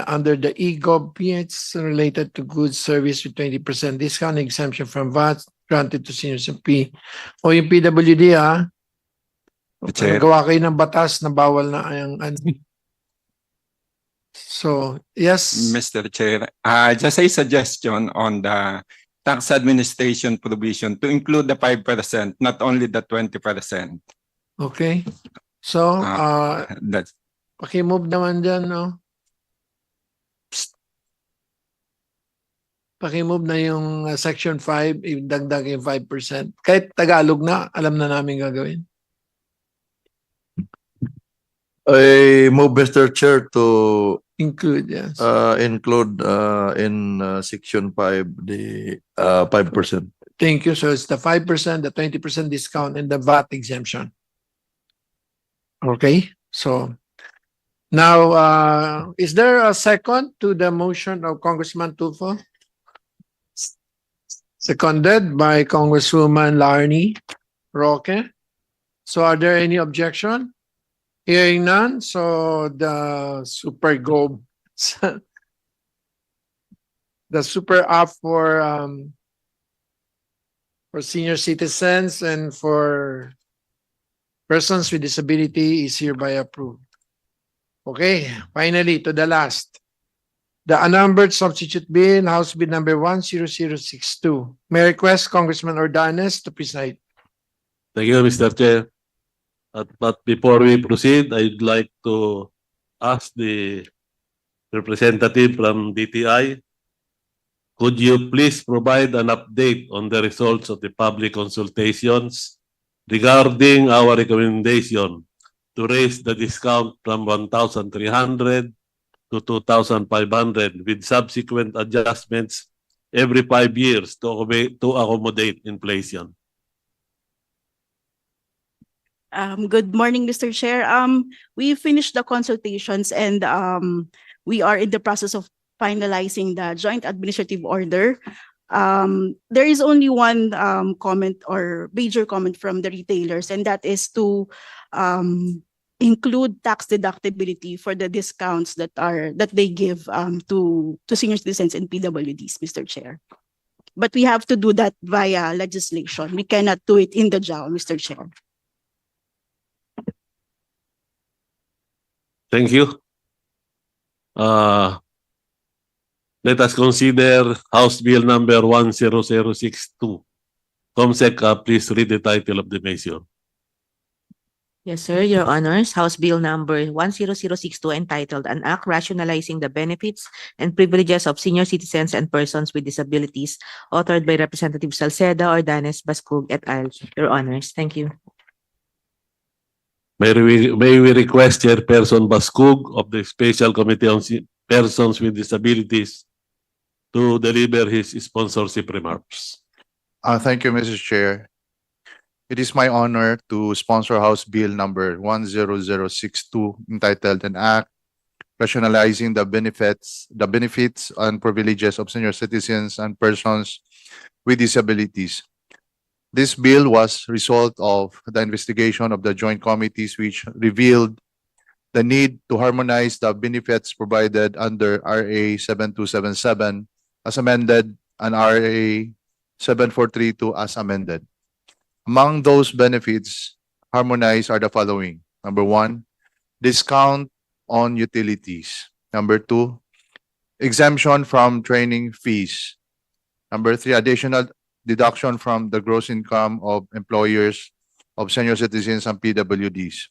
Speaker 1: under the e-gov PX related to goods service with 20% discount, exemption from VAT granted to seniors and P. O yung PWD gawa kayo ng batas na bawal na ang So, yes.
Speaker 4: Mr. Chair, just a suggestion on the tax administration provision to include the 5%, not only the 20%.
Speaker 1: Okay. So,
Speaker 4: That's
Speaker 1: paki-move naman dyan, no? Pakimove na yung section 5, idagdag yung 5%. Kahit Tagalog na, alam na namin gagawin.
Speaker 17: I move, Mr. Chair, to
Speaker 1: Include, yes.
Speaker 17: include in section 5 the 5%.
Speaker 1: Thank you. So it's the 5%, the 20% discount, and the VAT exemption. Okay, so now, is there a second to the motion of Congressman Tulfo? Seconded by Congresswoman Larney Roque. So are there any objection? Hearing none, so the super go, the super app for senior citizens and for persons with disability is hereby approved. Okay, finally, to the last. The unnumbered substitute bill, House Bill number 10062. May I request Congressman Ordanes to preside.
Speaker 11: Thank you, Mr. Chair. But before we proceed, I'd like to ask the representative from DTI, could you please provide an update on the results of the public consultations regarding our recommendation to raise the discount from 1,300 to 2,500 with subsequent adjustments every 5 years to accommodate inflation?
Speaker 21: Good morning, Mr. Chair. We finished the consultations and we are in the process of finalizing the joint administrative order. There is only one comment or major comment from the retailers, and that is to include tax deductibility for the discounts that they give to senior citizens and PWDs, Mr. Chair. But we have to do that via legislation. We cannot do it in the JAO, Mr. Chair.
Speaker 11: Thank you. Let us consider House Bill number 10062. Comsec, please read the title of the measure.
Speaker 15: Yes, sir. Your Honors, House Bill number 10062 entitled An Act Rationalizing the Benefits and Privileges of Senior Citizens and Persons with Disabilities, authored by Representative Salceda, Ordanes, Bascug, et al. Your Honors, thank you.
Speaker 11: May we request Chairperson Bascug of the Special Committee on Persons with Disabilities to deliver his sponsorship remarks.
Speaker 9: Thank you, Mr. Chair. It is my honor to sponsor House Bill number 10062 entitled An Act Rationalizing the Benefits and Privileges of Senior Citizens and Persons with Disabilities. This bill was a result of the investigation of the joint committees which revealed the need to harmonize the benefits provided under RA 7277 as amended and RA 7432 as amended. Among those benefits harmonized are the following. Number 1, discount on utilities. Number 2, exemption from training fees. Number 3, additional deduction from the gross income of employers of senior citizens and PWDs.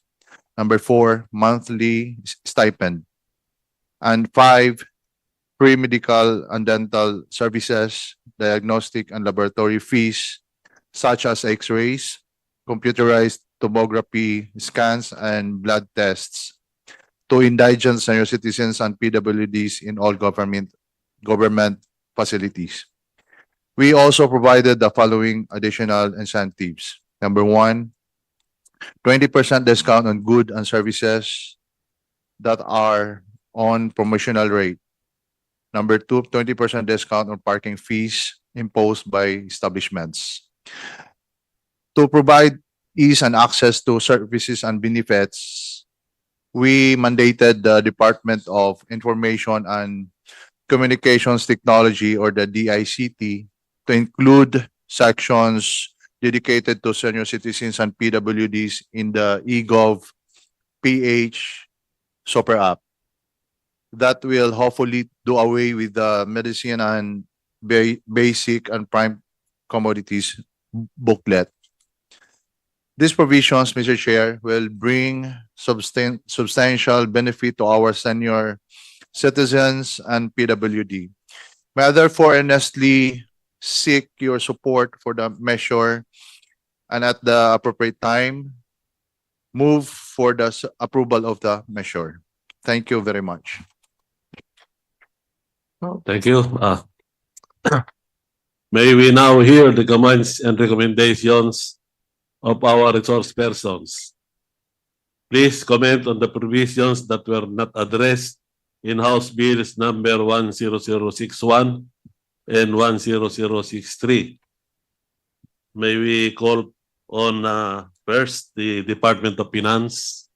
Speaker 9: Number 4, monthly stipend. And 5, free medical and dental services, diagnostic and laboratory fees, such as x-rays, computerized tomography scans, and blood tests to indigent senior citizens and PWDs in all government facilities. We also provided the following additional incentives. Number 1, 20% discount on goods and services that are on promotional rate. Number 2, 20% discount on parking fees imposed by establishments. To provide ease and access to services and benefits, we mandated the Department of Information and Communications Technology, or the DICT, to include sections dedicated to senior citizens and PWDs in the eGov PH Super App. That will hopefully do away with the medicine and basic and prime commodities booklet. These provisions, Mr. Chair, will bring substantial benefit to our senior citizens and PWD. May I therefore earnestly seek your support for the measure and at the appropriate time, move for the approval of the measure. Thank you very much.
Speaker 11: Thank you. May we now hear the comments and recommendations of our resource persons. Please comment on the provisions that were not addressed in House Bills number 10061 and 10063. May we call on first the Department of Finance,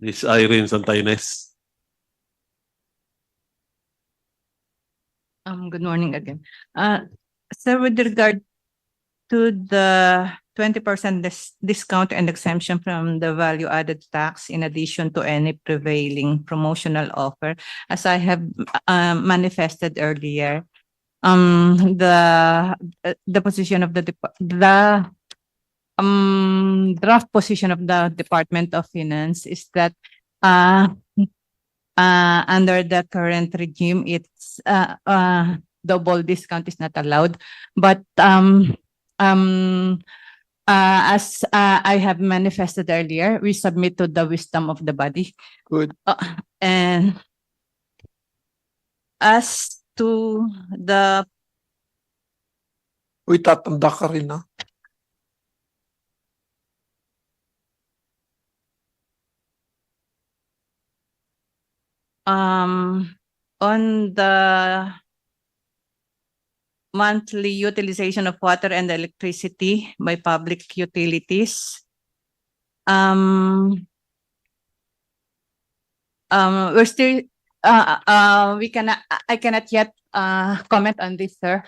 Speaker 11: Ms. Irene Santaines.
Speaker 13: Good morning again. So with regard to the 20% discount and exemption from the value-added tax in addition to any prevailing promotional offer, as I have manifested earlier, the position of the draft position of the Department of Finance is that under the current regime, it's double discount is not allowed. But as I have manifested earlier, we submit to the wisdom of the body.
Speaker 1: Good.
Speaker 13: And as to the
Speaker 1: Uy, tatanda ka rin ah.
Speaker 13: on the monthly utilization of water and electricity by public utilities, we're still I cannot yet comment on this, sir.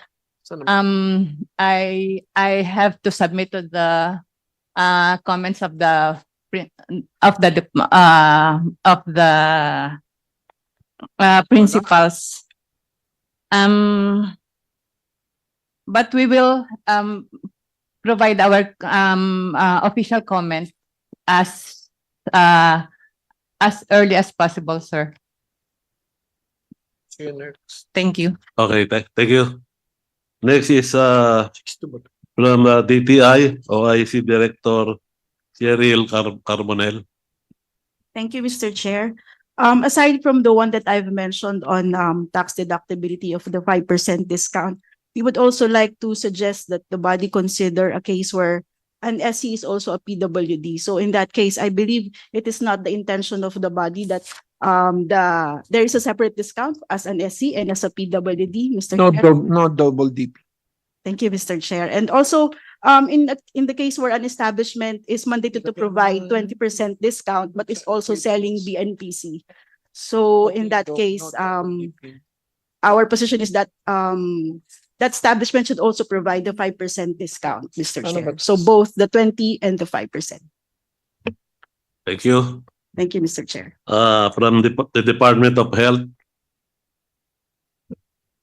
Speaker 13: I have to submit to the comments of the principals. But we will provide our official comment as early as possible, sir.
Speaker 1: See you next.
Speaker 13: Thank you.
Speaker 11: Okay, thank you. Next is from DTI, OIC Director Cheryl Carbonell.
Speaker 21: Thank you, Mr. Chair. Aside from the one that I've mentioned on tax deductibility of the 5% discount, we would also like to suggest that the body consider a case where an SC is also a PWD. So in that case, I believe it is not the intention of the body that there is a separate discount as an SC and as a PWD, Mr. Chair.
Speaker 1: No double DP.
Speaker 21: Thank you, Mr. Chair. And also, in the case where an establishment is mandated to provide 20% discount, but is also selling BNPC. So in that case, our position is that that establishment should also provide the 5% discount, Mr. Chair. So both the 20 and the 5%.
Speaker 11: Thank you.
Speaker 21: Thank you, Mr. Chair.
Speaker 11: From the Department of Health.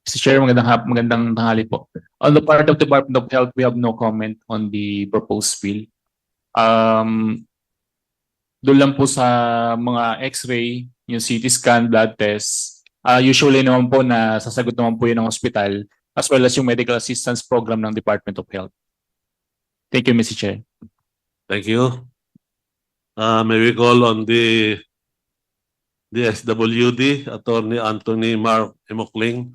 Speaker 22: Mr. Chair, magandang tanghali po. On the part of the Department of Health, we have no comment on the proposed bill. Doon lang po sa mga x-ray, yung CT scan, blood test, usually naman po na sasagot naman po yun ng hospital as well as yung medical assistance program ng Department of Health. Thank you, Mr. Chair.
Speaker 11: Thank you. May we call on the SWD, Attorney Anthony Mark Emokling.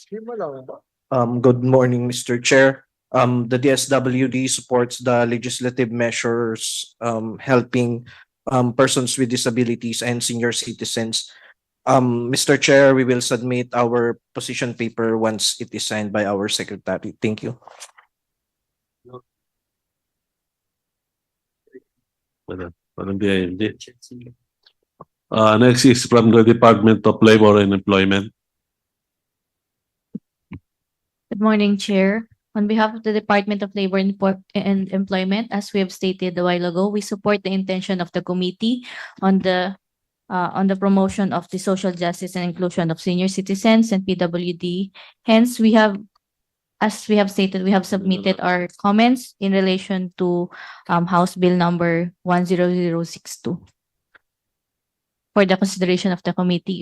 Speaker 14: Good morning, Mr. Chair. The DSWD supports the legislative measures helping persons with disabilities and senior citizens. Mr. Chair, we will submit our position paper once it is signed by our secretary. Thank you.
Speaker 11: Next is from the Department of Labor and Employment.
Speaker 23: Good morning, Chair. On behalf of the Department of Labor and Employment, as we have stated a while ago, we support the intention of the committee on the promotion of the social justice and inclusion of senior citizens and PWD. Hence, as we have stated, we have submitted our comments in relation to House Bill number 10062. for the consideration of the committee.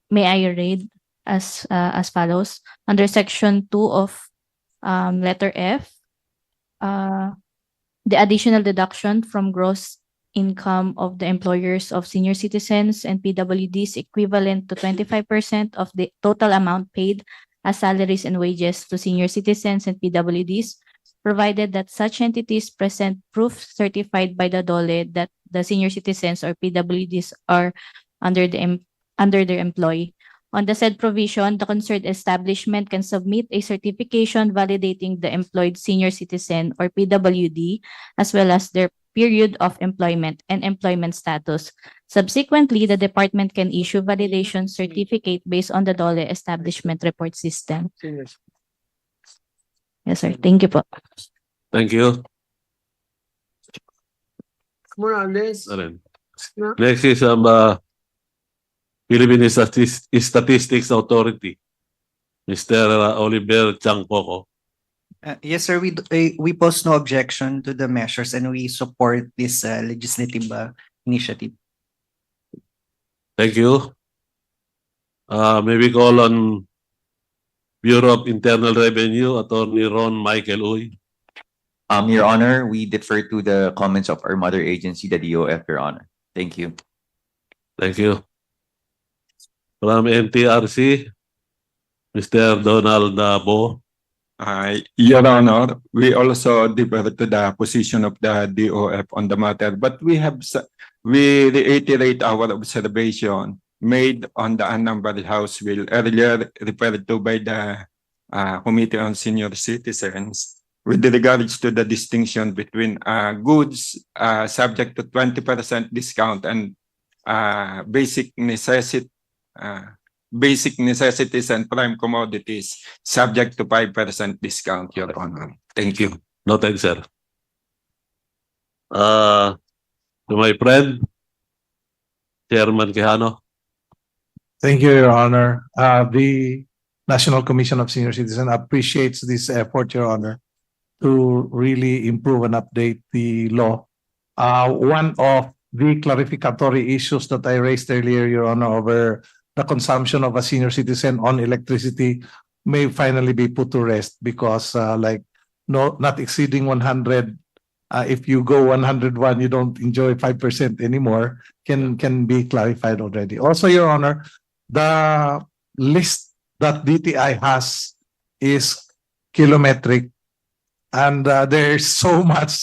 Speaker 23: May I read as follows? Under section 2 of letter F, the additional deduction from gross income of the employers of senior citizens and PWDs equivalent to 25% of the total amount paid as salaries and wages to senior citizens and PWDs, provided that such entities present proof certified by the DOLE that the senior citizens or PWDs are under their employ. On the said provision, the concerned establishment can submit a certification validating the employed senior citizen or PWD, as well as their period of employment and employment status. Subsequently, the department can issue validation certificate based on the DOLE establishment report system. Yes, sir. Thank you po.
Speaker 11: Thank you.
Speaker 1: Morales.
Speaker 11: Next is Philippine Statistics Authority, Mr. Oliver Changpoco.
Speaker 19: Yes, sir. We pose no objection to the measures and we support this legislative initiative.
Speaker 11: Thank you. May we call on Bureau of Internal Revenue, Attorney Ron Michael Uy.
Speaker 3: Your Honor, we defer to the comments of our mother agency, the DOF, Your Honor. Thank you.
Speaker 11: Thank you. From NTRC, Mr. Donald Bo.
Speaker 4: Your Honor, we also defer to the position of the DOF on the matter, but we reiterate our observation made on the unnumbered House bill earlier referred to by the Committee on Senior Citizens with regards to the distinction between goods subject to 20% discount and basic necessities and prime commodities subject to 5% discount, Your Honor. Thank you.
Speaker 11: Noted, sir. To my friend, Chairman Quijano.
Speaker 8: Thank you, Your Honor. The National Commission of Senior Citizens appreciates this effort, Your Honor, to really improve and update the law. One of the clarificatory issues that I raised earlier, Your Honor, over the consumption of a senior citizen on electricity may finally be put to rest because not exceeding 100, if you go 101, you don't enjoy 5% anymore, can be clarified already. Also, Your Honor, the list that DTI has is kilometric, and there's so much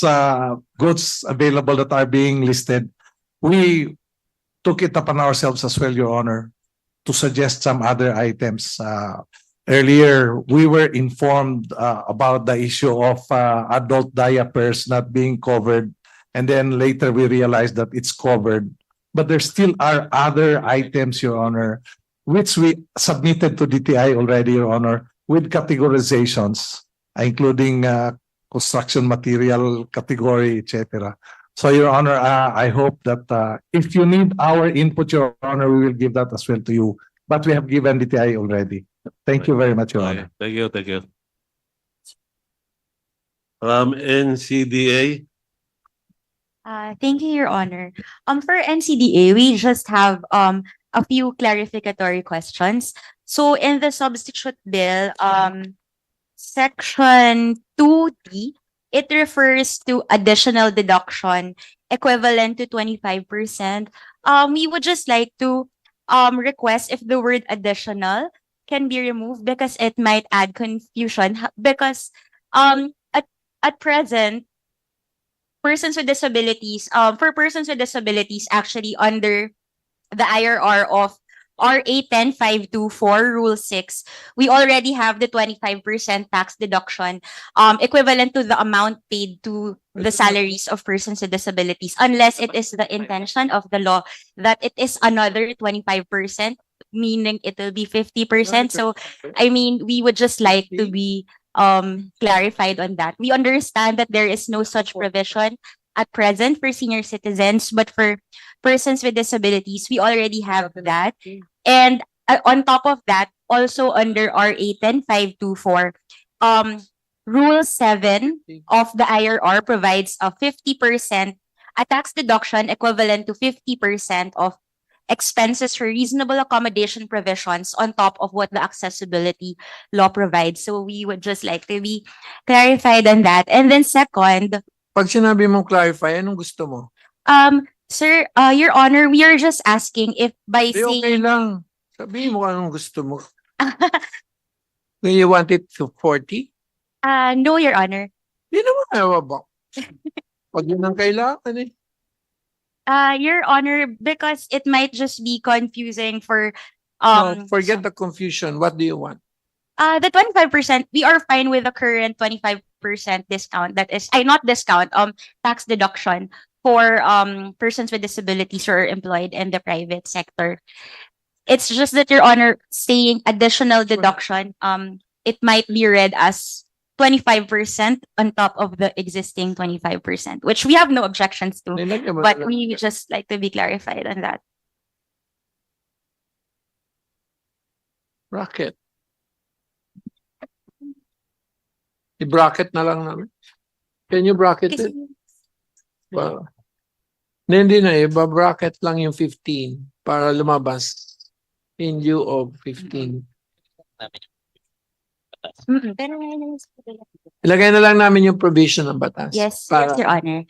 Speaker 8: goods available that are being listed. We took it upon ourselves as well, Your Honor, to suggest some other items. Earlier, we were informed about the issue of adult diapers not being covered, and then later we realized that it's covered. But there still are other items, Your Honor, which we submitted to DTI already, Your Honor, with categorizations, including construction material category, etc. So, Your Honor, I hope that if you need our input, Your Honor, we will give that as well to you. But we have given DTI already. Thank you very much, Your Honor.
Speaker 11: Thank you. Thank you. NCDA.
Speaker 16: Thank you, Your Honor. For NCDA, we just have a few clarificatory questions. So in the substitute bill, section 2D, it refers to additional deduction equivalent to 25%. We would just like to request if the word additional can be removed because it might add confusion. Because at present, persons with disabilities, for persons with disabilities, actually under the IRR of RA 10524 Rule 6, we already have the 25% tax deduction equivalent to the amount paid to the salaries of persons with disabilities, unless it is the intention of the law that it is another 25%, meaning it will be 50%. So, I mean, we would just like to be clarified on that. We understand that there is no such provision at present for senior citizens, but for persons with disabilities, we already have that. And on top of that, also under RA 10524, Rule 7 of the IRR provides a 50% a tax deduction equivalent to 50% of expenses for reasonable accommodation provisions on top of what the accessibility law provides. So we would just like to be clarified on that. And then second,
Speaker 1: Pag sinabi mong clarify, anong gusto mo?
Speaker 16: sir, Your Honor, we are just asking if by
Speaker 1: Di, okay
Speaker 16: saying
Speaker 1: lang. Sabihin mo anong gusto mo. Do you want it to 40?
Speaker 16: no, Your Honor.
Speaker 1: Di naman ayaw ba? Pag yun ang kailangan eh.
Speaker 16: Your Honor, because it might just be confusing for
Speaker 1: No, forget the confusion. What do you want?
Speaker 16: the 25%, we are fine with the current 25% discount. That is, not discount, tax deduction for persons with disabilities who are employed in the private sector. It's just that, Your Honor, saying additional deduction, it might be read as 25% on top of the existing 25%, which we have no objections to, but we just like to be clarified on that.
Speaker 1: Bracket. I-bracket na lang namin. Can you bracket it? Well, hindi na eh. Ba-bracket lang yung 15 para lumabas in lieu of 15. Ilagay na lang namin yung provision ng batas.
Speaker 16: Yes, yes, Your Honor.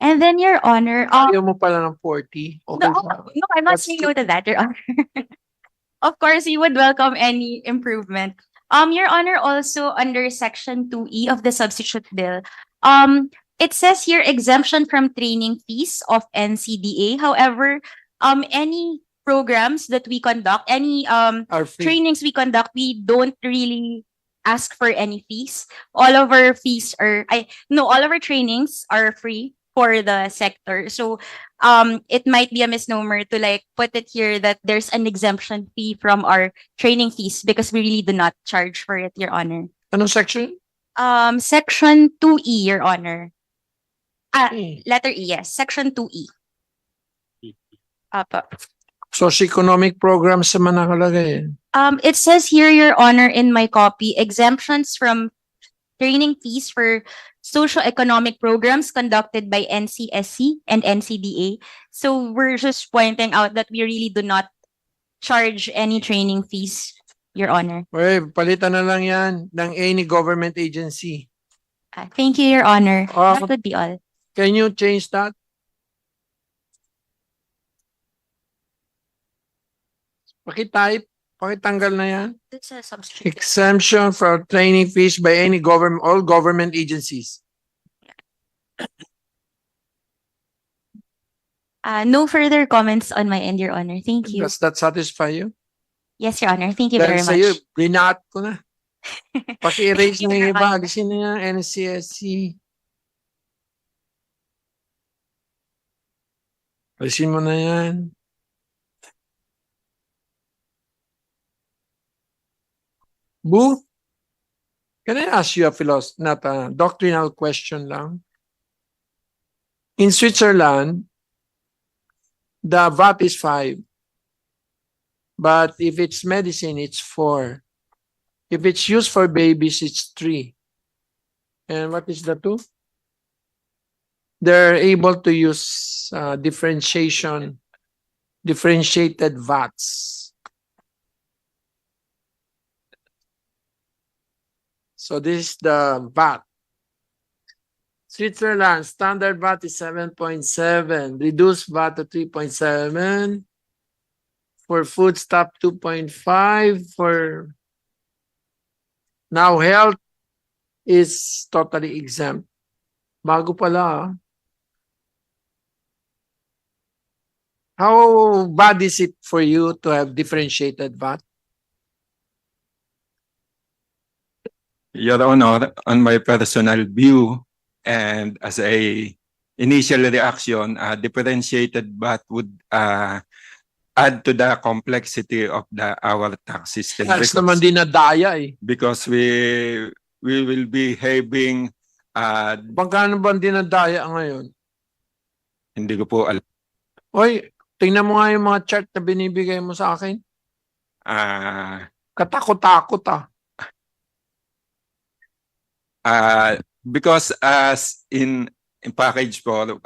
Speaker 16: And then, Your Honor,
Speaker 1: ayaw mo pala ng 40. Okay.
Speaker 16: no, I'm not saying no to that, Your Honor. Of course, we would welcome any improvement. Your Honor, also under Section 2E of the substitute bill, it says here exemption from training fees of NCDA. However, any programs that we conduct, any trainings we conduct, we don't really ask for any fees. All of our fees are, all of our trainings are free for the sector. So it might be a misnomer to like put it here that there's an exemption fee from our training fees because we really do not charge for it, Your Honor.
Speaker 1: Anong section?
Speaker 16: Section 2E, Your Honor. Letter E, yes. Section 2E. Apa.
Speaker 1: Socio-economic programs sa nakalagay.
Speaker 16: It says here, Your Honor, in my copy, exemptions from training fees for socio-economic programs conducted by NCSC and NCDA. So we're just pointing out that we really do not charge any training fees, Your Honor.
Speaker 1: Well, palitan na lang yan ng any government agency.
Speaker 16: Thank you, Your Honor. That would be all.
Speaker 1: Can you change that? Pakitype, pakitanggal na yan.
Speaker 16: That's a substitute.
Speaker 1: Exemption for training fees by any government, all government agencies.
Speaker 16: No further comments on my end, Your Honor. Thank you.
Speaker 1: Does that satisfy you?
Speaker 16: Yes, Your Honor. Thank you
Speaker 1: Dahil
Speaker 16: very
Speaker 1: sa'yo,
Speaker 16: much.
Speaker 1: brinat ko na. Paki-erase
Speaker 16: Thank you,
Speaker 1: na yung
Speaker 16: Your
Speaker 1: iba.
Speaker 16: Honor.
Speaker 1: Alisin na yung NCSC. Alisin mo na yan. Boo, can I ask you a not a doctrinal question lang? In Switzerland, the VAT is 5. But if it's medicine, it's 4. If it's used for babies, it's 3. And what is the 2? They're able to use differentiated VATs. So this is the VAT. Switzerland, standard VAT is 7.7. Reduced VAT to 3.7. For food stuff, 2.5. For now, health is totally exempt. Bago pala. How bad is it for you to have differentiated VAT?
Speaker 4: Your Honor, on my personal view and as a initial reaction, differentiated VAT would add to the complexity of our tax system.
Speaker 1: Tax naman dinadaya eh.
Speaker 4: Because we will be having
Speaker 1: Pagkano ba dinadaya ngayon?
Speaker 4: hindi ko po alam.
Speaker 1: Oy, tingnan mo nga yung mga chart na binibigay mo sa akin. Katakot-takot ah.
Speaker 4: Because as in in package 4,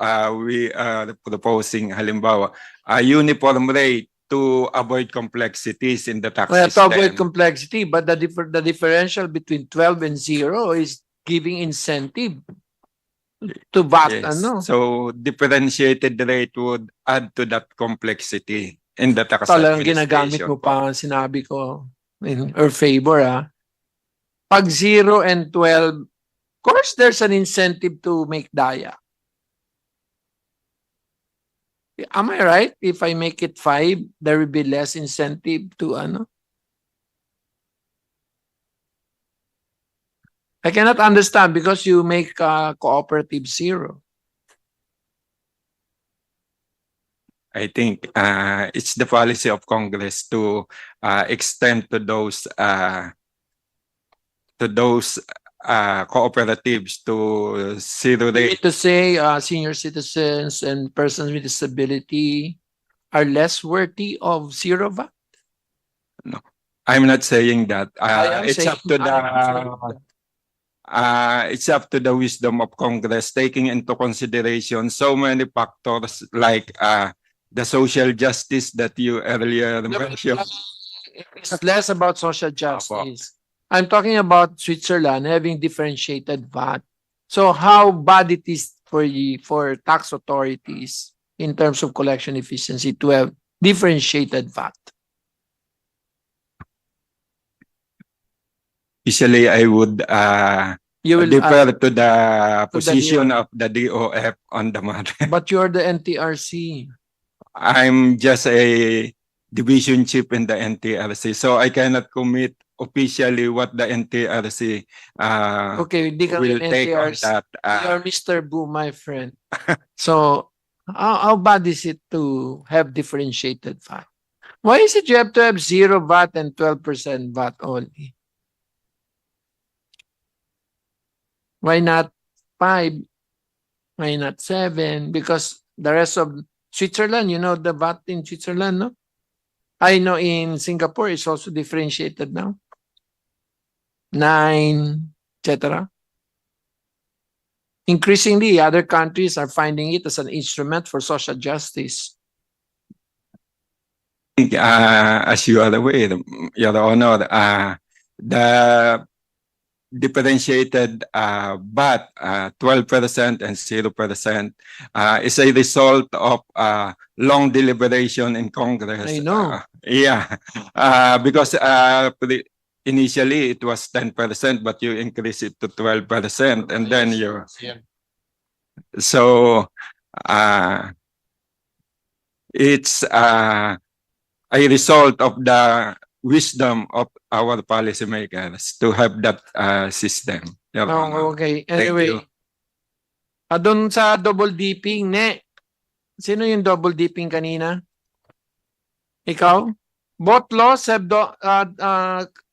Speaker 4: we are proposing halimbawa a uniform rate to avoid complexities in the tax
Speaker 1: Well, to
Speaker 4: system.
Speaker 1: avoid complexity, but the differential between 12 and 0 is giving incentive to VAT,
Speaker 4: Yes.
Speaker 1: ano?
Speaker 4: So differentiated rate would add to that complexity in the tax
Speaker 1: Talagang ginagamit
Speaker 4: administration.
Speaker 1: mo pa ang sinabi ko in her favor, ah. Pag 0 and 12, of course there's an incentive to make daya. Am I right? If I make it 5, there will be less incentive to ano? I cannot understand because you make cooperative 0.
Speaker 4: I think it's the policy of Congress to extend to those cooperatives to zero
Speaker 1: You mean
Speaker 4: rate.
Speaker 1: to say senior citizens and persons with disability are less worthy of 0 VAT?
Speaker 4: No, I'm not saying that.
Speaker 1: I am
Speaker 4: It's
Speaker 1: saying-
Speaker 4: up to
Speaker 1: I am saying that.
Speaker 4: it's up to the wisdom of Congress taking into consideration so many factors like the social justice that you earlier mentioned.
Speaker 1: It's less about social justice. I'm talking about Switzerland having differentiated VAT. So how bad it is for tax authorities in terms of collection efficiency to have differentiated VAT.
Speaker 4: Usually, I would
Speaker 1: You will
Speaker 4: defer to the
Speaker 1: to the
Speaker 4: position of the DOF on the matter.
Speaker 1: But you're the NTRC.
Speaker 4: I'm just a division chief in the NTRC, so I cannot commit officially what the NTRC
Speaker 1: Okay, hindi ka
Speaker 4: will
Speaker 1: rin
Speaker 4: take on
Speaker 1: NTRC.
Speaker 4: that.
Speaker 1: You're Mr. Boo, my friend. So how bad is it to have differentiated VAT? Why is it you have to have 0 VAT and 12% VAT only? Why not 5? Why not 7? Because the rest of Switzerland, you know the VAT in Switzerland, no? I know in Singapore it's also differentiated now. 9, etc. Increasingly, other countries are finding it as an instrument for social justice.
Speaker 4: As you are aware, Your Honor, the differentiated VAT 12% and 0% is a result of long deliberation in Congress.
Speaker 1: I know.
Speaker 4: Because initially it was 10%, but you increase it to 12%, and then you. So it's a result of the wisdom of our policymakers to have that system. Your Honor.
Speaker 1: Okay,
Speaker 4: Thank
Speaker 1: anyway.
Speaker 4: you.
Speaker 1: Doon sa double dipping, sino yung double dipping kanina? Ikaw? Both laws have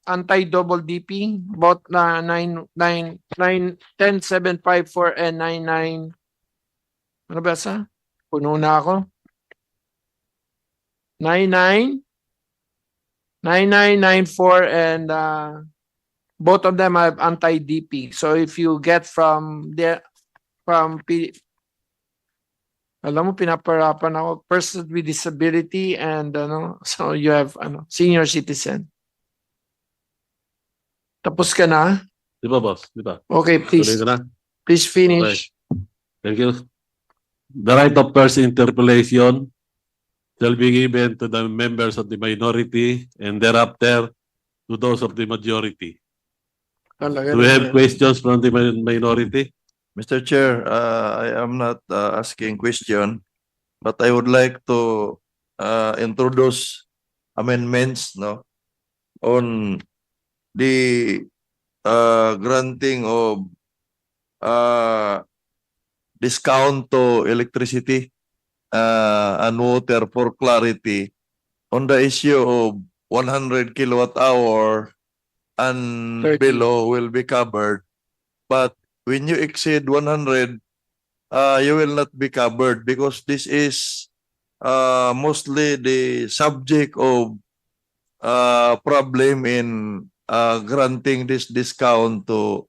Speaker 1: anti-double dipping. Both 10754 and 99. Ano ba sa? Puno na ako. 9994 and both of them have anti-dipping. So if you get alam mo, pinaparapan ako, person with disability and so you have senior citizen. Tapos ka na?
Speaker 11: Di ba, boss? Di ba?
Speaker 1: Okay, please.
Speaker 11: Tuloy ka na?
Speaker 1: Please finish.
Speaker 11: Thank you. The right of first interpellation shall be given to the members of the minority and thereafter to those of the majority.
Speaker 1: Talaga
Speaker 11: Do we have
Speaker 1: naman.
Speaker 11: questions from the minority?
Speaker 17: Mr. Chair, I am not asking question, but I would like to introduce amendments, no, on the granting of discount to electricity and water for clarity on the issue of 100 kilowatt hour and
Speaker 1: 30.
Speaker 17: below will be covered, but when you exceed 100, you will not be covered because this is mostly the subject of problem in granting this discount to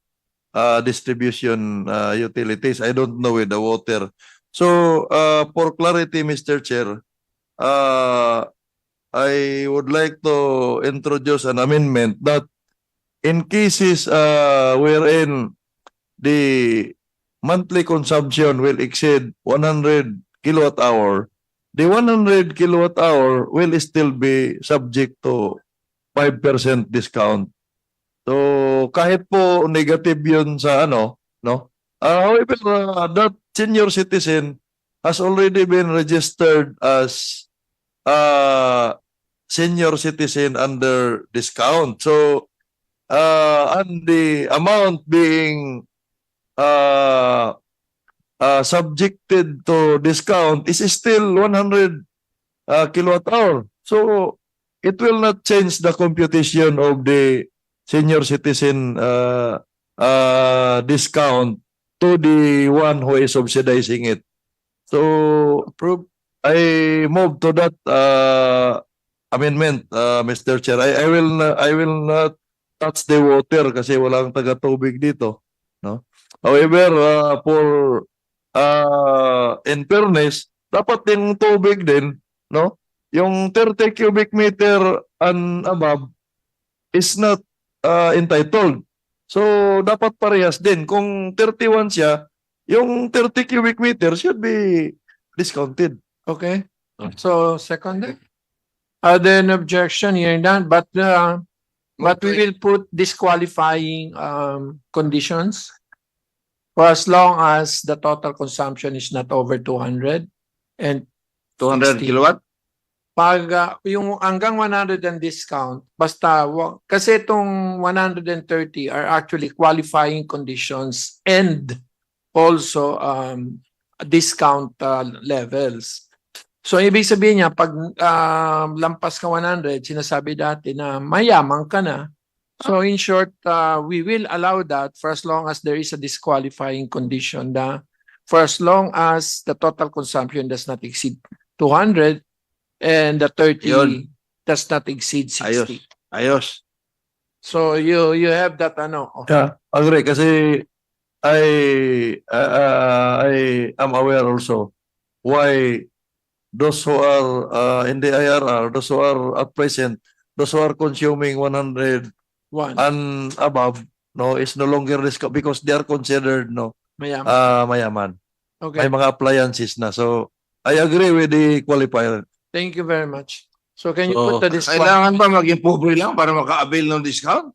Speaker 17: distribution utilities. I don't know with the water. So for clarity, Mr. Chair, I would like to introduce an amendment that in cases wherein the monthly consumption will exceed 100 kilowatt hour, the 100 kilowatt hour will still be subject to 5% discount. So kahit po negative yun sa ano, no? However, that senior citizen has already been registered as senior citizen under discount. So and the amount being subjected to discount is still 100 kilowatt hour. So it will not change the computation of the senior citizen discount to the one who is subsidizing it. So I move to that amendment, Mr. Chair. I will not touch the water kasi walang taga-tubig dito, no? However, for in fairness, dapat yung tubig din, no? Yung 30 cubic meter and above is not entitled. So dapat parehas din. Kung 31 siya, yung 30 cubic meter should be discounted.
Speaker 1: Okay. So second, are there an objection? Hearing none, but we will put disqualifying conditions for as long as the total consumption is not over 200 and
Speaker 17: 200
Speaker 1: 60.
Speaker 17: kilowatt?
Speaker 1: Pag yung hanggang 100 and discount, basta kasi itong 130 are actually qualifying conditions and also discount levels. So ibig sabihin niya, pag lampas ka 100, sinasabi dati na mayaman ka na. So in short, we will allow that for as long as there is a disqualifying condition na for as long as the total consumption does not exceed 200 and the 30
Speaker 17: Yun.
Speaker 1: does not exceed 60.
Speaker 17: Ayos.
Speaker 1: So you have that ano.
Speaker 17: Yeah, agree kasi I am aware also why those who are in the IRR, those who are at present, those who are consuming 100 and above, no, is no longer discount because they are considered
Speaker 1: Mayaman.
Speaker 17: Mayaman.
Speaker 1: Okay.
Speaker 17: May mga appliances na. So I agree with the qualifier.
Speaker 1: Thank you very much. So can you
Speaker 17: So,
Speaker 1: put the discount?
Speaker 6: Kailangan ba maging pobre lang para maka-avail ng discount?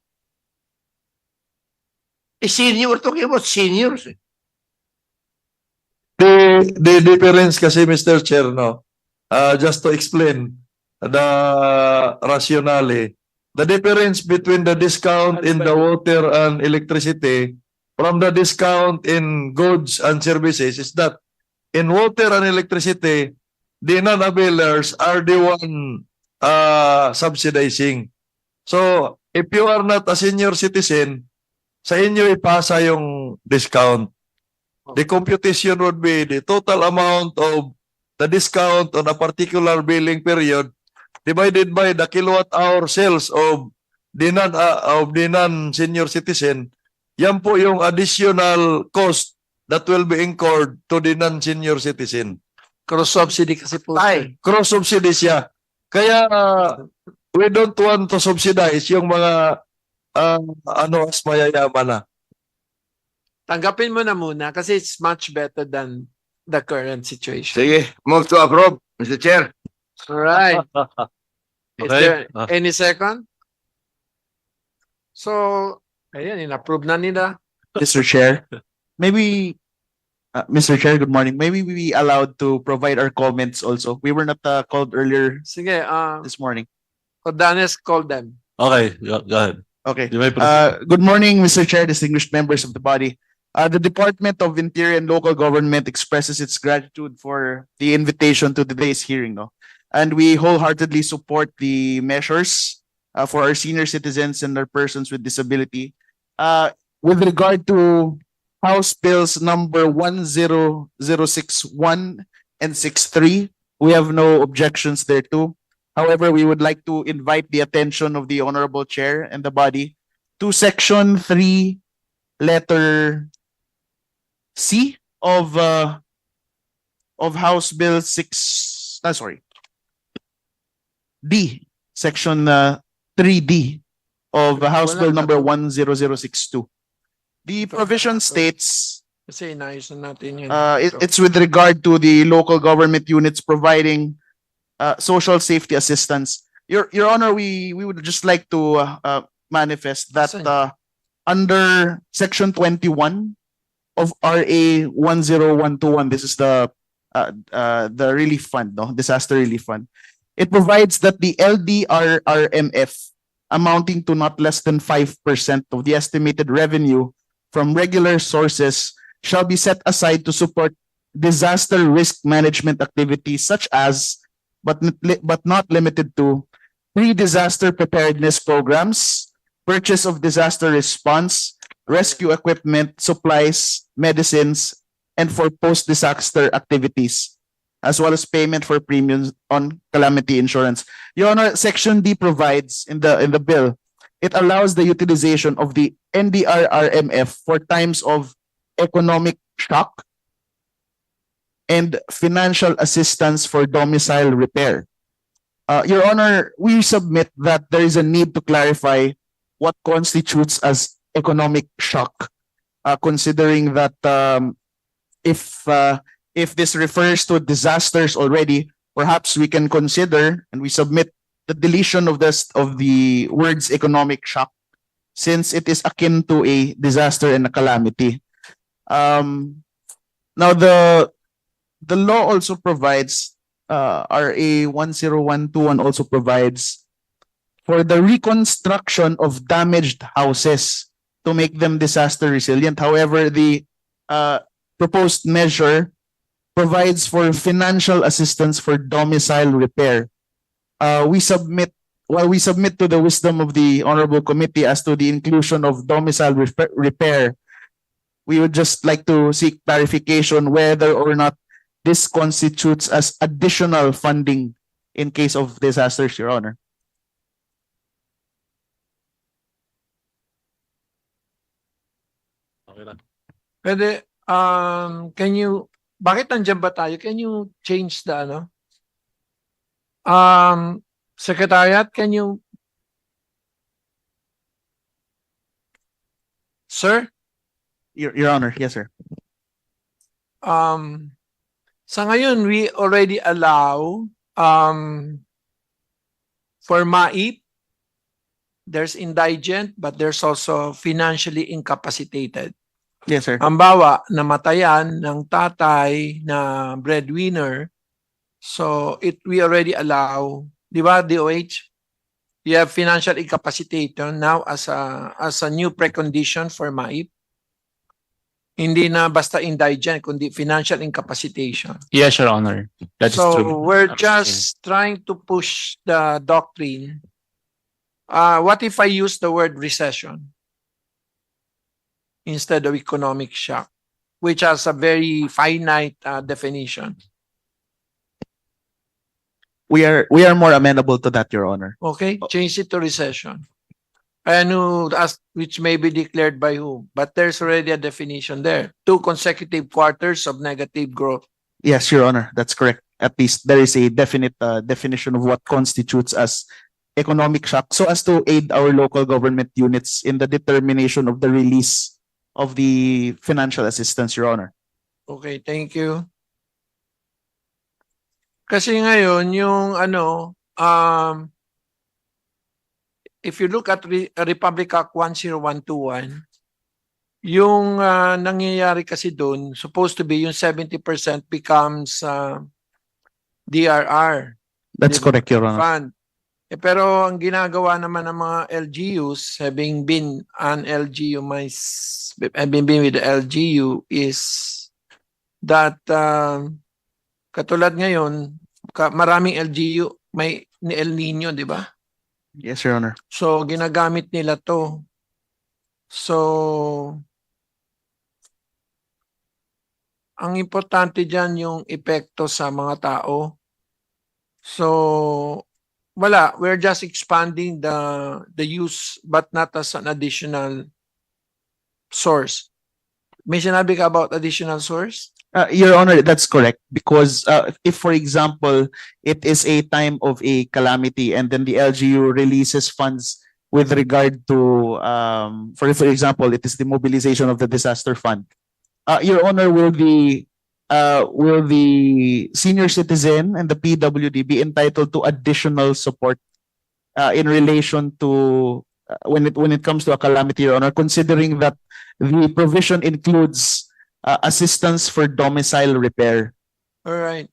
Speaker 6: Senior, talking about seniors.
Speaker 17: The difference kasi, Mr. Chair, no, just to explain the rationale, the difference between the discount in the water and electricity from the discount in goods and services is that in water and electricity, the non-availers are the one subsidizing. So, if you are not a senior citizen, sa inyo ipasa yung discount. The computation would be the total amount of the discount on a particular billing period divided by the kilowatt hour sales of the non-senior citizen. Yan po yung additional cost that will be incurred to the non-senior citizen.
Speaker 1: Cross-subsidy kasi po.
Speaker 17: Cross-subsidy siya. Kaya we don't want to subsidize yung mga as mayayaman na.
Speaker 1: Tanggapin mo na muna kasi it's much better than the current situation.
Speaker 6: Sige, move to approve, Mr. Chair.
Speaker 1: All right. Is
Speaker 11: Okay.
Speaker 1: there any second? So, ayan, in-approve na nila.
Speaker 7: Mr. Chair, maybe, Mr. Chair, good morning. Maybe we be allowed to provide our comments also. We were not called earlier
Speaker 1: Sige,
Speaker 7: this morning.
Speaker 1: Danes, call them.
Speaker 11: Okay, go ahead.
Speaker 7: Okay.
Speaker 11: You may proceed.
Speaker 7: Good morning, Mr. Chair, distinguished members of the body. The Department of Interior and Local Government expresses its gratitude for the invitation to today's hearing, no? And we wholeheartedly support the measures for our senior citizens and our persons with disability. With regard to House Bills number 10061 and 63, we have no objections thereto. However, we would like to invite the attention of the Honorable Chair and the body to Section 3 letter C of House Bill 6, sorry, D, section 3D of House
Speaker 1: Wala
Speaker 7: Bill
Speaker 1: na
Speaker 7: number
Speaker 1: to.
Speaker 7: 10062. The provision states
Speaker 1: Kasi inayos na natin yun.
Speaker 7: it's with regard to the local government units providing social safety assistance. Your Honor, we would just like to manifest that under section 21 of RA 10121, this is the relief fund, no, disaster relief fund. It provides that the LDRRMF amounting to not less than 5% of the estimated revenue from regular sources shall be set aside to support disaster risk management activities such as, but not limited to, pre-disaster preparedness programs, purchase of disaster response, rescue equipment, supplies, medicines, and for post-disaster activities, as well as payment for premiums on calamity insurance. Your Honor, Section D provides in the bill, it allows the utilization of the NDRRMF for times of economic shock and financial assistance for domicile repair. Your Honor, we submit that there is a need to clarify what constitutes as economic shock, considering that if this refers to disasters already, perhaps we can consider and we submit the deletion of the words economic shock, since it is akin to a disaster and a calamity. Now the law also provides, RA 10121 also provides for the reconstruction of damaged houses to make them disaster resilient. However, the proposed measure provides for financial assistance for domicile repair. We submit to the wisdom of the Honorable Committee as to the inclusion of domicile repair. We would just like to seek clarification whether or not this constitutes as additional funding in case of disasters, Your Honor.
Speaker 11: Okay na.
Speaker 1: Pwede, can you, bakit nandiyan ba tayo? Can you change the ano? Secretariat, can you, sir?
Speaker 7: Your Honor, yes, sir.
Speaker 1: Sa ngayon, we already allow for MAIP, there's indigent, but there's also financially incapacitated.
Speaker 7: Yes, sir.
Speaker 1: Halimbawa, namatayan ng tatay na breadwinner, so we already allow, di ba, DOH? You have financial incapacitation now as a new precondition for MAIP. Hindi na basta indigent, kundi financial incapacitation.
Speaker 22: Yes, Your Honor. That's
Speaker 1: So
Speaker 22: true.
Speaker 1: we're just trying to push the doctrine. What if I use the word recession instead of economic shock, which has a very finite definition?
Speaker 7: We are more amenable to that, Your Honor.
Speaker 1: Okay, change it to recession. And which may be declared by whom? But there's already a definition there. 2 consecutive quarters of negative growth.
Speaker 7: Yes, Your Honor, that's correct. At least there is a definite definition of what constitutes as economic shock, so as to aid our local government units in the determination of the release of the financial assistance, Your Honor.
Speaker 1: Okay, thank you. Kasi ngayon, yung if you look at Republic Act 10121, yung nangyayari kasi doon, supposed to be yung 70% becomes DRR.
Speaker 7: That's correct, Your Honor.
Speaker 1: Fund. Pero ang ginagawa naman ng mga LGUs, having been an LGU, having been with the LGU, is that katulad ngayon, maraming LGU may ni El Nino, di ba?
Speaker 7: Yes, Your Honor.
Speaker 1: So, ginagamit nila to. So, ang importante dyan yung epekto sa mga tao. So, wala. We're just expanding the use, but not as an additional source. May sinabi ka about additional source?
Speaker 7: Your Honor, that's correct. Because if, for example, it is a time of a calamity and then the LGU releases funds with regard to, for example, it is the mobilization of the disaster fund. Your Honor, will the senior citizen and the PWD be entitled to additional support in relation to when it comes to a calamity, Your Honor, considering that the provision includes assistance for domicile repair?
Speaker 1: All right.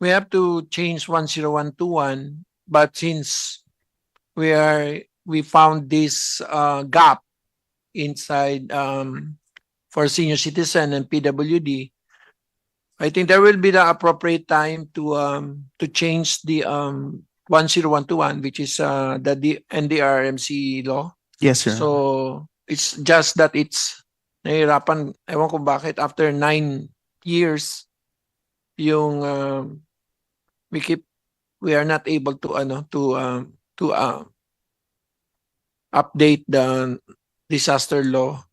Speaker 1: We have to change 10121, but since we found this gap inside for senior citizen and PWD, I think there will be the appropriate time to change the 10121, which is the NDRMC law.
Speaker 7: Yes, sir.
Speaker 1: So it's just that it's nahirapan, ewan ko bakit, after 9 years, yung we are not able to update the disaster law.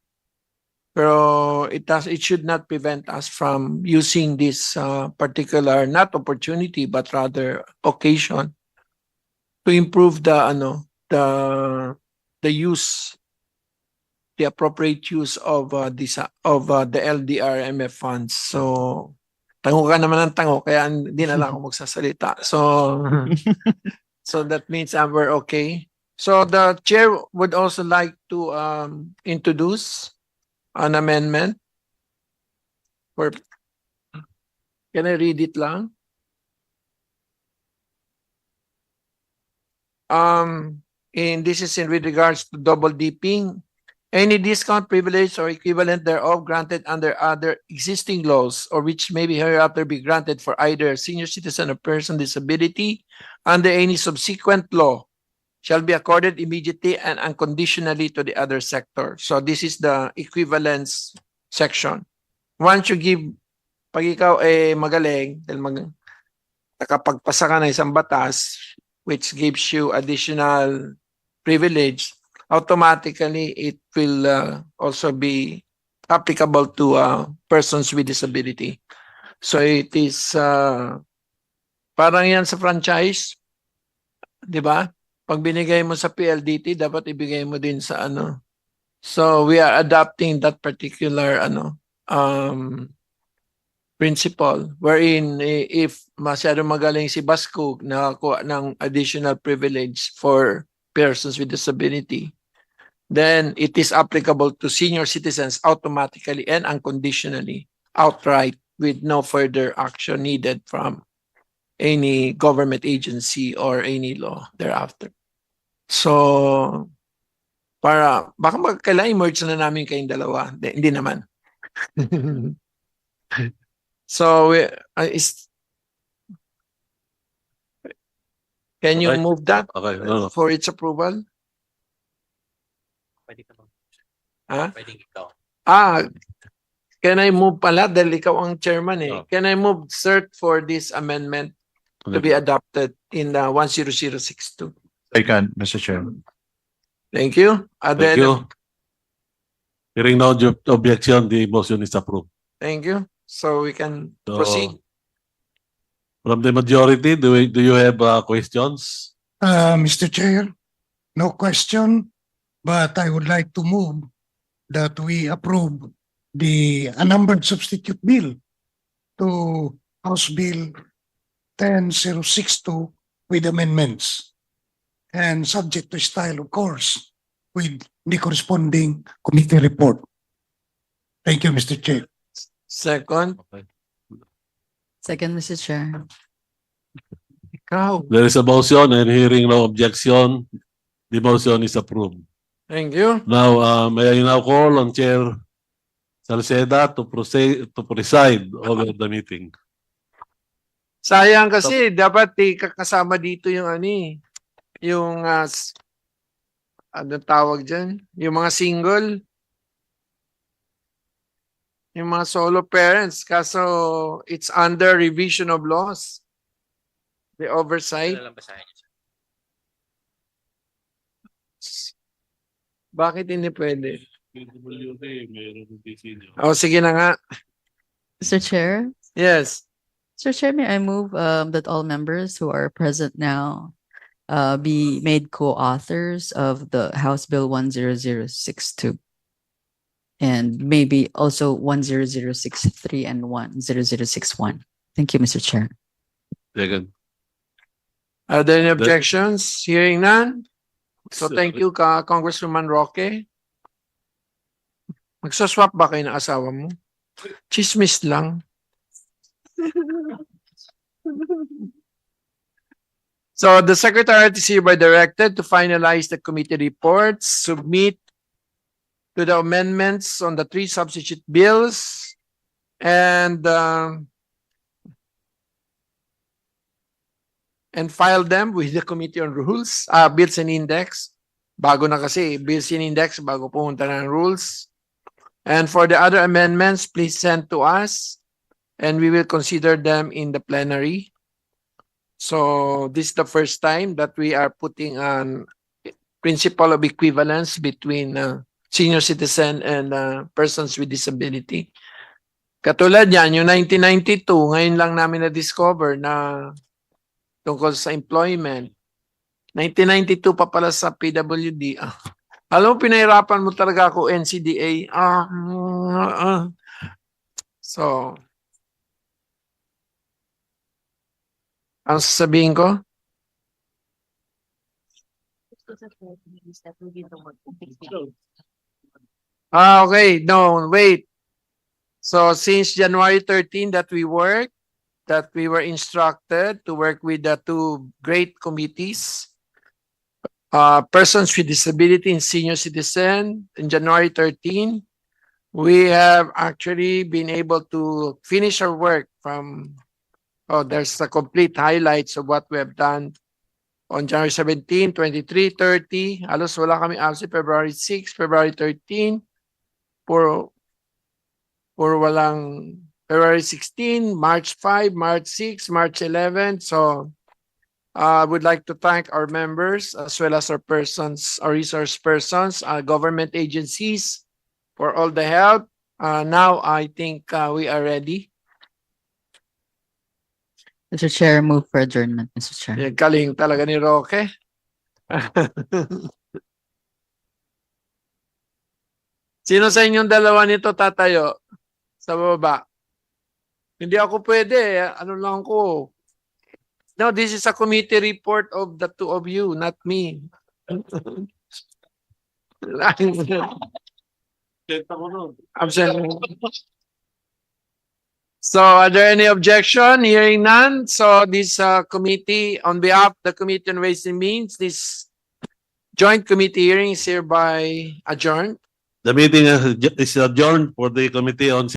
Speaker 1: Pero it should not prevent us from using this particular, not opportunity, but rather occasion to improve the use, the appropriate use of the LDRMF funds. So tango ka naman ng tango, kaya hindi na lang ako magsasalita. So so that means we're okay. So the chair would also like to introduce an amendment. Can I read it lang? And this is with regards to double dipping. Any discount, privilege, or equivalent thereof granted under other existing laws, or which may be hereafter be granted for either a senior citizen or person with disability under any subsequent law, shall be accorded immediately and unconditionally to the other sector. So this is the equivalence section. Once you give, pag ikaw magaling, dahil nakapagpasa ka na isang batas, which gives you additional privilege, automatically it will also be applicable to persons with disability. So it is parang yan sa franchise, di ba? Pag binigay mo sa PLDT, dapat ibigay mo din sa ano. So we are adopting that particular principle wherein if masyado magaling si Basco, nakakuha ng additional privilege for persons with disability, then it is applicable to senior citizens automatically and unconditionally, outright, with no further action needed from any government agency or any law thereafter. So, baka kailangan merge na namin kayong dalawa. Hindi naman. So, can you move that for its approval? Huh? Can I move pala dahil ikaw ang chairman eh. Can I move cert for this amendment to be adopted in 10062?
Speaker 9: I can, Mr. Chairman.
Speaker 1: Thank you.
Speaker 11: Thank you. Hearing no objection, the motion is approved.
Speaker 1: Thank you. So we can
Speaker 11: So,
Speaker 1: proceed.
Speaker 11: From the majority, do you have questions?
Speaker 10: Mr. Chair, no question, but I would like to move that we approve the unnumbered substitute bill to House Bill 10062 with amendments and subject to style, of course, with the corresponding committee report. Thank you, Mr. Chair.
Speaker 1: Second.
Speaker 5: Second, Mr. Chair.
Speaker 1: Ikaw.
Speaker 11: There is a motion and hearing no objection, the motion is approved.
Speaker 1: Thank you.
Speaker 11: Now, may I now call on Chair Salceda to preside over the meeting.
Speaker 1: Sayang kasi dapat kakasama dito yung yung ano tawag dyan? Yung mga single, yung mga solo parents, kaso it's under revision of laws. The oversight. Bakit hindi pwede?
Speaker 11: PWD.
Speaker 1: O, sige na nga.
Speaker 5: Mr. Chair,
Speaker 1: Yes.
Speaker 5: Mr. Chair, may I move that all members who are present now be made co-authors of the House Bill 10062 and maybe also 10063 and 10061. Thank you, Mr. Chair.
Speaker 11: Second.
Speaker 1: Are there any objections? Hearing none? So thank you, Congresswoman Roque. Magsaswap ba kayo ng asawa mo? Chismis lang. So the Secretary is hereby directed to finalize the committee reports, submit to the amendments on the 3 substitute bills, and file them with the Committee on Rules, Bills and Index. Bago na kasi, Bills and Index, bago pumunta ng rules. And for the other amendments, please send to us, and we will consider them in the plenary. So this is the first time that we are putting on principle of equivalence between senior citizen and persons with disability. Katulad yan, yung 1992, ngayon lang namin na-discover na tungkol sa employment. 1992 pa pala sa PWD. Alam mo, pinahirapan mo talaga ako, NCDA. So, ang sasabihin ko? Okay. No, wait. So, since January 13 that we were instructed to work with the 2 great committees, persons with disability and senior citizen. In January 13, we have actually been able to finish our work from, there's the complete highlights of what we have done on January 17, 23, 30. Halos wala kami absent. February 6, February 13. Puro walang February 16, March 5, March 6, March 11. So I would like to thank our members as well as our persons, our resource persons, government agencies for all the help. Now I think we are ready.
Speaker 5: Mr. Chair, move for adjournment, Mr. Chair.
Speaker 1: Galing talaga ni Roque. Sino sa inyong dalawa nito tatayo sa baba? Hindi ako pwede. Ano lang ko. No, this is a committee report of the 2 of you, not me. Absent. So, are there any objection? Hearing none. So, this committee, on behalf of the Committee on Ways and Means, this joint committee hearing is hereby adjourned.
Speaker 11: The meeting is adjourned for the Committee on